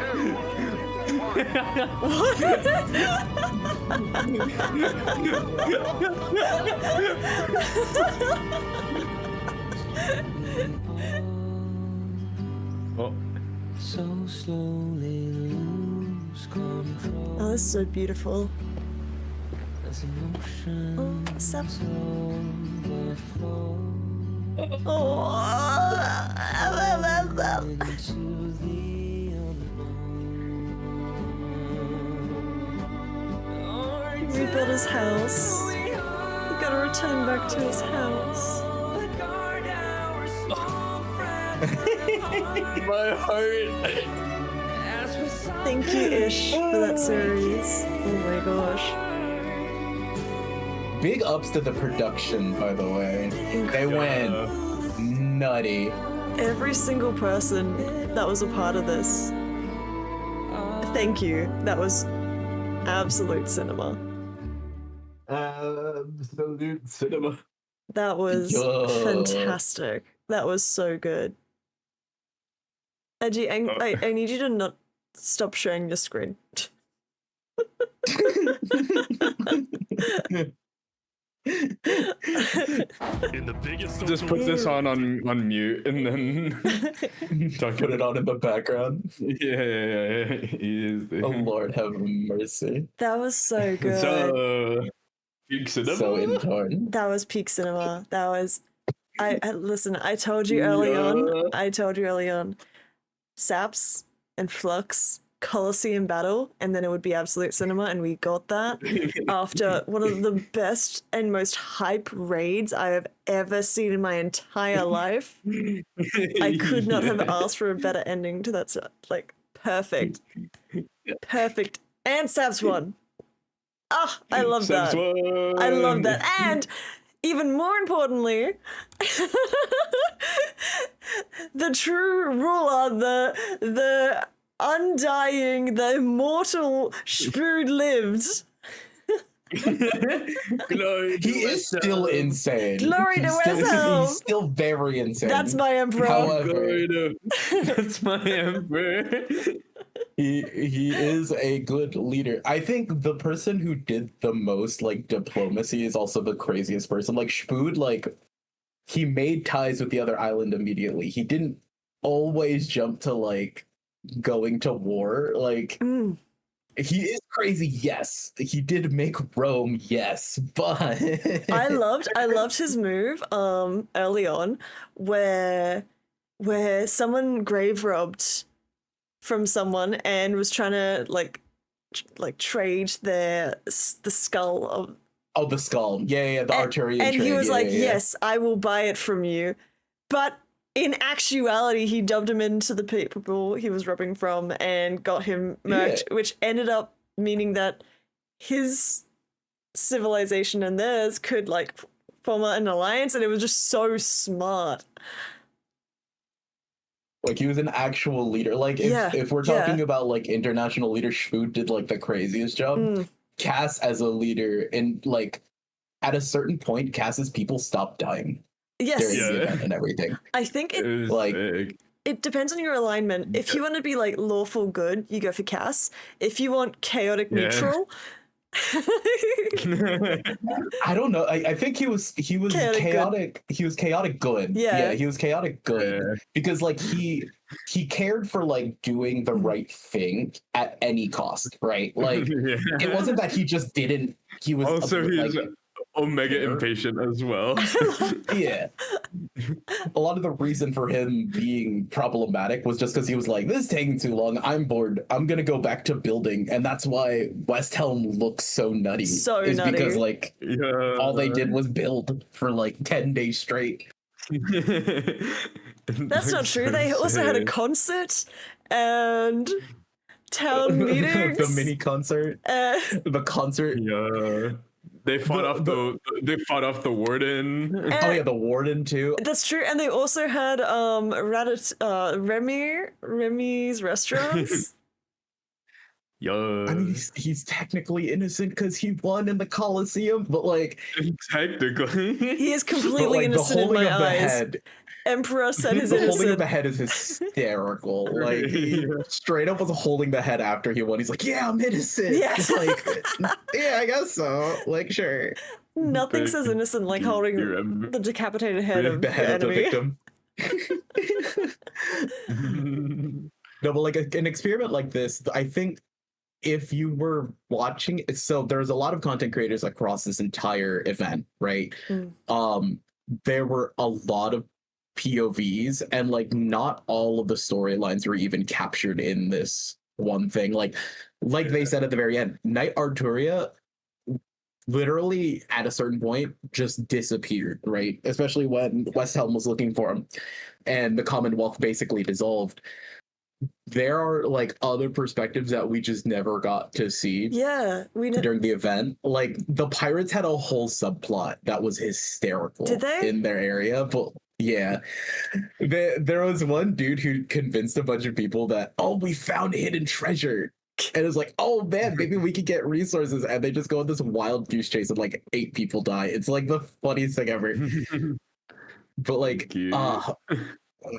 Oh. So slowly lose control. Oh, that's so beautiful. Oh, Sap. He rebuilt his house. He gotta return back to his house. My heart. Thank you, Ish, for that series. Oh my gosh. Big ups to the production, by the way. They went nutty. Every single person that was a part of this. Thank you. That was absolute cinema. Absolute cinema. That was fantastic. That was so good. Edgy, I need you to not stop sharing your screen. In the biggest Just put this on mute and then put it on in the background. Yeah. He is. Oh Lord, have mercy. That was so good. So peak cinema. So Intern. That was peak cinema. That was. I listen. I told you early on. Saps and Flux. Coliseum battle, and then it would be absolute cinema, and we got that after one of the best and most hype raids I have ever seen in my entire life. I could not have asked for a better ending to that. Like, perfect. And Saps won. Ah, I love that. I love that. And even more importantly, the true ruler, the undying, the immortal Spood lived. He is still insane. Glory to Wesel. He's still very insane. That's my emperor. However, that's my emperor. He is a good leader. I think the person who did the most like diplomacy is also the craziest person. Like Spood, like he made ties with the other island immediately. He didn't always jump to like going to war. Like he is crazy, yes. He did make Rome, yes, but I loved his move early on where someone grave robbed from someone and was trying to like trade the skull of the skull. Yeah, the Arturian and trade. He was yes, I will buy it from you. But in actuality, he dubbed him into the people he was robbing from and got him murked, which ended up meaning that his civilization and theirs could like form an alliance, and it was just so smart. Like he was an actual leader. Like if we're talking about like international leader, Spood did like the craziest job. Cass as a leader, and like at a certain point, Cass's people stopped dying. Yes. During the event and everything. I think it depends on your alignment. If you want to be like lawful good, you go for Cass. If you want chaotic neutral, I don't know. I think he was chaotic. He was chaotic good. Yeah, he was chaotic good because like he cared for like doing the right thing at any cost, right? Like it wasn't that he just didn't. He was also he's Omega impatient as well. Yeah. A lot of the reason for him being problematic was just because he was like, this is taking too long. I'm bored. I'm going to go back to building. And that's why West Helm looks so nutty. Because like all they did was build for like 10 days straight. That's not true. They also had a concert and town meetings. The mini concert. The concert. Yeah. They fought off the warden. Oh yeah, the warden too. That's true, and they also had Remy's restaurants. Yeah. I mean, he's technically innocent because he won in the Coliseum, but like technically, he is completely innocent in my eyes. Emperor said his innocent. The holding of the head is hysterical. Like he straight up was holding the head after he won. He's like, "Yeah, I'm innocent." Yeah. Like, yeah, I guess so. Like, sure. Nothing says innocent like holding the decapitated head of the enemy. No, but like an experiment like this, I think if you were watching, so there's a lot of content creators across this entire event, right? There were a lot of POVs, and like not all of the storylines were even captured in this one thing. Like they said at the very end, Knight Arturia literally at a certain point just disappeared, right? Especially when West Helm was looking for him and the Commonwealth basically dissolved. There are like other perspectives that we just never got to see. Yeah, during the event. Like the pirates had a whole subplot that was hysterical. Did they? In their area, but yeah, there was one dude who convinced a bunch of people that, oh, we found hidden treasure. And it's like, oh man, maybe we could get resources. And they just go on this wild goose chase and like 8 people die. It's like the funniest thing ever. But like,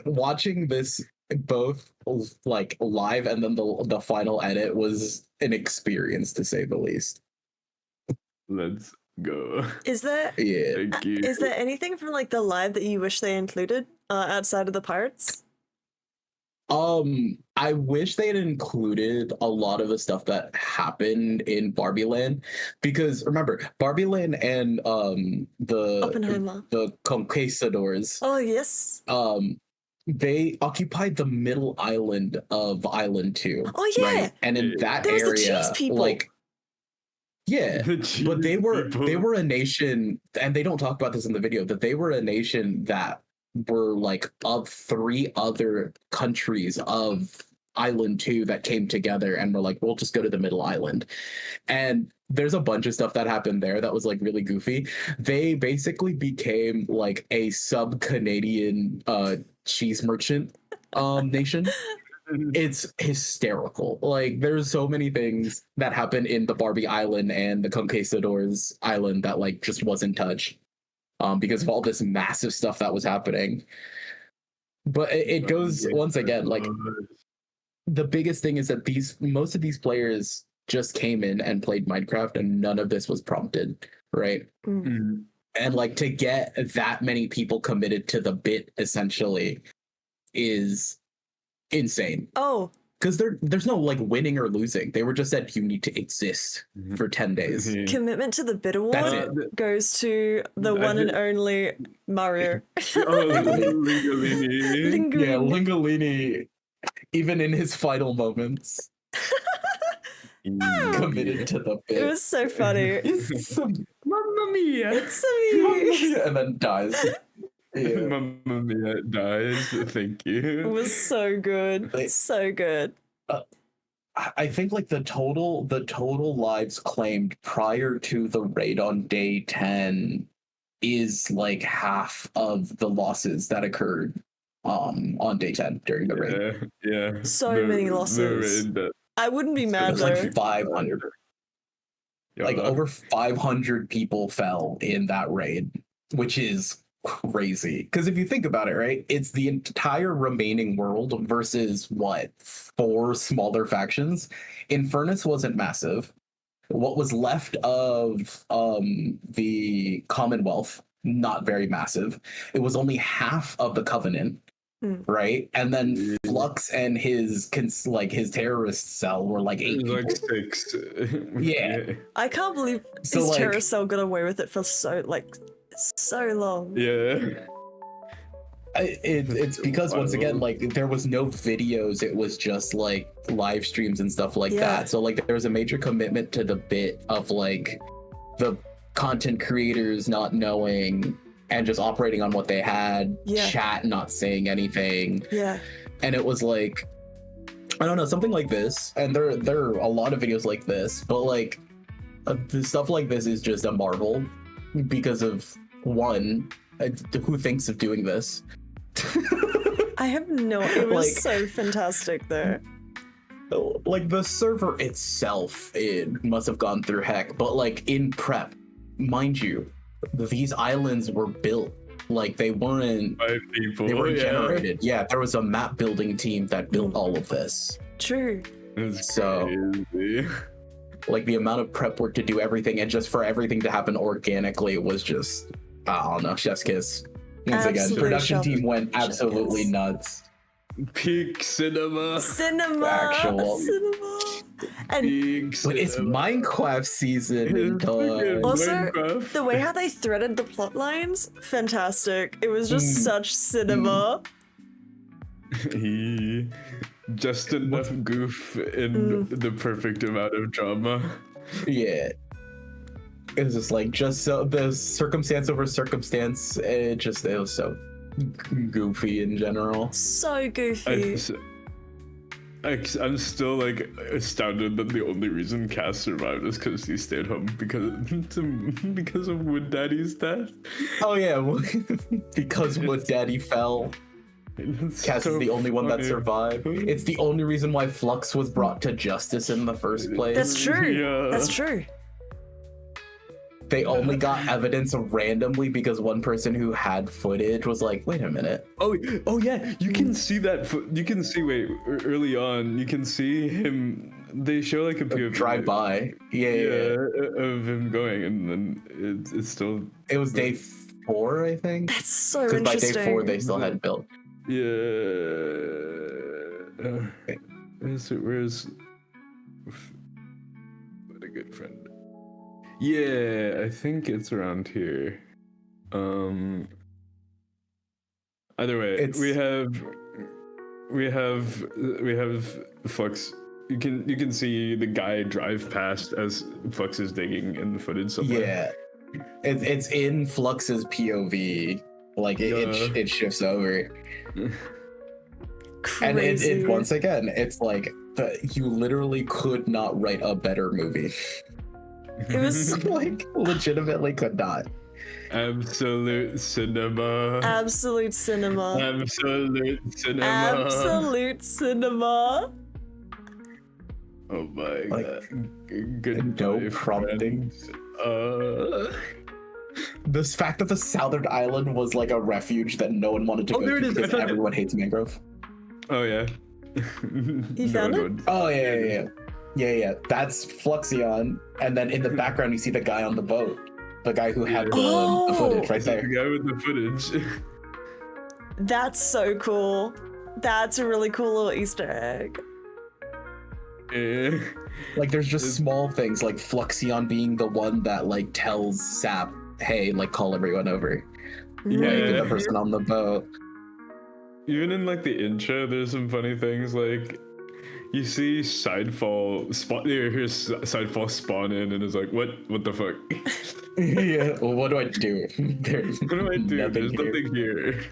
watching this both like live and then the final edit was an experience to say the least. Let's go. Is there Thank you. Is there anything from like the live that you wish they included outside of the pirates? I wish they had included a lot of the stuff that happened in Barbie Land, because remember, Barbie Land and the Conquistadors. Oh yes. They occupied the middle island of Island 2. Oh yeah. Right? And in that there was area, the cheese people. like but they were a nation, and they don't talk about this in the video, that they were a nation that were like of 3 other countries of Island 2 that came together and were like, we'll just go to the middle island. And there's a bunch of stuff that happened there that was like really goofy. They basically became like a sub-Canadian cheese merchant nation. It's hysterical. Like there's so many things that happen in the Barbie Island and the Conquistadors Island that like just wasn't touched because of all this massive stuff that was happening. But it goes once again, like the biggest thing is that most of these players just came in and played Minecraft and none of this was prompted, right? Mm-hmm. And like to get that many people committed to the bit essentially is insane. Oh, because there's no like winning or losing. They were just said you need to exist for 10 days. Commitment to the bit award goes to the one and only Mario. Lingolini. Yeah, Lingolini, even in his final moments, committed to the bit. It was so funny. Mamma mia! It's me. And then dies. Yeah. Mamma mia dies. Thank you. It was so good. So good. I think like the total lives claimed prior to the raid on day 10 is like half of the losses that occurred on day 10 during the raid. Yeah. So many losses. I wouldn't be mad though. Like 500. Like over 500 people fell in that raid, which is crazy. Because if you think about it, right, it's the entire remaining world versus 4 smaller factions. Infernus wasn't massive. What was left of the Commonwealth, not very massive. It was only half of the Covenant. Right, and then Flux and his terrorist cell were like 8 people. Like 6. Yeah, I can't believe his terrorist cell got away with it for so long. Yeah, it's because once again, like there was no videos. It was just like live streams and stuff like that. So like there was a major commitment to the bit of like the content creators not knowing and just operating on what they had, chat not saying anything. Yeah. And it was like I don't know, something like this, and there are a lot of videos like this, but like the stuff like this is just a marvel because of one, who thinks of doing this? I have no. It was so fantastic though. Like the server itself, it must have gone through heck, but like in prep, mind you, these islands were built. Like they weren't 5 people. They weren't generated. Yeah, there was a map building team that built all of this. True. So crazy. Like the amount of prep work to do everything and just for everything to happen organically was just, I don't know, chef's kiss. Once again, production team went absolutely nuts. Peak cinema. Actual. Cinema. And but it's Minecraft season. Also, Minecraft. the way how they threaded the plot lines, fantastic. It was just such cinema. Just enough goof and the perfect amount of drama. Yeah. It was just like, just so the circumstance over circumstance, it was so goofy in general. So goofy. I'm still like astounded that the only reason Cass survived is because he stayed home because of Wood Daddy's death. Oh yeah, because Wood Daddy fell. Cass is the only one that survived. It's the only reason why Flux was brought to justice in the first place. That's true. Yeah. That's true. They only got evidence randomly because one person who had footage was like, wait a minute. Oh yeah, you can see that. You can see, early on, you can see him. They show like a POV drive by. Yeah, of him going, and then it's still. It was day 4, I think. That's so interesting. Because by day 4, they still hadn't built. Yeah. Where's what a good friend. Yeah, I think it's around here. Either way, we have Flux. You can see the guy drive past as Flux is digging in the footage somewhere. Yeah, it's in Flux's POV. Like it shifts over. Crazy. And it once again, it's like you literally could not write a better movie. It was like legitimately could not. Absolute cinema. Absolute cinema. Absolute cinema. Absolute cinema. Oh my god. Good no prompting. This fact that the southern island was like a refuge that no one wanted to go to because everyone hates mangrove. Oh yeah. You found it? Oh yeah. That's Fluxion, and then in the background you see the guy on the boat, the guy who had the footage right there. The guy with the footage. That's so cool. That's a really cool little Easter egg. Yeah. Like there's just small things like Fluxion being the one that like tells Sap, hey, like call everyone over. Yeah. Like, the person on the boat. Even in like the intro, there's some funny things like you see Sidefall spawn. You hear Sidefall spawn in and is like, what the fuck? Yeah. Well, what do I do? What do I do? There's nothing here.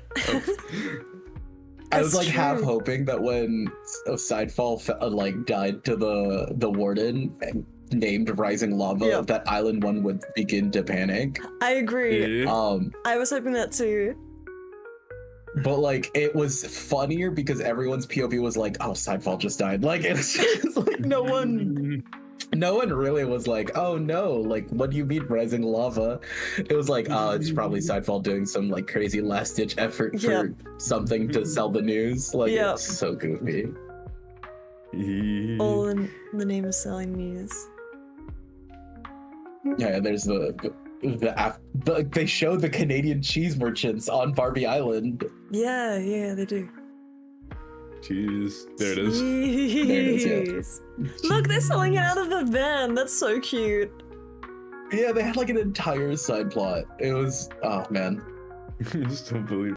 I was like half hoping that when Sidefall like died to the warden named Rising Lava, that Island 1 would begin to panic. I agree. Yeah. I was hoping that too. But like it was funnier because everyone's POV was like, oh, Sidefall just died. Like it's just like no one really was like, oh no, like what do you mean Rising Lava? It was like, oh, it's probably Sidefall doing some like crazy last ditch effort for something to sell the news. Like it's so goofy. All in the name of selling news. Yeah, there's they showed the Canadian cheese merchants on Barbie Island. Yeah, they do. Jeez, there it is. There it is, Look, they're selling it out of a van. That's so cute. Yeah, they had like an entire side plot. It was, oh man. I just don't believe